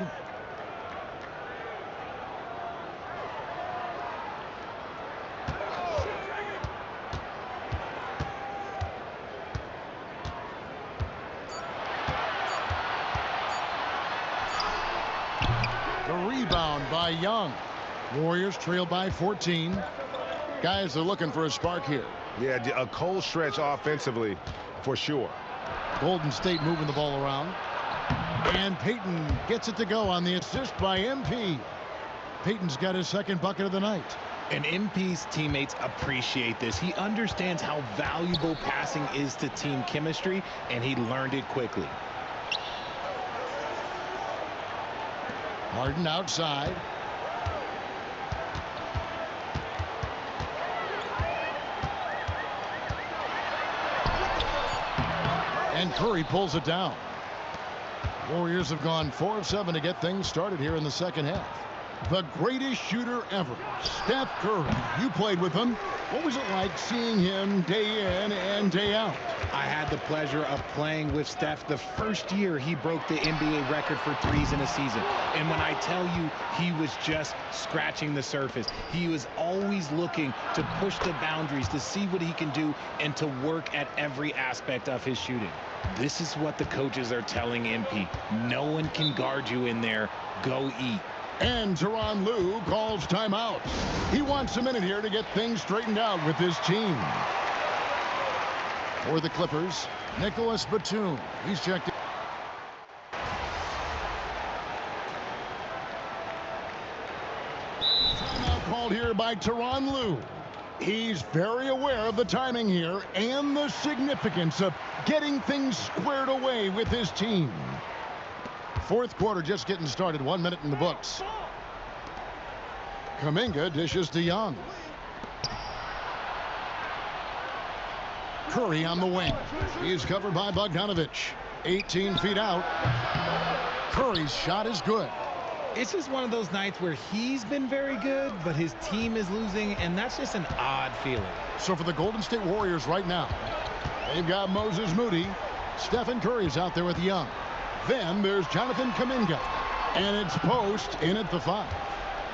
The rebound by Young. Warriors trail by 14. Guys are looking for a spark here. Yeah, a cold stretch offensively for sure. Golden State moving the ball around. And Payton gets it to go on the assist by MP. Payton's got his second bucket of the night. And MP's teammates appreciate this. He understands how valuable passing is to team chemistry, and he learned it quickly. Harden outside. And Curry pulls it down. Warriors have gone 4 of 7 to get things started here in the second half. The greatest shooter ever, Steph Curry. You played with him. What was it like seeing him day in and day out? I had the pleasure of playing with Steph the first year he broke the NBA record for threes in a season. And when I tell you he was just scratching the surface, he was always looking to push the boundaries, to see what he can do, and to work at every aspect of his shooting. This is what the coaches are telling MP. No one can guard you in there. Go eat. And Tyronn Lue calls timeout. He wants a minute here to get things straightened out with his team. For the Clippers, Nicholas Batum. He's checked in. Timeout called here by Tyronn Lue. He's very aware of the timing here and the significance of getting things squared away with his team. Fourth quarter just getting started. 1 minute in the books. Kuminga dishes to Young. Curry on the wing. He's covered by Bogdanovich. 18 feet out. Curry's shot is good. It's just one of those nights where he's been very good, but his team is losing, and that's just an odd feeling. So for the Golden State Warriors right now, they've got Moses Moody. Stephen Curry's out there with Young. Then there's Jonathan Kuminga. And it's Post in at the 5.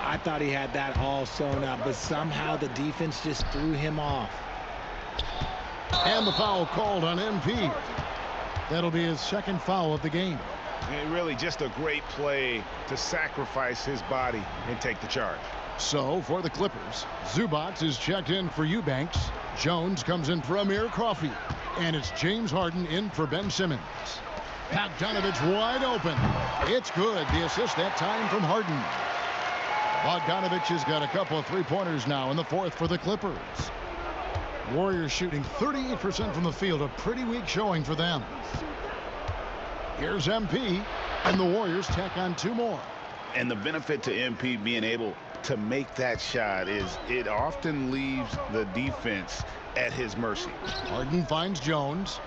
I thought he had that all sewn up, but somehow the defense just threw him off. And the foul called on MP. That'll be his second foul of the game. And really just a great play to sacrifice his body and take the charge. So for the Clippers, Zubac is checked in for Eubanks. Jones comes in for Amir Coffey. And it's James Harden in for Ben Simmons. Bogdanovich wide open. It's good. The assist that time from Harden. Bogdanovich has got a couple of three-pointers now in the fourth for the Clippers. Warriors shooting 38% from the field, a pretty weak showing for them. Here's MP, and the Warriors tack on 2 more. And the benefit to MP being able to make that shot is it often leaves the defense at his mercy. Harden finds Jones.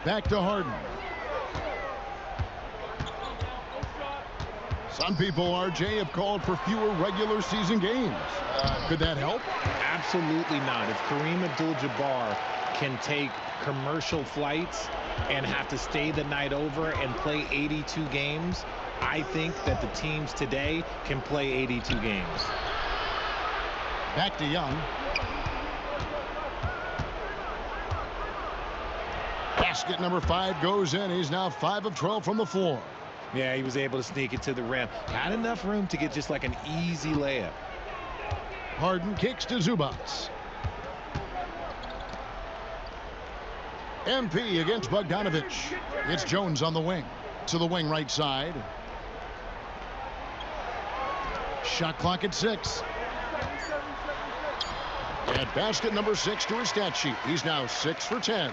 Back to Harden. Some people, RJ, have called for fewer regular season games. Could that help? Absolutely not. If Kareem Abdul-Jabbar can take commercial flights and have to stay the night over and play 82 games, I think that the teams today can play 82 games. Back to Young. Basket number 5 goes in. He's now 5 of 12 from the floor. Yeah, he was able to sneak it to the rim. Had enough room to get just like an easy layup. Harden kicks to Zubac. MP against Bogdanovich. It's Jones on the wing. To the wing right side. Shot clock at 6. At basket number 6 to his stat sheet. He's now 6 for 10.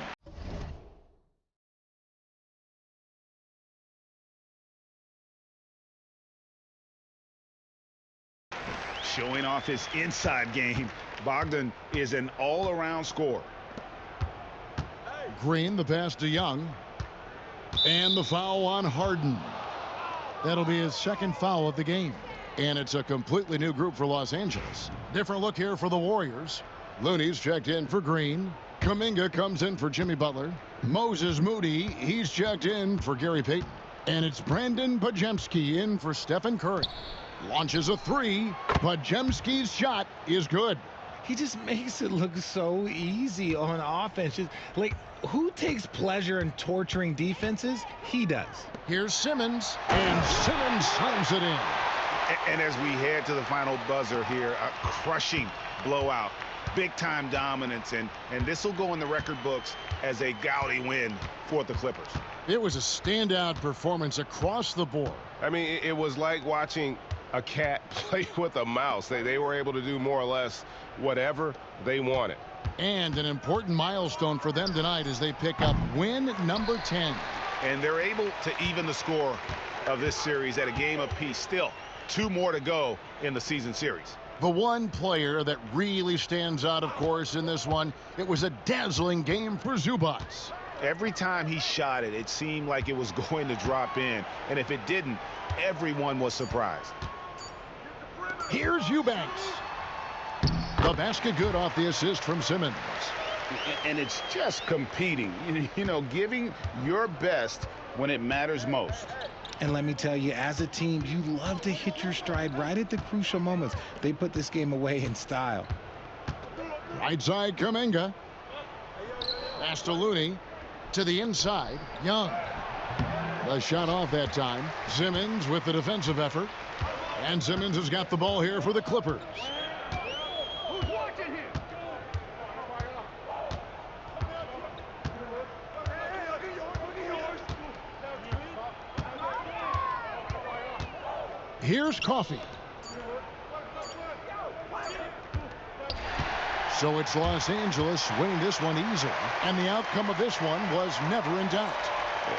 Showing off his inside game, Bogdan is an all-around scorer. Green, the pass to Young. And the foul on Harden. That'll be his second foul of the game. And it's a completely new group for Los Angeles. Different look here for the Warriors. Looney's checked in for Green. Kuminga comes in for Jimmy Butler. Moses Moody, he's checked in for Gary Payton. And it's Brandon Podziemski in for Stephen Curry. Launches a 3. Podziemski's shot is good. He just makes it look so easy on offense. Just, like, who takes pleasure in torturing defenses? He does. Here's Simmons, and Simmons slams it in. And as we head to the final buzzer here, a crushing blowout, big-time dominance, and this will go in the record books as a gaudy win for the Clippers. It was a standout performance across the board. I mean, it was like watching a cat play with a mouse. They were able to do more or less whatever they wanted. And an important milestone for them tonight as they pick up win number 10. And they're able to even the score of this series at a game apiece. Still 2 more to go in the season series. The one player that really stands out, of course, in this one, it was a dazzling game for Zubac. Every time he shot it, it seemed like it was going to drop in. And if it didn't, everyone was surprised. Here's Eubanks. The basket good off the assist from Simmons. And it's just competing, you know, giving your best when it matters most. And let me tell you, as a team, you love to hit your stride right at the crucial moments. They put this game away in style. Right side, Kuminga. Pass to Looney. To the inside, Young. The shot off that time. Simmons with the defensive effort. And Simmons has got the ball here for the Clippers. Here's Coffey. So it's Los Angeles winning this one easily. And the outcome of this one was never in doubt.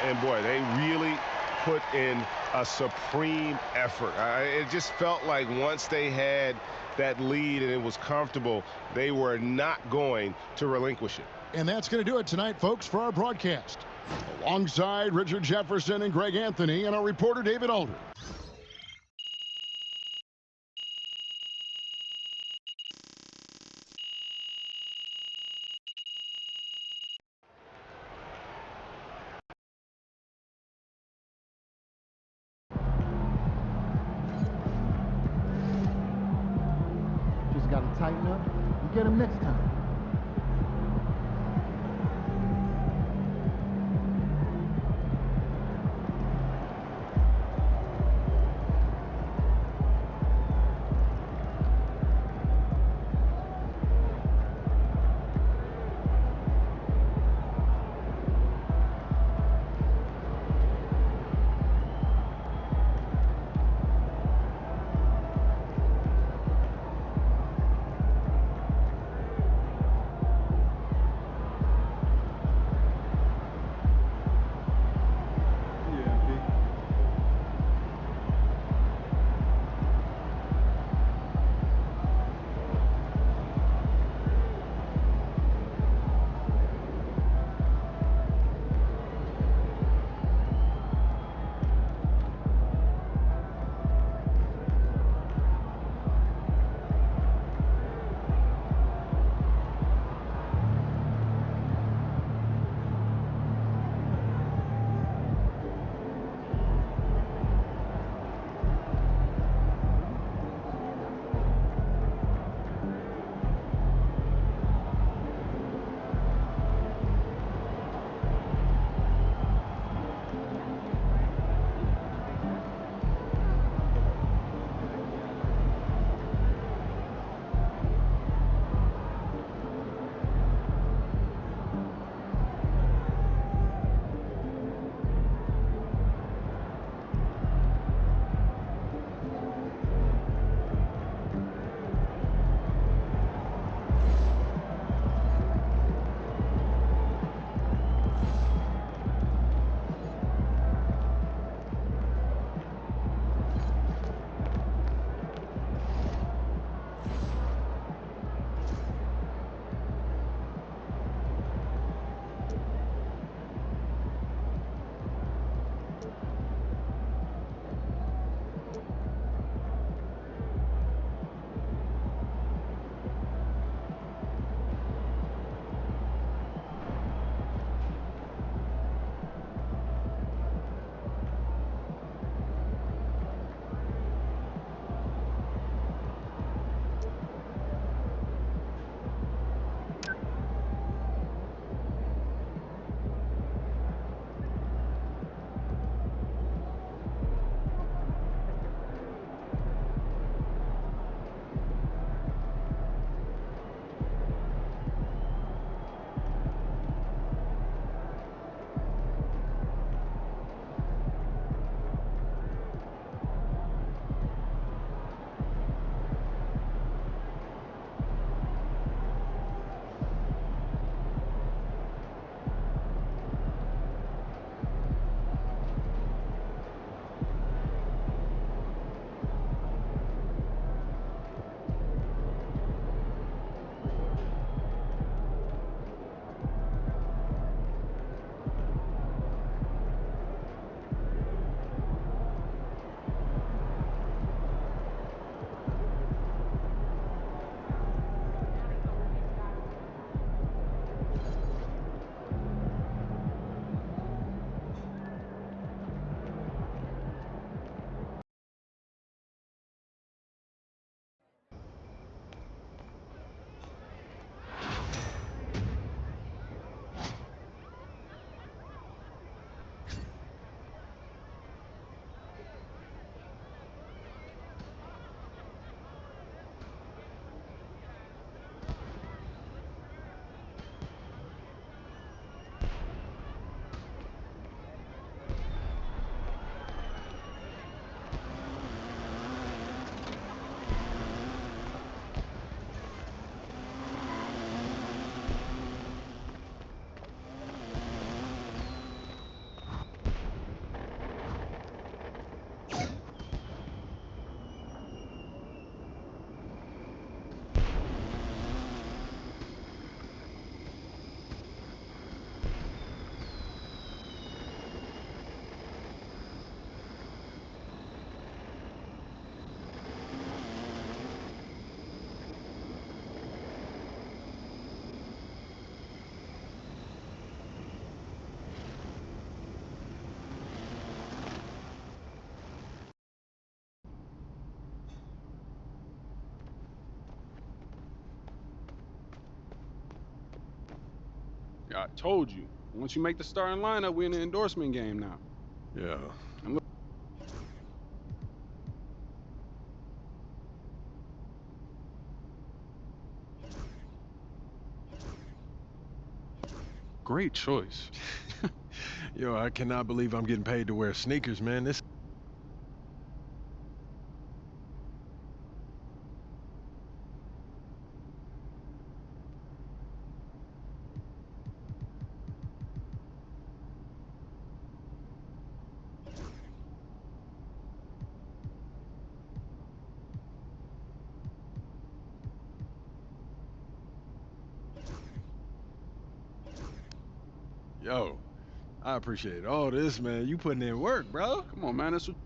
And boy, they really put in a supreme effort. It just felt like once they had that lead and it was comfortable, they were not going to relinquish it. And that's going to do it tonight, folks, for our broadcast. Alongside Richard Jefferson and Greg Anthony and our reporter David Alder. tighten up. You get them next time. I told you. Once you make the starting lineup, we're in the endorsement game now. Yeah. And look, great choice. Yo, I cannot believe I'm getting paid to wear sneakers, man. This. Yo, I appreciate all this, man. You putting in work, bro. come on, man. That's what.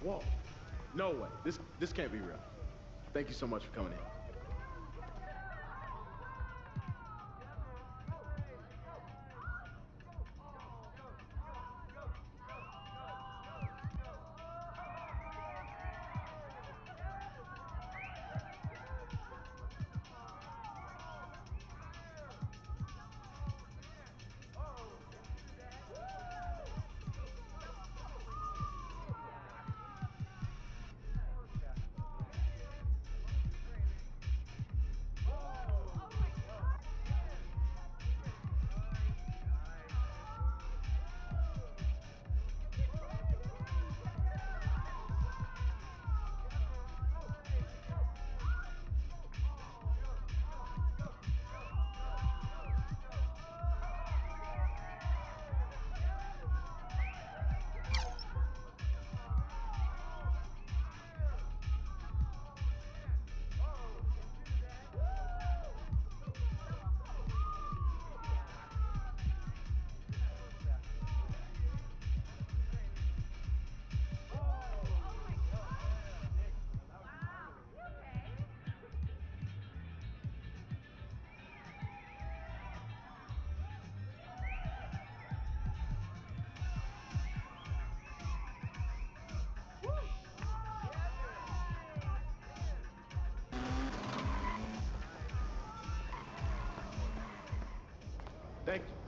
Whoa. No way. This can't be real. Thank you so much for coming in.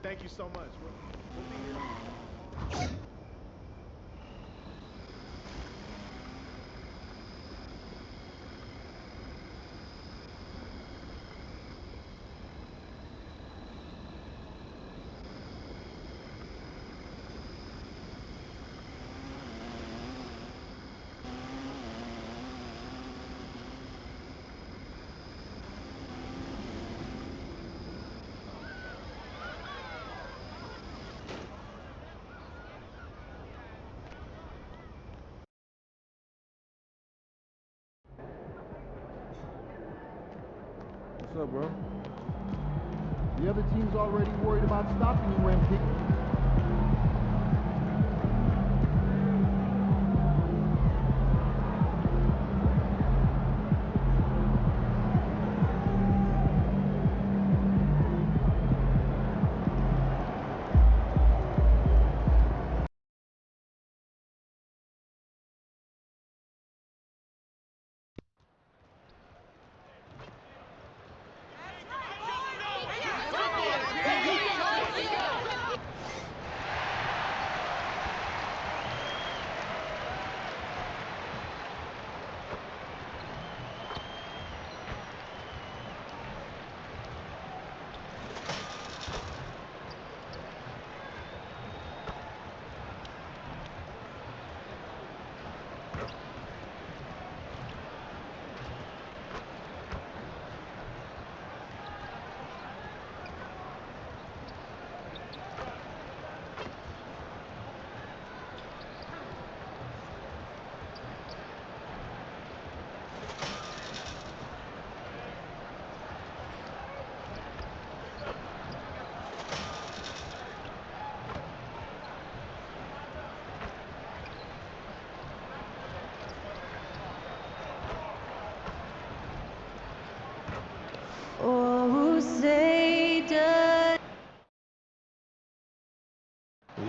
Thank you so much. We'll be here. What's up, bro? The other team's already worried about stopping you, MP.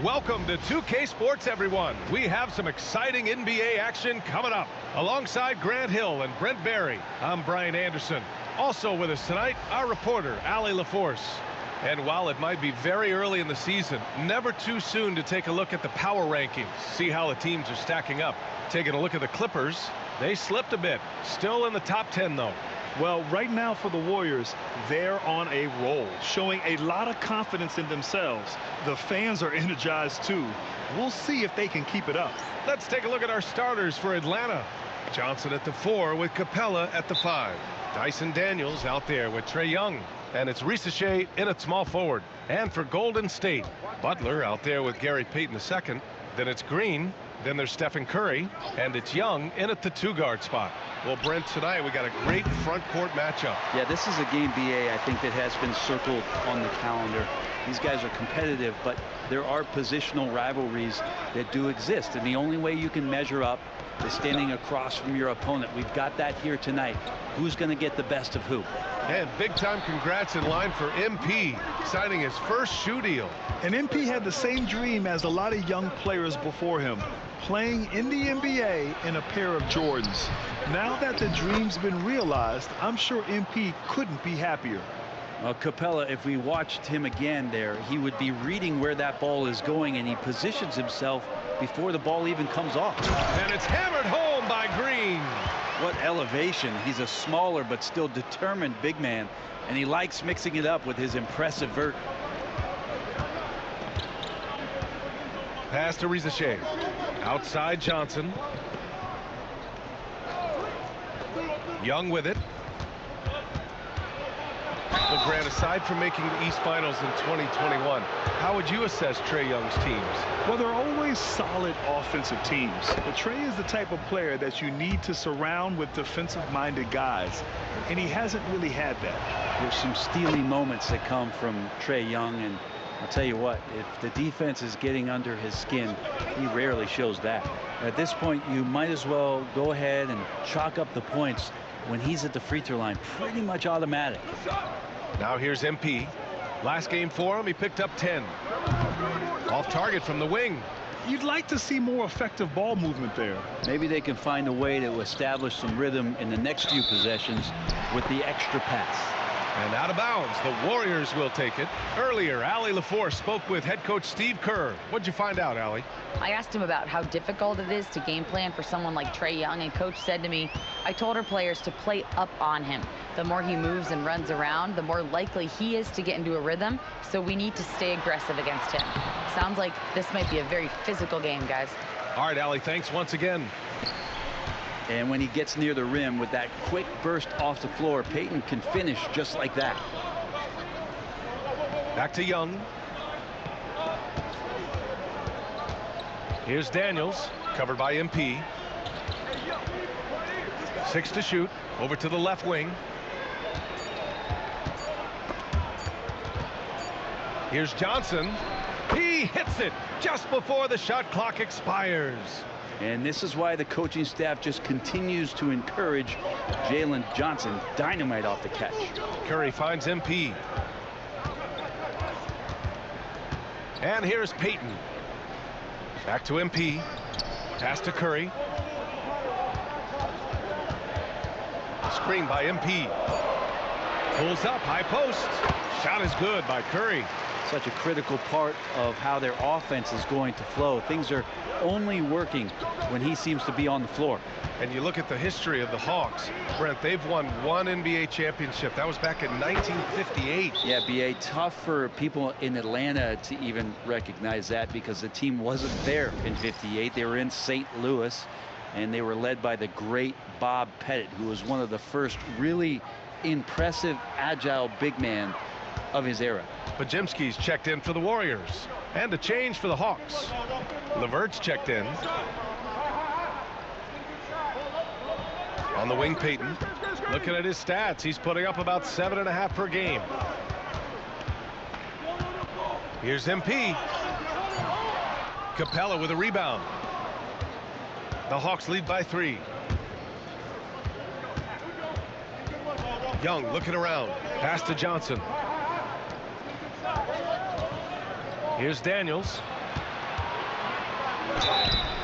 Welcome to 2K Sports, everyone. We have some exciting NBA action coming up. Alongside Grant Hill and Brent Barry, I'm Brian Anderson. Also with us tonight, our reporter, Allie LaForce. And while it might be very early in the season, never too soon to take a look at the power rankings, see how the teams are stacking up. Taking a look at the Clippers, they slipped a bit. Still in the top 10, though. Well, right now for the Warriors, they're on a roll, showing a lot of confidence in themselves. The fans are energized, too. We'll see if they can keep it up. Let's take a look at our starters for Atlanta. Johnson at the 4 with Capella at the 5. Dyson Daniels out there with Trae Young. And it's Risacher in at small forward. And for Golden State, Butler out there with Gary Payton II. Then it's Green. Then there's Stephen Curry. And it's Young in at the 2-guard spot. Well, Brent, tonight we got a great front court matchup. Yeah, this is a game, BA, I think that has been circled on the calendar. These guys are competitive, but there are positional rivalries that do exist. And the only way you can measure up is standing across from your opponent. We've got that here tonight. Who's going to get the best of who? And big-time congrats in line for MP, signing his first shoe deal. And MP had the same dream as a lot of young players before him, playing in the NBA in a pair of Jordans. Now that the dream's been realized, I'm sure MP couldn't be happier. Capella, if we watched him again there, he would be reading where that ball is going, and he positions himself before the ball even comes off. And it's hammered home by Green. What elevation. He's a smaller but still determined big man, and he likes mixing it up with his impressive vert. Pass to Risacher. Outside Johnson. Young with it. Well, Grant, aside from making the East Finals in 2021, how would you assess Trae Young's teams? Well, they're always solid offensive teams. But Trae is the type of player that you need to surround with defensive-minded guys, and he hasn't really had that. There's some steely moments that come from Trae Young, and I'll tell you what, if the defense is getting under his skin, he rarely shows that. At this point, you might as well go ahead and chalk up the points when he's at the free throw line. Pretty much automatic. Now here's MP. Last game for him, he picked up 10. Off target from the wing. You'd like to see more effective ball movement there. Maybe they can find a way to establish some rhythm in the next few possessions with the extra pass. And out of bounds, the Warriors will take it. Earlier, Allie LaForce spoke with head coach Steve Kerr. What'd you find out, Allie? I asked him about how difficult it is to game plan for someone like Trae Young, and coach said to me, I told our players to play up on him. The more he moves and runs around, the more likely he is to get into a rhythm, so we need to stay aggressive against him. Sounds like this might be a very physical game, guys. All right, Allie, thanks once again. And when he gets near the rim with that quick burst off the floor, Payton can finish just like that. Back to Young. Here's Daniels, covered by MP. 6 to shoot. Over to the left wing. Here's Johnson. He hits it just before the shot clock expires. And this is why the coaching staff just continues to encourage Jalen Johnson. Dynamite off the catch. Curry finds MP. And here's Payton. Back to MP. Pass to Curry. Screen by MP. Pulls up, high post. Shot is good by Curry. Such a critical part of how their offense is going to flow. Things are only working when he seems to be on the floor. And you look at the history of the Hawks, Brent, they've won one NBA championship. That was back in 1958. Yeah, B.A., tough for people in Atlanta to even recognize that because the team wasn't there in 58. They were in St. Louis, and they were led by the great Bob Pettit, who was one of the first really impressive, agile big man of his era. Podziemski's checked in for the Warriors. And a change for the Hawks. LeVert's checked in. On the wing, Payton. Looking at his stats, he's putting up about 7.5 per game. Here's MP. Capella with a rebound. The Hawks lead by 3. Young looking around. Pass to Johnson. Here's Daniels.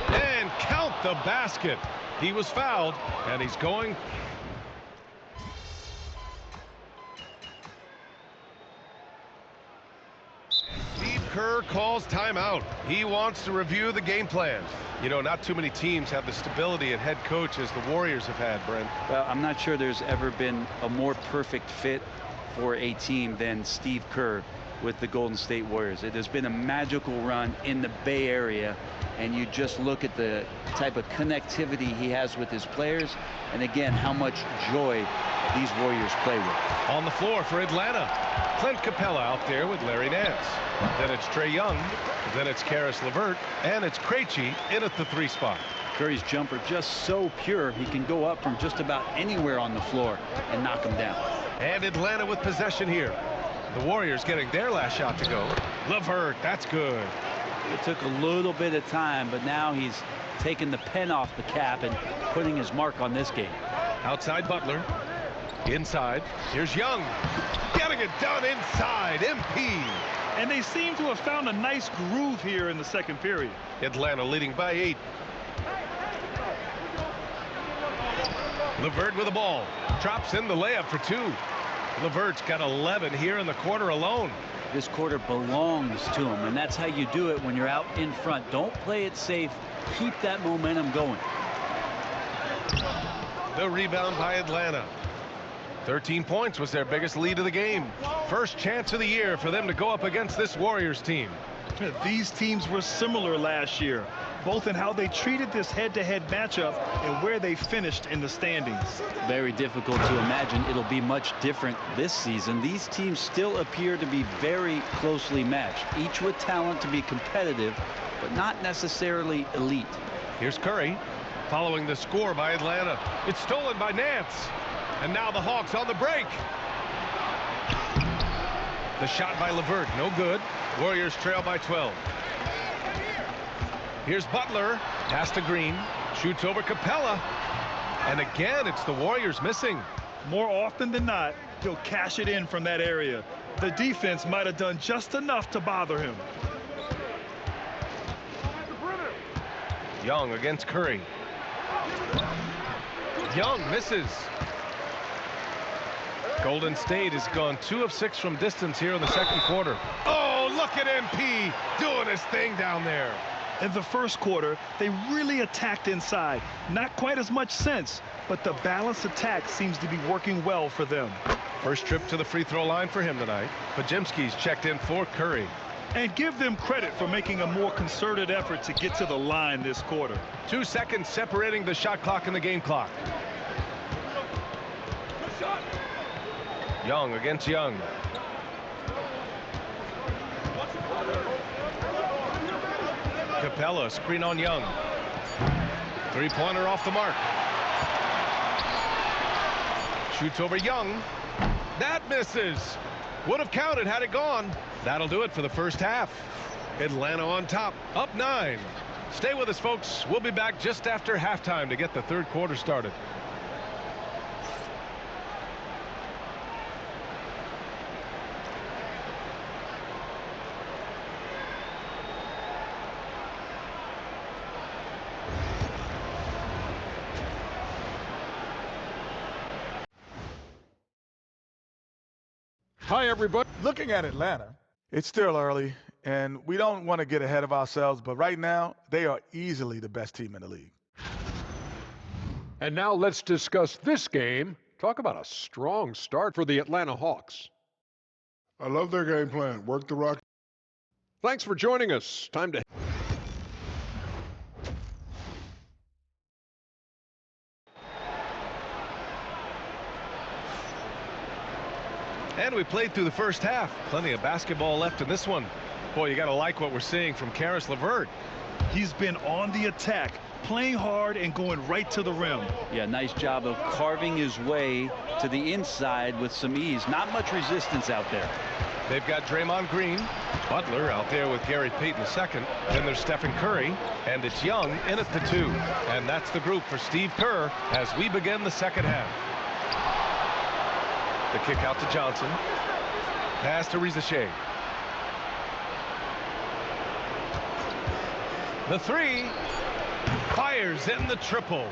And count the basket. He was fouled, and he's going. Steve Kerr calls timeout. He wants to review the game plan. You know, not too many teams have the stability at head coach as the Warriors have had, Brent. Well, I'm not sure there's ever been a more perfect fit for a team than Steve Kerr with the Golden State Warriors. It has been a magical run in the Bay Area, and you just look at the type of connectivity he has with his players, and again, how much joy these Warriors play with. On the floor for Atlanta, Clint Capella out there with Larry Nance. Then it's Trae Young, then it's Caris LeVert, and it's Krejci in at the 3 spot. Curry's jumper just so pure, he can go up from just about anywhere on the floor and knock him down. And Atlanta with possession here. The Warriors getting their last shot to go. LeVert, that's good. It took a little bit of time, but now he's taking the pen off the cap and putting his mark on this game. Outside Butler. Inside. Here's Young. Getting it done inside. MP. And they seem to have found a nice groove here in the second period. Atlanta leading by 8. LeVert with the ball. Drops in the layup for 2. LeVert's got 11 here in the quarter alone. This quarter belongs to him, and that's how you do it when you're out in front. Don't play it safe. Keep that momentum going. The rebound by Atlanta. 13 points was their biggest lead of the game. First chance of the year for them to go up against this Warriors team. These teams were similar last year, both in how they treated this head-to-head matchup and where they finished in the standings. Very difficult to imagine it'll be much different this season. These teams still appear to be very closely matched, each with talent to be competitive, but not necessarily elite. Here's Curry following the score by Atlanta. It's stolen by Nance. And now the Hawks on the break. The shot by LeVert, no good. Warriors trail by 12. Here's Butler. Pass to Green. Shoots over Capella. And again, it's the Warriors missing. More often than not, he'll cash it in from that area. The defense might have done just enough to bother him. Young against Curry. Young misses. Golden State has gone 2 of 6 from distance here in the second quarter. Oh, look at MP doing his thing down there. In the first quarter, they really attacked inside. Not quite as much sense, but the balanced attack seems to be working well for them. First trip to the free throw line for him tonight. Podziemski's checked in for Curry. And give them credit for making a more concerted effort to get to the line this quarter. 2 seconds separating the shot clock and the game clock. Young against Young. Capella, screen on Young. Three-pointer off the mark. Shoots over Young. That misses. Would have counted had it gone. That'll do it for the first half. Atlanta on top, up 9. Stay with us, folks. We'll be back just after halftime to get the third quarter started. Hi, everybody. Looking at Atlanta, it's still early, and we don't want to get ahead of ourselves, but right now, they are easily the best team in the league. And now let's discuss this game. Talk about a strong start for the Atlanta Hawks. I love their game plan. Work the rock. Thanks for joining us. Time to... And we played through the first half. Plenty of basketball left in this one. Boy, you got to like what we're seeing from Caris LeVert. He's been on the attack, playing hard and going right to the rim. Yeah, nice job of carving his way to the inside with some ease. Not much resistance out there. They've got Draymond Green, Butler out there with Gary Payton II. Then there's Stephen Curry, and it's Young in at the 2. And that's the group for Steve Kerr as we begin the second half. The kick out to Johnson. Pass to Risacher. The 3. Fires in the triple.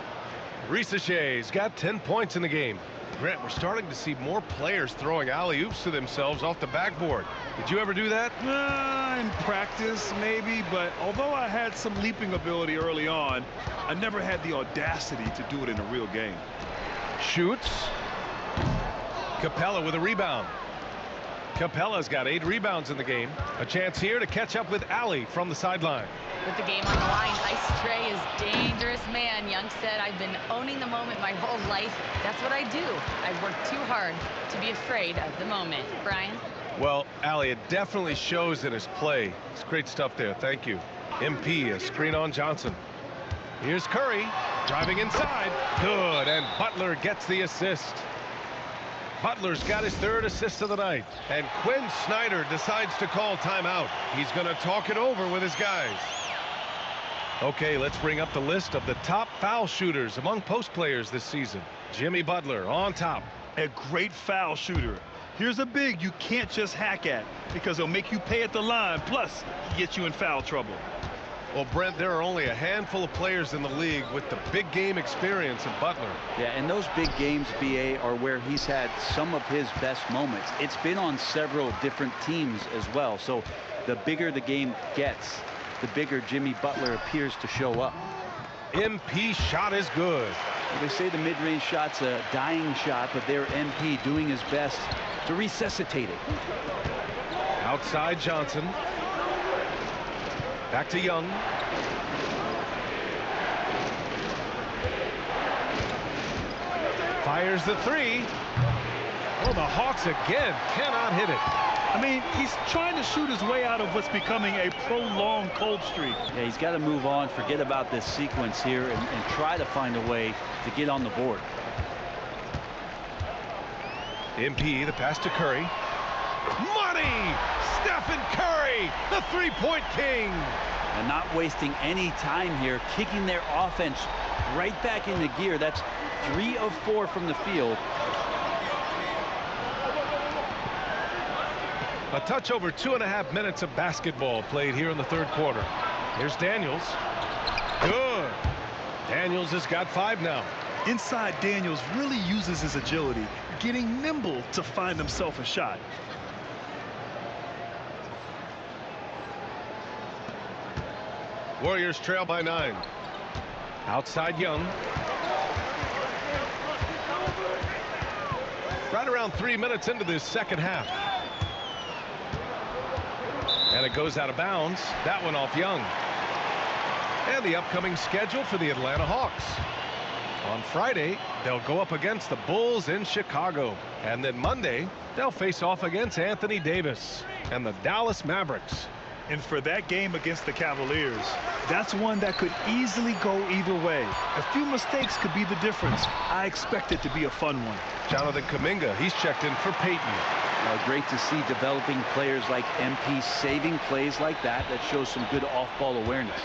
Risacher's got 10 points in the game. Grant, we're starting to see more players throwing alley-oops to themselves off the backboard. Did you ever do that? In practice, maybe, but although I had some leaping ability early on, I never had the audacity to do it in a real game. Shoots. Capella with a rebound. Capella's got 8 rebounds in the game. A chance here to catch up with Allie from the sideline. With the game on the line, Ice Trey is dangerous man. Young said, I've been owning the moment my whole life. That's what I do. I work too hard to be afraid of the moment. Brian? Well, Allie, it definitely shows in his play. It's great stuff there. Thank you. MP, a screen on Johnson. Here's Curry driving inside. Good, and Butler gets the assist. Butler's got his 3rd assist of the night. And Quinn Snyder decides to call timeout. He's going to talk it over with his guys. Okay, let's bring up the list of the top foul shooters among post players this season. Jimmy Butler on top. A great foul shooter. Here's a big you can't just hack at because he'll make you pay at the line. Plus, he gets you in foul trouble. Well, Brent, there are only a handful of players in the league with the big game experience of Butler. Yeah, and those big games, BA, are where he's had some of his best moments. It's been on several different teams as well. So the bigger the game gets, the bigger Jimmy Butler appears to show up. MP shot is good. They say the mid-range shot's a dying shot, but their MP doing his best to resuscitate it. Outside Johnson. Back to Young. Fires the 3. Oh, the Hawks again cannot hit it. I mean, he's trying to shoot his way out of what's becoming a prolonged cold streak. Yeah, he's got to move on, forget about this sequence here, and try to find a way to get on the board. MP, the pass to Curry. Money! Stephen Curry, the three-point king. And not wasting any time here, kicking their offense right back into gear. That's 3 of 4 from the field. A touch over 2.5 minutes of basketball played here in the third quarter. Here's Daniels. Good. Daniels has got 5 now. Inside, Daniels really uses his agility, getting nimble to find himself a shot. Warriors trail by 9. Outside Young. Right around 3 minutes into this second half. And it goes out of bounds. That one off Young. And the upcoming schedule for the Atlanta Hawks. On Friday, they'll go up against the Bulls in Chicago. And then Monday, they'll face off against Anthony Davis and the Dallas Mavericks. And for that game against the Cavaliers, that's one that could easily go either way. A few mistakes could be the difference. I expect it to be a fun one. Jonathan Kuminga, he's checked in for Peyton. Great to see developing players like MP saving plays like that. That shows some good off-ball awareness.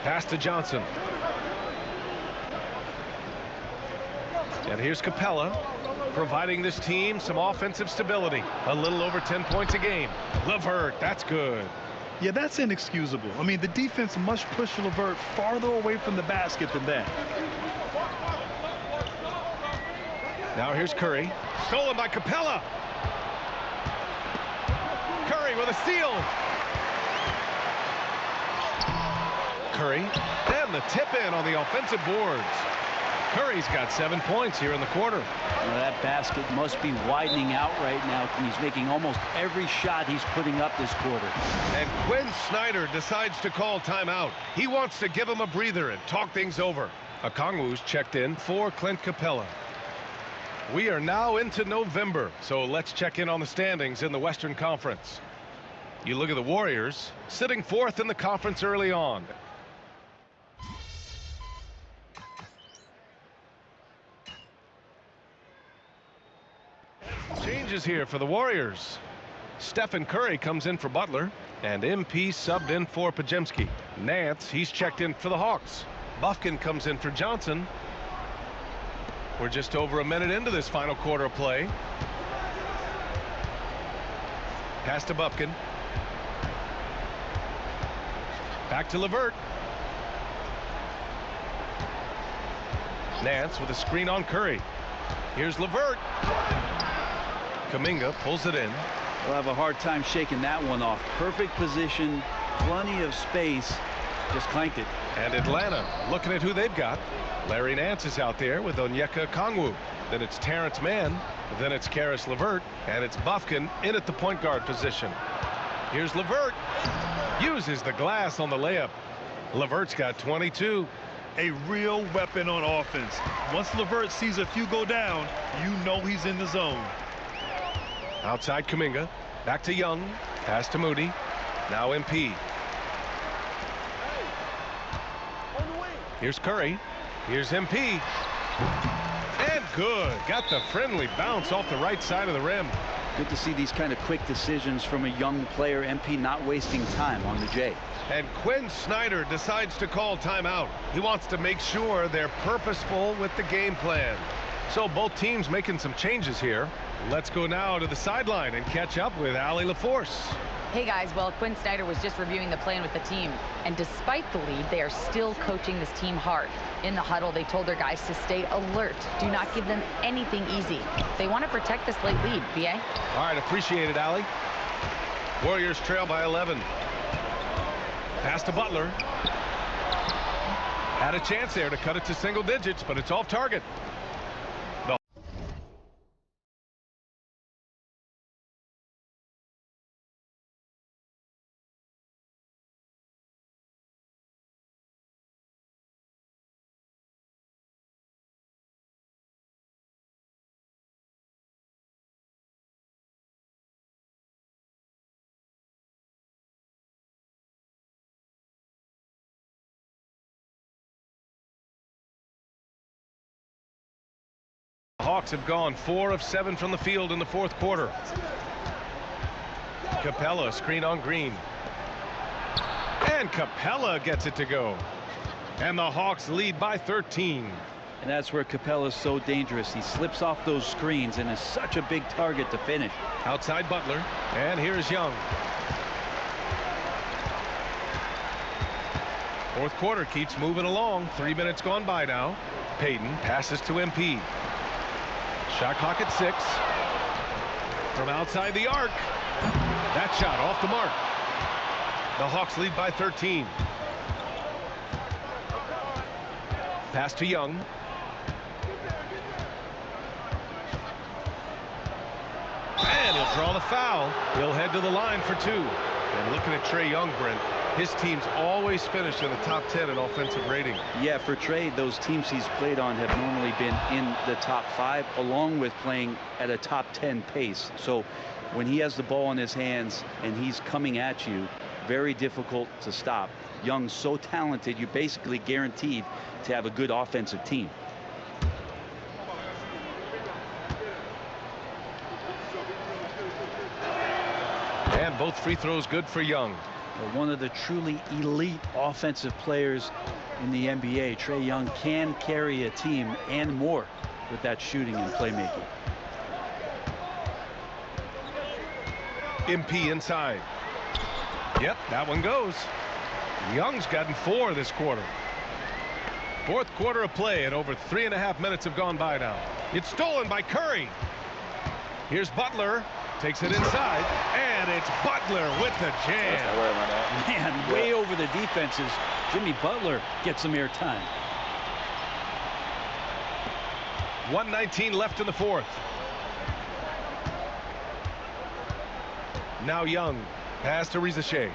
Pass to Johnson. And here's Capella, providing this team some offensive stability. A little over 10 points a game. LeVert, that's good. Yeah, that's inexcusable. I mean, the defense must push LeVert farther away from the basket than that. Now here's Curry. Stolen by Capella. Curry with a steal. Curry, and the tip in on the offensive boards. Curry's got 7 points here in the quarter. Well, that basket must be widening out right now. He's making almost every shot he's putting up this quarter. And Quinn Snyder decides to call timeout. He wants to give him a breather and talk things over. Okongwu's checked in for Clint Capella. We are now into November, so let's check in on the standings in the Western Conference. You look at the Warriors, sitting fourth in the conference early on. Changes here for the Warriors. Stephen Curry comes in for Butler, and MP subbed in for Podziemski. Nance, he's checked in for the Hawks. Bufkin comes in for Johnson. We're just over a minute into this final quarter of play. Pass to Bufkin. Back to LeVert. Nance with a screen on Curry. Here's LeVert. Kuminga pulls it in. We'll have a hard time shaking that one off. Perfect position, plenty of space, just clanked it. And Atlanta looking at who they've got. Larry Nance is out there with Onyeka Okongwu. Then it's Terrence Mann. Then it's Karis LeVert. And it's Bufkin in at the point guard position. Here's LeVert. Uses the glass on the layup. LeVert's got 22. A real weapon on offense. Once LeVert sees a few go down, you know he's in the zone. Outside Kuminga. Back to Young. Pass to Moody. Now MP. Here's Curry. Here's MP. And good. Got the friendly bounce off the right side of the rim. Good to see these kind of quick decisions from a young player. MP not wasting time on the J. And Quinn Snyder decides to call timeout. He wants to make sure they're purposeful with the game plan. So both teams making some changes here. Let's go now to the sideline and catch up with Allie LaForce. Hey guys, well, Quinn Snyder was just reviewing the plan with the team, and despite the lead, they are still coaching this team hard. In the huddle, they told their guys to stay alert. Do not give them anything easy. They want to protect this late lead, BA. All right, appreciate it, Allie. Warriors trail by 11. Pass to Butler. Had a chance there to cut it to single digits, but it's off target. Hawks have gone 4 of 7 from the field in the fourth quarter. Capella screen on Green. And Capella gets it to go. And the Hawks lead by 13. And that's where Capella's so dangerous. He slips off those screens and is such a big target to finish. Outside Butler. And here's Young. Fourth quarter keeps moving along. 3 minutes gone by now. Payton passes to MP. Shot clock at 6. From outside the arc. That shot off the mark. The Hawks lead by 13. Pass to Young. And he'll draw the foul. He'll head to the line for 2. And looking at Trae Young, Brent, his team's always finished in the top 10 in offensive rating. Yeah, for Trae, those teams he's played on have normally been in the top 5, along with playing at a top 10 pace. So when he has the ball in his hands and he's coming at you, very difficult to stop. Young's so talented, you're basically guaranteed to have a good offensive team. And both free throws good for Young. Well, one of the truly elite offensive players in the NBA, Trae Young, can carry a team and more with that shooting and playmaking. MP inside. Yep, that one goes. Young's gotten 4 this quarter. Fourth quarter of play, and over 3.5 minutes have gone by now. It's stolen by Curry. Here's Butler. Takes it inside, and it's Butler with the jam. Man, way over the defenses. Jimmy Butler gets some air time. 1:19 left in the fourth. Now Young. Pass to Rizachet.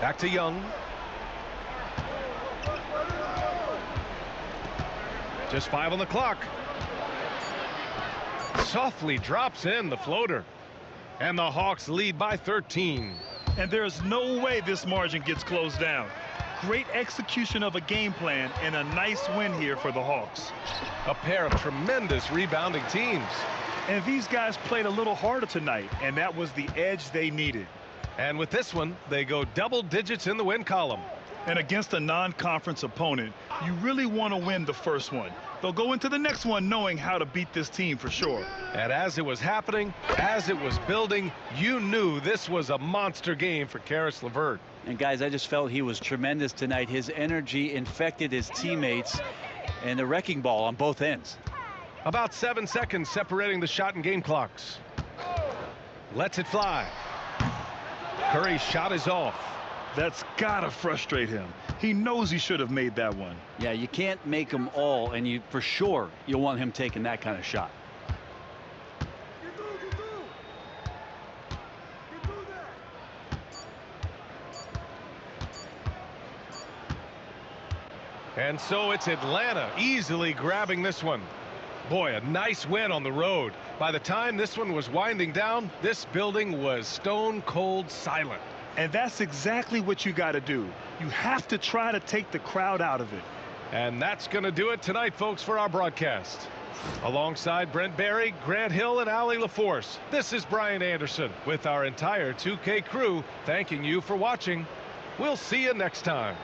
Back to Young. Just 5 on the clock. Softly drops in the floater. And the Hawks lead by 13. And there's no way this margin gets closed down. Great execution of a game plan and a nice win here for the Hawks. A pair of tremendous rebounding teams. And these guys played a little harder tonight, and that was the edge they needed. And with this one, they go double digits in the win column. And against a non-conference opponent, you really want to win the first one. They'll go into the next one knowing how to beat this team for sure. And as it was happening, as it was building, you knew this was a monster game for Caris LeVert. And guys, I just felt he was tremendous tonight. His energy infected his teammates, and the wrecking ball on both ends. About 7 seconds separating the shot and game clocks. Lets it fly. Curry's shot is off. That's gotta frustrate him. He knows he should have made that one. Yeah, you can't make them all, and you for sure you'll want him taking that kind of shot. And so it's Atlanta easily grabbing this one. Boy, a nice win on the road. By the time this one was winding down, this building was stone cold silent. And that's exactly what you got to do. You have to try to take the crowd out of it. And that's going to do it tonight, folks, for our broadcast. Alongside Brent Barry, Grant Hill, and Allie LaForce, this is Brian Anderson with our entire 2K crew thanking you for watching. We'll see you next time.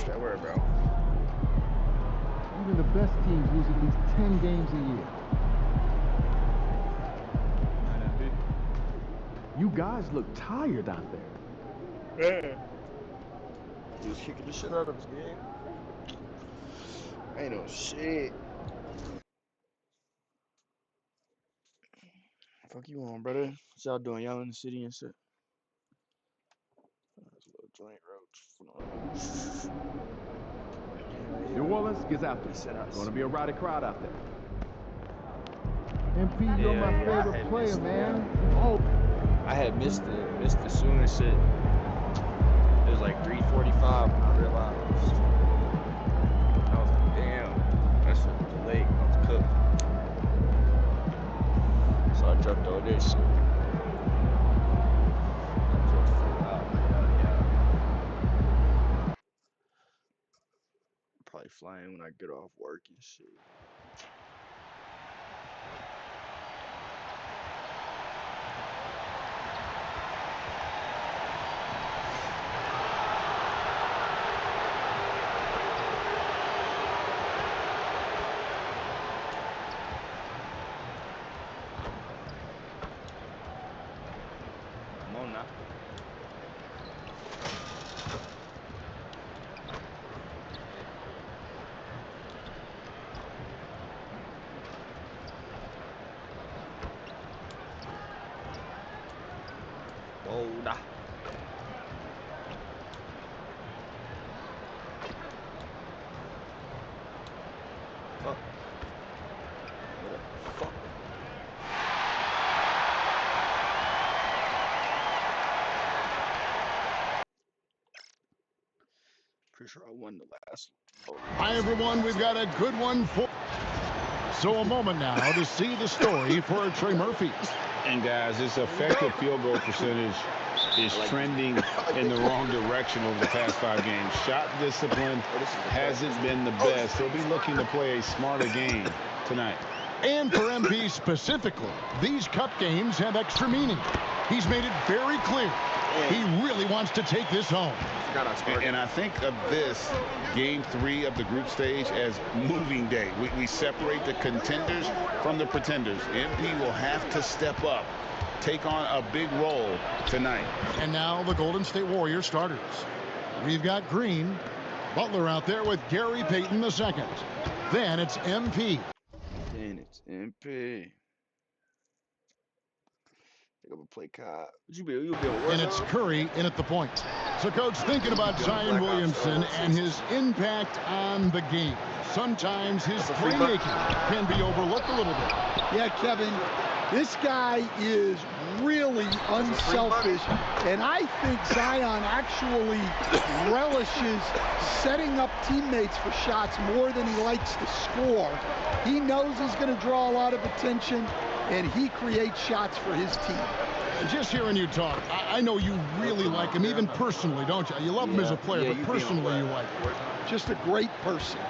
Don't worry, bro. Even the best teams lose at least 10 games a year. You guys look tired out there. Yeah. He was kicking the shit out of his game. Ain't no shit. Fuck you on, brother. What y'all doing? Y'all in the city and shit? That's a little joint roach. New Orleans gets after it. Gonna be a rowdy crowd out there. MP, you're my favorite player, man. Oh, I had missed the Sooner shit. It was like 3:45 when I realized. I was like, damn, that shit was late. I was cooked. So I dropped all this shit. Probably flying when I get off work and shit. Come on now. Nah. Fuck. Fuck. sure I won the last one. Hi, everyone. We've got a good one for... So a moment now to see the story for Trey Murphy. And guys, his effective field goal percentage is trending in the wrong direction over the past 5 games. Shot discipline hasn't been the best. He'll be looking to play a smarter game tonight. And for MP specifically, these cup games have extra meaning. He's made it very clear he really wants to take this home. And I think of this game 3 of the group stage as moving day. We separate the contenders from the pretenders. MP will have to step up, take on a big role tonight. And now the Golden State Warriors starters. We've got Green, Butler out there with Gary Payton II. Then it's MP. Then it's MP. I'm gonna play COD. You'll be able to work. And it's Curry in at the point. So, Coach, thinking about Zion Williamson and his impact on the game. Sometimes his playmaking can be overlooked a little bit. Yeah, Kevin, this guy is really unselfish, and I think Zion actually relishes setting up teammates for shots more than he likes to score. He knows he's going to draw a lot of attention, and he creates shots for his team. Just hearing you talk, I know you really like him, even personally, don't you? You love him as a player, but personally you like him. Just a great person.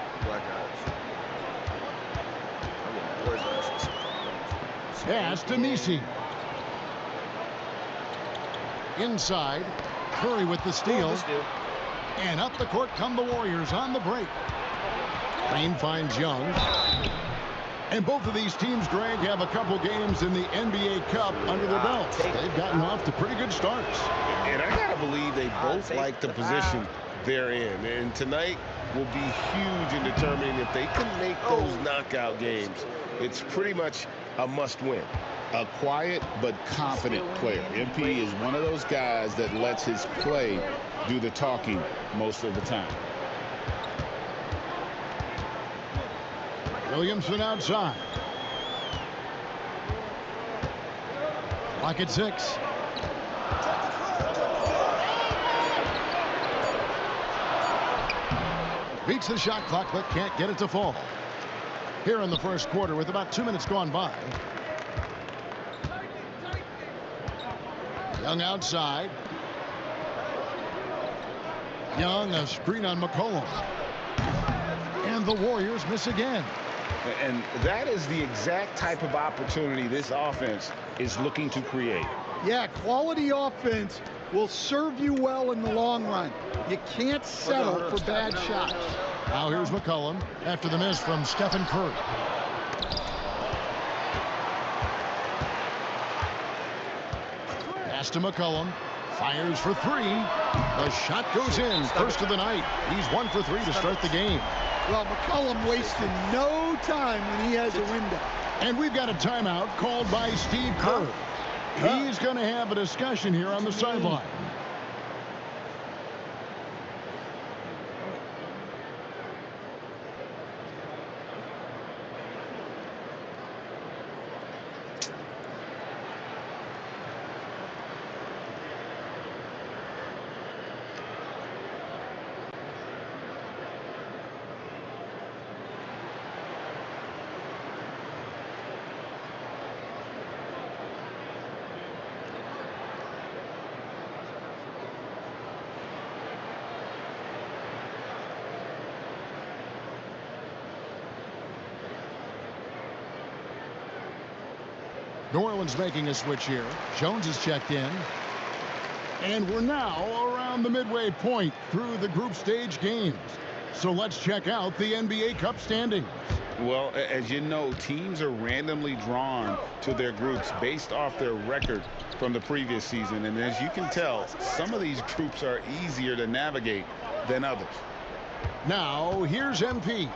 Pass to Messi. Inside, Curry with the steal. And up the court come the Warriors on the break. Green finds Young. And both of these teams, Greg, have a couple games in the NBA Cup under their belts. They've gotten off to pretty good starts. And I got to believe they both like the position they're in. And tonight will be huge in determining if they can make those knockout games. It's pretty much a must-win. A quiet but confident player. MP is one of those guys that lets his play do the talking most of the time. Williamson outside. Lock at 6. Beats the shot clock, but can't get it to fall. Here in the first quarter with about 2 minutes gone by. Young outside. Young, a screen on McCollum. And the Warriors miss again. And that is the exact type of opportunity this offense is looking to create. Yeah, quality offense will serve you well in the long run. You can't settle for bad shots. Now here's McCollum after the miss from Stephen Curry. Pass to McCollum. Fires for 3. The shot goes in. First of the night. He's 1 for 3 to start the game. Well, McCollum wasting no time when he has a window. And we've got a timeout called by Steve Kerr. He's going to have a discussion here on the sideline. New Orleans making a switch here. Jones is checked in. And we're now around the midway point through the group stage games. So let's check out the NBA Cup standings. Well, as you know, teams are randomly drawn to their groups based off their record from the previous season. And as you can tell, some of these groups are easier to navigate than others. Now, here's MP.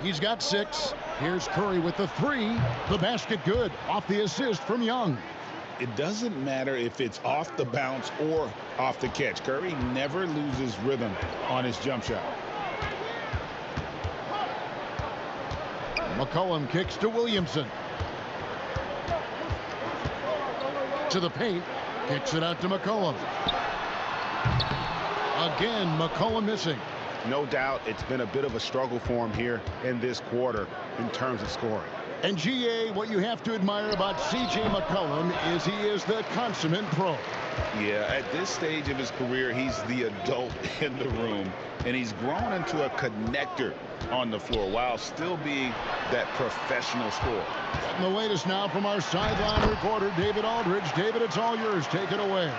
He's got 6. Here's Curry with the 3. The basket good off the assist from Young. It doesn't matter if it's off the bounce or off the catch. Curry never loses rhythm on his jump shot. McCollum kicks to Williamson. To the paint. Kicks it out to McCollum. Again, McCollum missing. no doubt it's been a bit of a struggle for him here in this quarter in terms of scoring. And GA, what you have to admire about C.J. McCollum is he is the consummate pro. Yeah, at this stage of his career, he's the adult in the room, and he's grown into a connector on the floor while still being that professional scorer. And the latest now from our sideline reporter, David Aldridge. David, it's all yours. Take it away.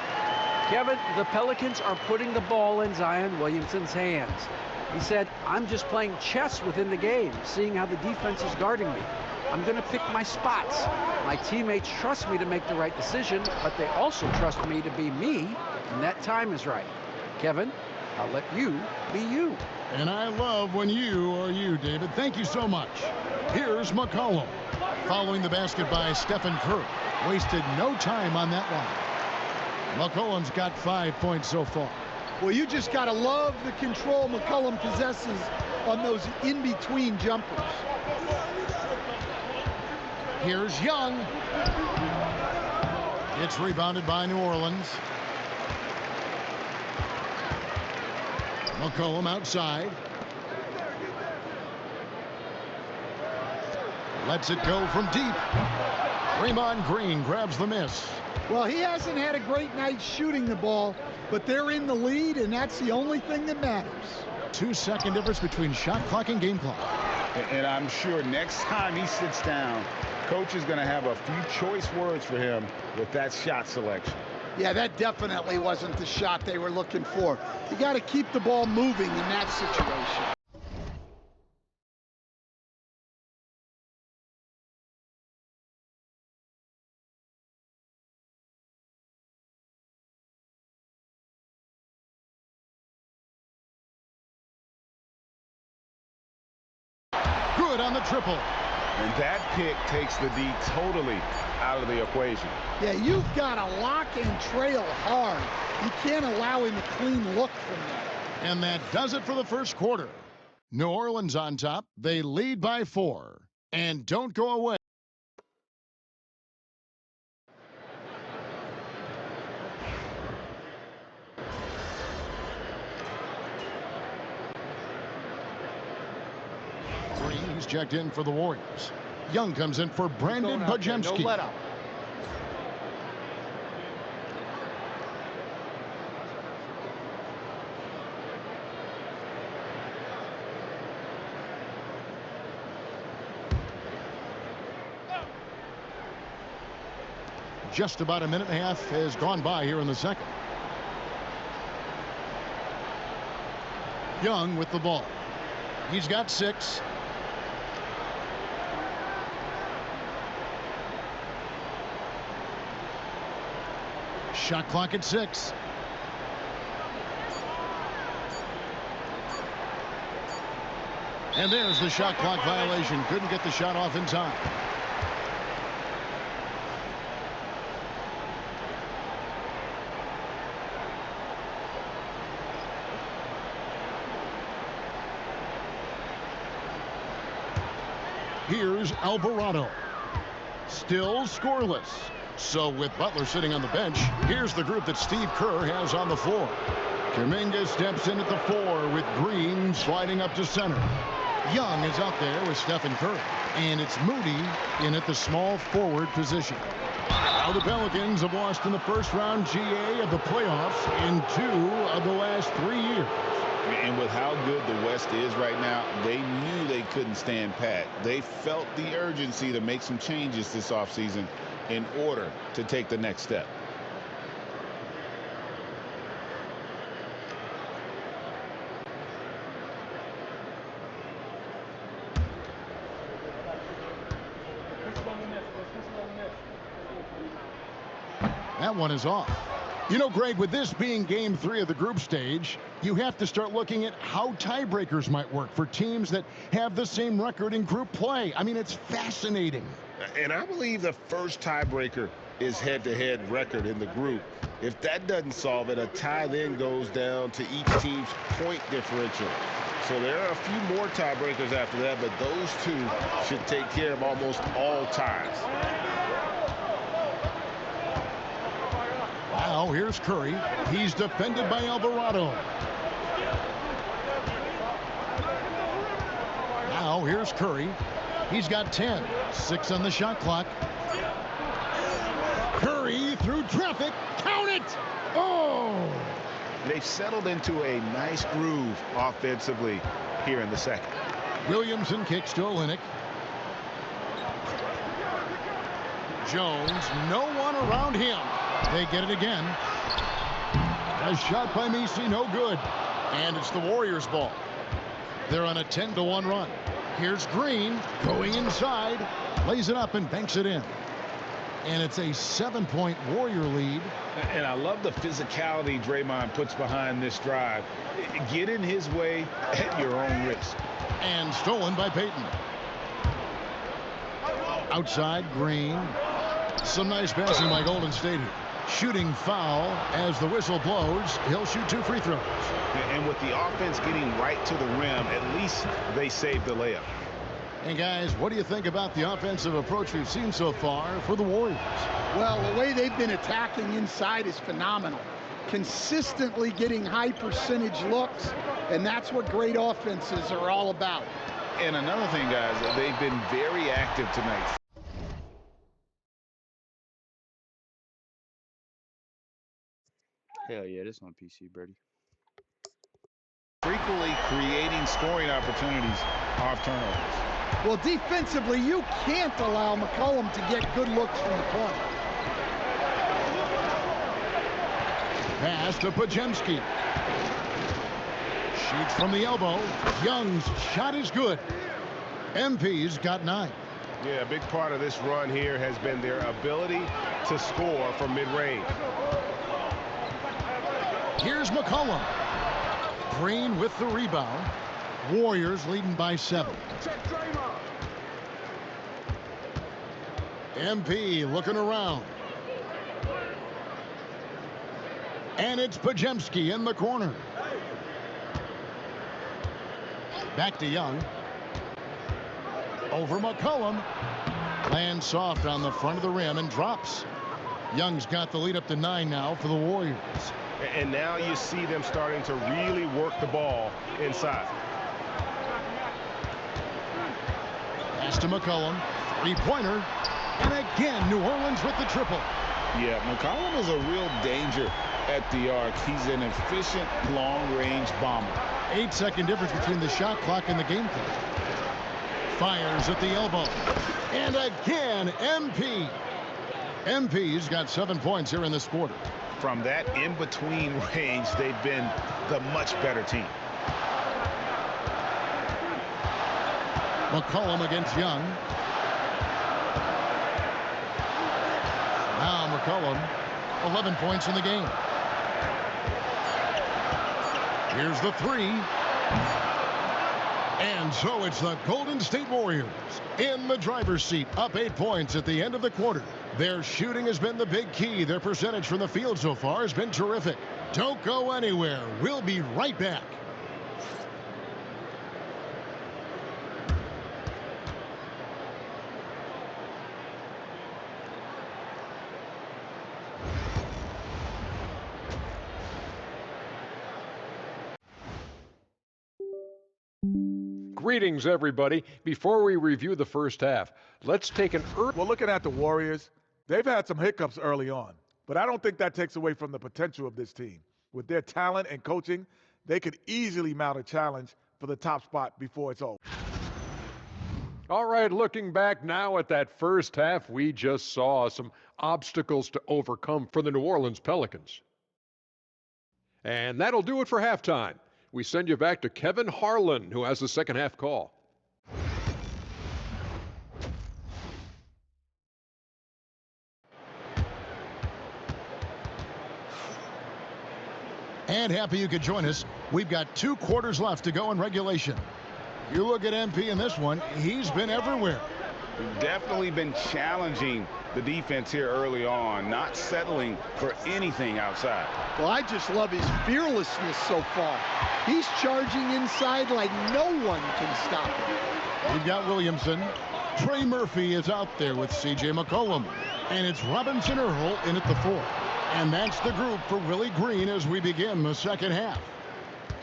Kevin, the Pelicans are putting the ball in Zion Williamson's hands. He said, I'm just playing chess within the game, seeing how the defense is guarding me. I'm going to pick my spots. My teammates trust me to make the right decision, but they also trust me to be me when that time is right. Kevin, I'll let you be you. And I love when you are you, David. Thank you so much. Here's McCollum. Following the basket by Stephen Curry. Wasted no time on that one. McCollum's got 5 points so far. Well, you just got to love the control McCollum possesses on those in-between jumpers. Here's Young. It's rebounded by New Orleans. McCollum outside. Lets it go from deep. Draymond Green grabs the miss. Well, he hasn't had a great night shooting the ball, but they're in the lead, and that's the only thing that matters. 2-second difference between shot clock and game clock. And I'm sure next time he sits down, Coach is going to have a few choice words for him with that shot selection. Yeah, that definitely wasn't the shot they were looking for. You got to keep the ball moving in that situation. Good on the triple. And that pick takes the D totally out of the equation. Yeah, you've got to lock and trail hard. You can't allow him a clean look from that. And that does it for the first quarter. New Orleans on top. They lead by 4. And don't go away. Green's checked in for the Warriors. Young comes in for Brandon Podziemski. No let up. Just about a minute and a half has gone by here in the second. Young with the ball. He's got 6. Shot clock at 6. And there's the shot clock violation. Couldn't get the shot off in time. Here's Alvarado. Still scoreless. So with Butler sitting on the bench, here's the group that Steve Kerr has on the floor. Kuminga steps in at the 4 with Green sliding up to center. Young is out there with Stephen Curry. And it's Moody in at the small forward position. Now the Pelicans have lost in the first round GA of the playoffs in 2 of the last 3 years. And with how good the West is right now, they knew they couldn't stand pat. They felt the urgency to make some changes this offseason in order to take the next step. That one is off. You know, Greg, with this being game 3 of the group stage, you have to start looking at how tiebreakers might work for teams that have the same record in group play. I mean, it's fascinating. And I believe the first tiebreaker is head-to-head record in the group. If that doesn't solve it, a tie then goes down to each team's point differential. So there are a few more tiebreakers after that, but those 2 should take care of almost all ties. Now here's Curry. He's defended by Alvarado. Now here's Curry. He's got 10, 6 on the shot clock. Curry through traffic, count it! Oh! They've settled into a nice groove offensively here in the second. Williamson kicks to Olynyk. Jones, no one around him. They get it again. A shot by Messi, no good. And it's the Warriors' ball. They're on a 10-1 run. Here's Green going inside, lays it up and banks it in. And it's a 7-point Warrior lead. And I love the physicality Draymond puts behind this drive. Get in his way at your own risk. And stolen by Payton. Outside, Green. Some nice passing by Golden State here. Shooting foul as the whistle blows. He'll shoot 2 free throws. And with the offense getting right to the rim, at least they saved the layup. And guys, what do you think about the offensive approach we've seen so far for the Warriors? Well, the way they've been attacking inside is phenomenal. Consistently getting high percentage looks, and that's what great offenses are all about. And another thing, guys, they've been very active tonight. Hell yeah, this on PC, Birdie. Frequently creating scoring opportunities off turnovers. Well, defensively, you can't allow McCollum to get good looks from the corner. Pass to Podziemski. Shoots from the elbow. Young's shot is good. MP's got 9. Yeah, a big part of this run here has been their ability to score from mid-range. Here's McCollum. Green with the rebound. Warriors leading by 7. MP looking around. And it's Podziemski in the corner. Back to Young. Over McCollum. Lands soft on the front of the rim and drops. Young's got the lead up to 9 now for the Warriors. And now you see them starting to really work the ball inside. Pass to McCollum. 3-pointer. And again, New Orleans with the triple. Yeah, McCollum is a real danger at the arc. He's an efficient long-range bomber. 8-second difference between the shot clock and the game clock. Fires at the elbow. And again, MP. MP's got 7 points here in this quarter. From that in-between range, they've been the much better team. McCollum against Young. Now McCollum, 11 points in the game. Here's the 3. And so it's the Golden State Warriors in the driver's seat, up 8 points at the end of the quarter. Their shooting has been the big key. Their percentage from the field so far has been terrific. Don't go anywhere. We'll be right back. Greetings, everybody. Before we review the first half, let's take an Well, looking at the Warriors, they've had some hiccups early on, but I don't think that takes away from the potential of this team. With their talent and coaching, they could easily mount a challenge for the top spot before it's over. All right, looking back now at that first half, we just saw some obstacles to overcome for the New Orleans Pelicans. And that'll do it for halftime. We send you back to Kevin Harlan, who has the second half call. And happy you could join us. We've got 2 quarters left to go in regulation. You look at MP in this one, he's been everywhere. Definitely been challenging the defense here early on, not settling for anything outside. Well, I just love his fearlessness so far. He's charging inside like no one can stop him. We've got Williamson. Trey Murphy is out there with C.J. McCollum. And it's Robinson Earl in at the 4. And that's the group for Willie Green as we begin the second half.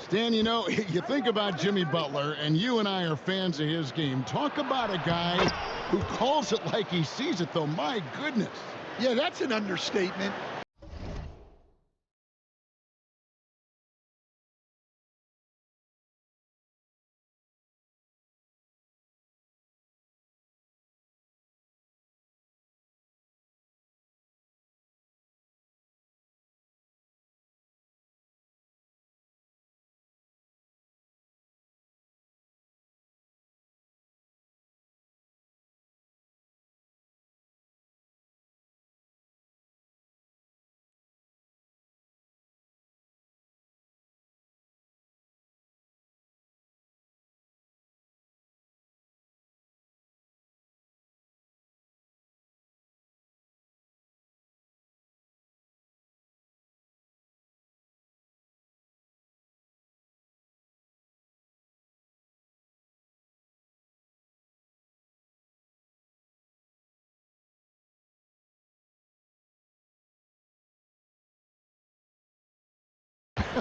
Stan, you know, you think about Jimmy Butler, and you and I are fans of his game. Talk about a guy who calls it like he sees it, though. My goodness. Yeah, that's an understatement.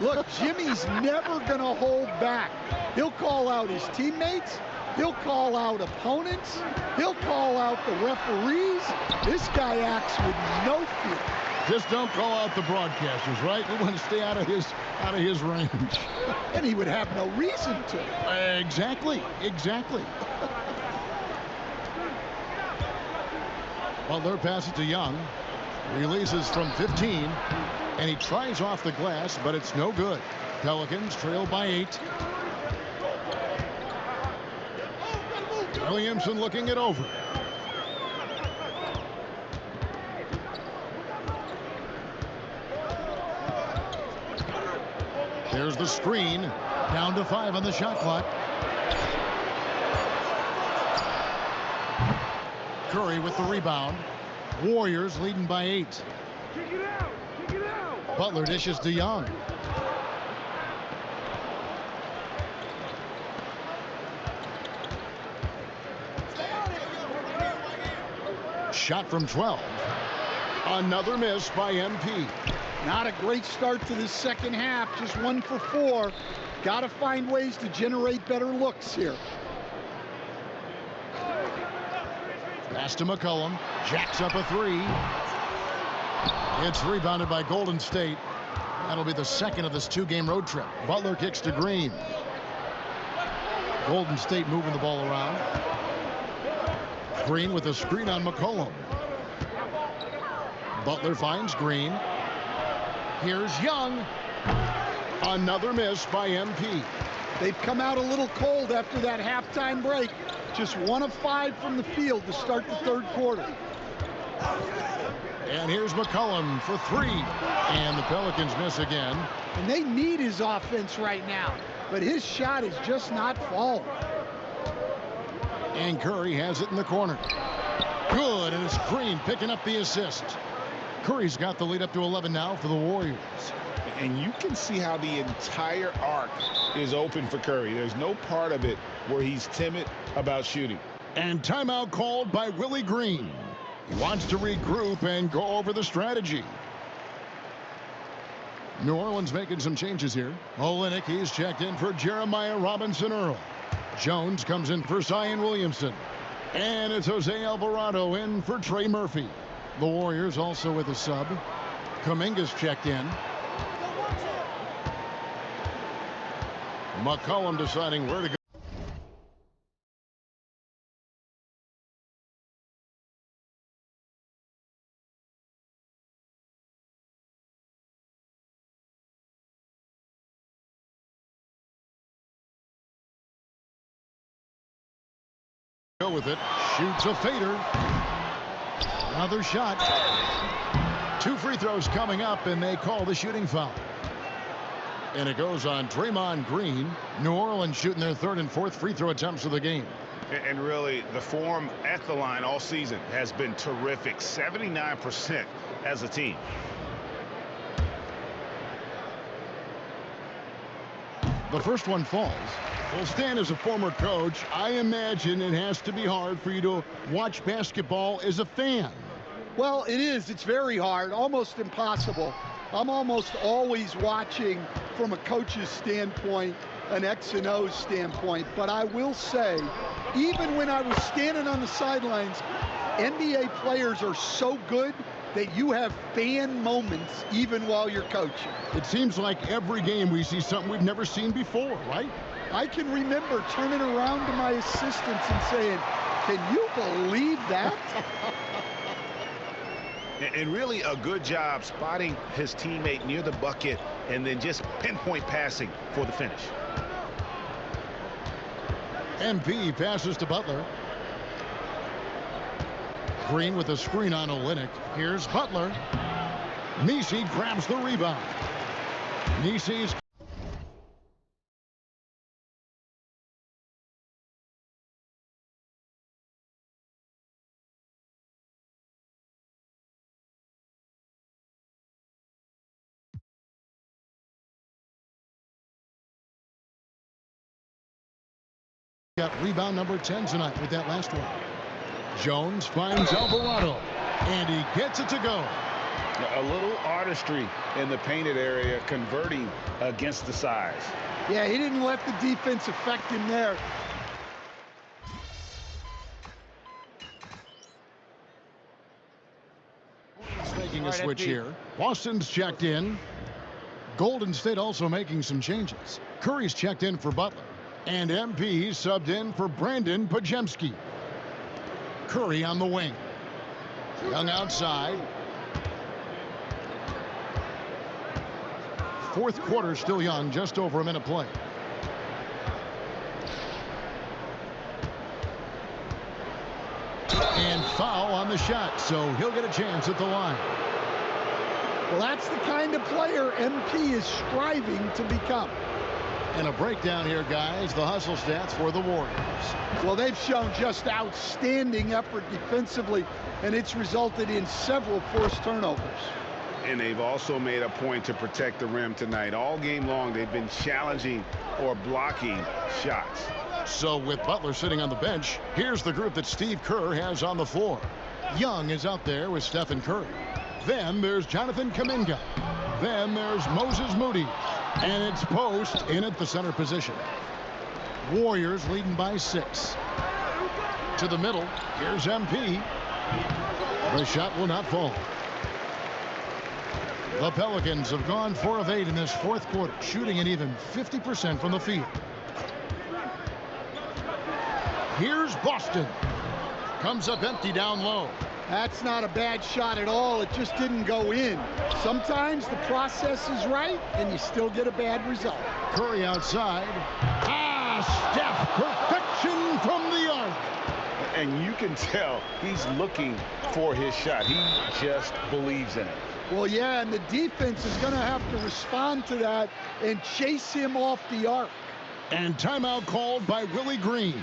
Look, Jimmy's never going to hold back. He'll call out his teammates. He'll call out opponents. He'll call out the referees. This guy acts with no fear. Just don't call out the broadcasters, right? We want to stay out of his range. And he would have no reason to. Exactly. Butler passes to Young. Releases from 15. And he tries off the glass, but it's no good. Pelicans trail by 8. Williamson looking it over. There's the screen. Down to 5 on the shot clock. Curry with the rebound. Warriors leading by 8. Butler dishes to Young. Shot from 12. Another miss by MP. Not a great start to the second half. Just 1 for 4. Got to find ways to generate better looks here. Pass to McCollum. Jacks up a 3. It's rebounded by Golden State. That'll be the second of this 2-game road trip. Butler kicks to Green. Golden State moving the ball around. Green with a screen on McCollum. Butler finds Green. Here's Young. Another miss by MP. They've come out a little cold after that halftime break. Just 1 of 5 from the field to start the third quarter. And here's McCollum for 3. And the Pelicans miss again. And they need his offense right now. But his shot is just not falling. And Curry has it in the corner. Good, and it's Green picking up the assist. Curry's got the lead up to 11 now for the Warriors. And you can see how the entire arc is open for Curry. There's no part of it where he's timid about shooting. And timeout called by Willie Green. He wants to regroup and go over the strategy. New Orleans making some changes here. Olynyk, he's checked in for Jeremiah Robinson-Earl. Jones comes in for Zion Williamson. And it's Jose Alvarado in for Trey Murphy. The Warriors also with a sub. Kuminga's checked in. McCollum deciding where to go. Go with it. Shoots a fader. Another shot. 2 free throws coming up, and they call the shooting foul. And it goes on Draymond Green. New Orleans shooting their 3rd and 4th free throw attempts of the game. And really, the form at the line all season has been terrific. 79% as a team. The first one falls. Well, Stan, as a former coach, I imagine it has to be hard for you to watch basketball as a fan. Well, it is. It's very hard, almost impossible. I'm almost always watching from a coach's standpoint, an X and O standpoint, but I will say, even when I was standing on the sidelines, NBA players are so good that you have fan moments even while you're coaching. It seems like every game we see something we've never seen before, right? I can remember turning around to my assistants and saying, can you believe that? And really a good job spotting his teammate near the bucket and then just pinpoint passing for the finish. MP passes to Butler. Green with a screen on Olynyk. Here's Butler. Nisi grabs the rebound. Nisi's got rebound number 10 tonight with that last one. Jones finds Alvarado, and he gets it to go. A little artistry in the painted area, converting against the size. Yeah, he didn't let the defense affect him there. Making a switch here. Boston's checked in. Golden State also making some changes. Curry's checked in for Butler. And MP subbed in for Brandon Podziemski. Curry on the wing. Young outside. Fourth quarter still young, just over a minute play. And foul on the shot, so he'll get a chance at the line. Well, that's the kind of player MP is striving to become. And a breakdown here, guys. The hustle stats for the Warriors. Well, they've shown just outstanding effort defensively, and it's resulted in several forced turnovers. And they've also made a point to protect the rim tonight. All game long, they've been challenging or blocking shots. So with Butler sitting on the bench, here's the group that Steve Kerr has on the floor. Young is out there with Stephen Curry. Then there's Jonathan Kuminga. Then there's Moses Moody. And it's Post in at the center position. Warriors leading by 6. To the middle, here's MP. The shot will not fall. The Pelicans have gone 4 of 8 in this fourth quarter, shooting an even 50% from the field. Here's Boston. Comes up empty down low. That's not a bad shot at all. It just didn't go in. Sometimes the process is right, and you still get a bad result. Curry outside. Steph, perfection from the arc. And you can tell he's looking for his shot. He just believes in it. Well, yeah, and the defense is going to have to respond to that and chase him off the arc. And timeout called by Willie Green.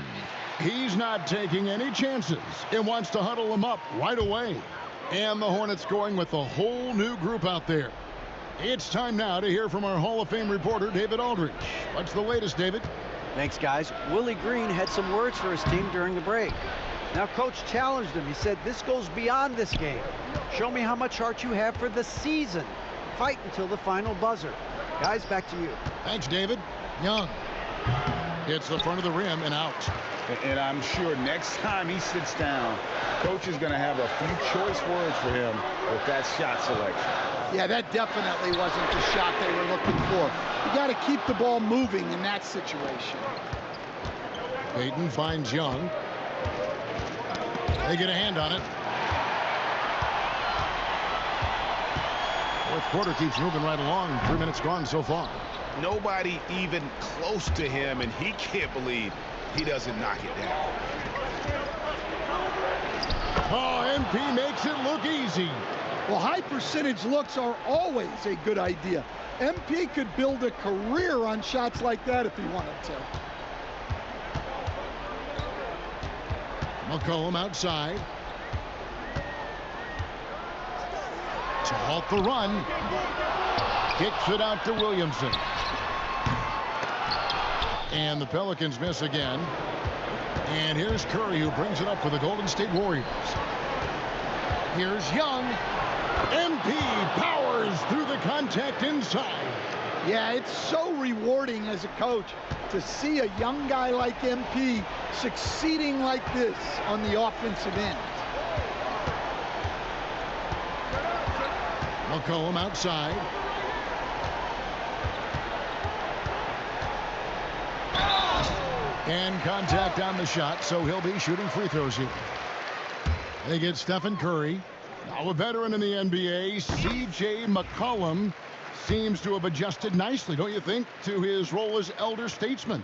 He's not taking any chances and wants to huddle him up right away. And the Hornets going with a whole new group out there. It's time now to hear from our Hall of Fame reporter, David Aldridge. What's the latest, David? Thanks, guys. Willie Green had some words for his team during the break. Now, Coach challenged him. He said, this goes beyond this game. Show me how much heart you have for the season. Fight until the final buzzer. Guys, back to you. Thanks, David. Young hits the front of the rim and out. And I'm sure next time he sits down, Coach is going to have a few choice words for him with that shot selection. Yeah, that definitely wasn't the shot they were looking for. You got to keep the ball moving in that situation. Payton finds Young. They get a hand on it. Fourth quarter keeps moving right along. 3 minutes gone so far. Nobody even close to him, and he can't believe he doesn't knock it down. Oh, MP makes it look easy. Well, high percentage looks are always a good idea. MP could build a career on shots like that if he wanted to. McCollum outside. To halt the run. Kicks it out to Williamson. And the Pelicans miss again. And here's Curry, who brings it up for the Golden State Warriors. Here's Young. MP powers through the contact inside. Yeah, it's so rewarding as a coach to see a young guy like MP succeeding like this on the offensive end. McCollum outside. And contact on the shot, so he'll be shooting free throws here. They get Stephen Curry. Now a veteran in the NBA, C.J. McCollum, seems to have adjusted nicely, don't you think, to his role as elder statesman.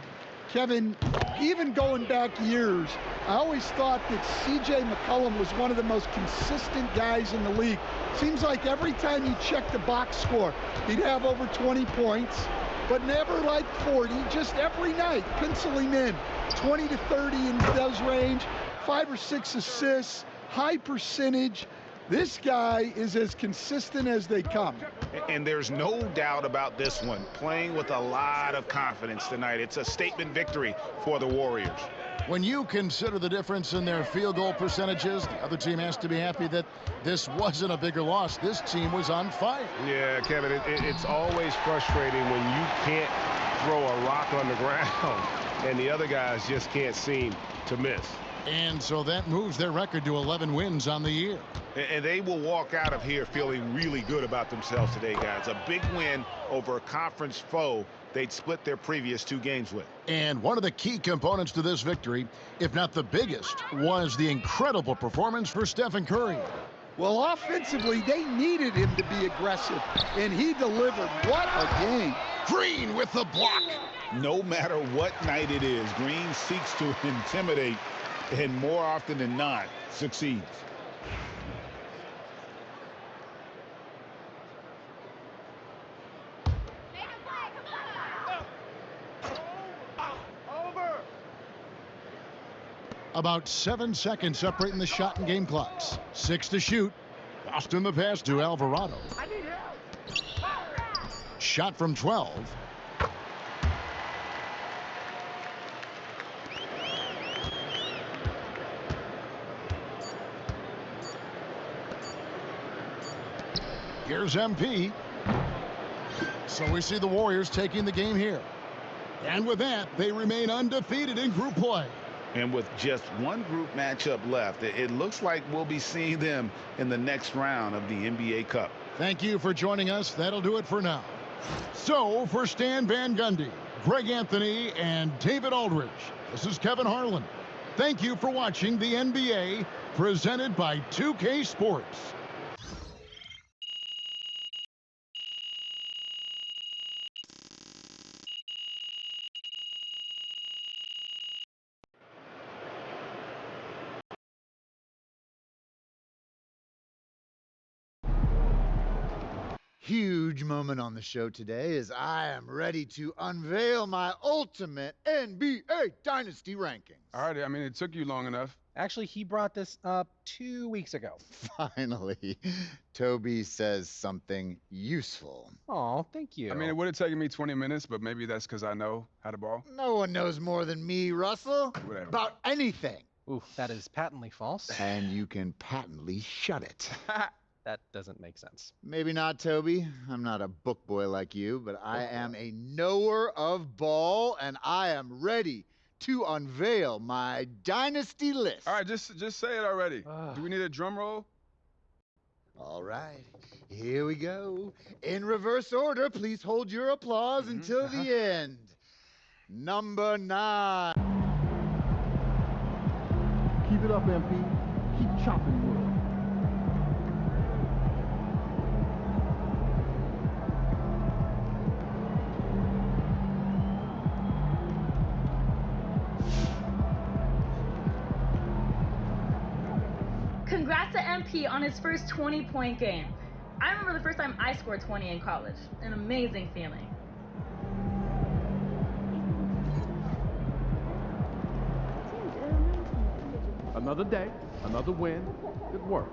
Kevin, even going back years, I always thought that C.J. McCollum was one of the most consistent guys in the league. Seems like every time you check the box score, he'd have over 20 points, but never like 40, just every night, pencil him in. 20 to 30 in those range, 5 or 6 assists, high percentage. This guy is as consistent as they come. And there's no doubt about this one. Playing with a lot of confidence tonight. It's a statement victory for the Warriors. When you consider the difference in their field goal percentages, the other team has to be happy that this wasn't a bigger loss. This team was on fire. Yeah, Kevin, it's always frustrating when you can't throw a rock on the ground and the other guys just can't seem to miss. And so that moves their record to 11 wins on the year. And they will walk out of here feeling really good about themselves today, guys. A big win over a conference foe they'd split their previous 2 games with. And one of the key components to this victory, if not the biggest, was the incredible performance for Stephen Curry. Well, offensively, they needed him to be aggressive, and he delivered. What a game. Green with the block. No matter what night it is, Green seeks to intimidate and more often than not succeeds. About 7 seconds separating the shot and game clocks. 6 to shoot. Austin the pass to Alvarado. Shot from 12. Here's MP. So we see the Warriors taking the game here. And with that, they remain undefeated in group play. And with just one group matchup left, it looks like we'll be seeing them in the next round of the NBA Cup. Thank you for joining us. That'll do it for now. So for Stan Van Gundy, Greg Anthony, and David Aldridge, this is Kevin Harlan. Thank you for watching the NBA presented by 2K Sports. Huge moment on the show today as I am ready to unveil my ultimate NBA Dynasty rankings. All right, I mean, it took you long enough. Actually, he brought this up 2 weeks ago. Finally, Toby says something useful. Oh, thank you. I mean, it would have taken me 20 minutes, but maybe that's because I know how to ball. No one knows more than me, Russell, Whatever. about anything. Ooh, that is patently false. And you can patently shut it. That doesn't make sense. Maybe not, Toby. I'm not a book boy like you, but I am a knower of ball, and I am ready to unveil my dynasty list. All right, just say it already. Do we need a drum roll? All right, here we go. In reverse order, please hold your applause until the end. Number 9. Keep it up, MP. Keep chopping wood. Congrats to MP on his first 20-point game. I remember the first time I scored 20 in college. An amazing feeling. Another day, another win. Good work.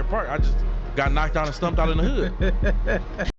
Park. I just got knocked out and stumped out in the hood.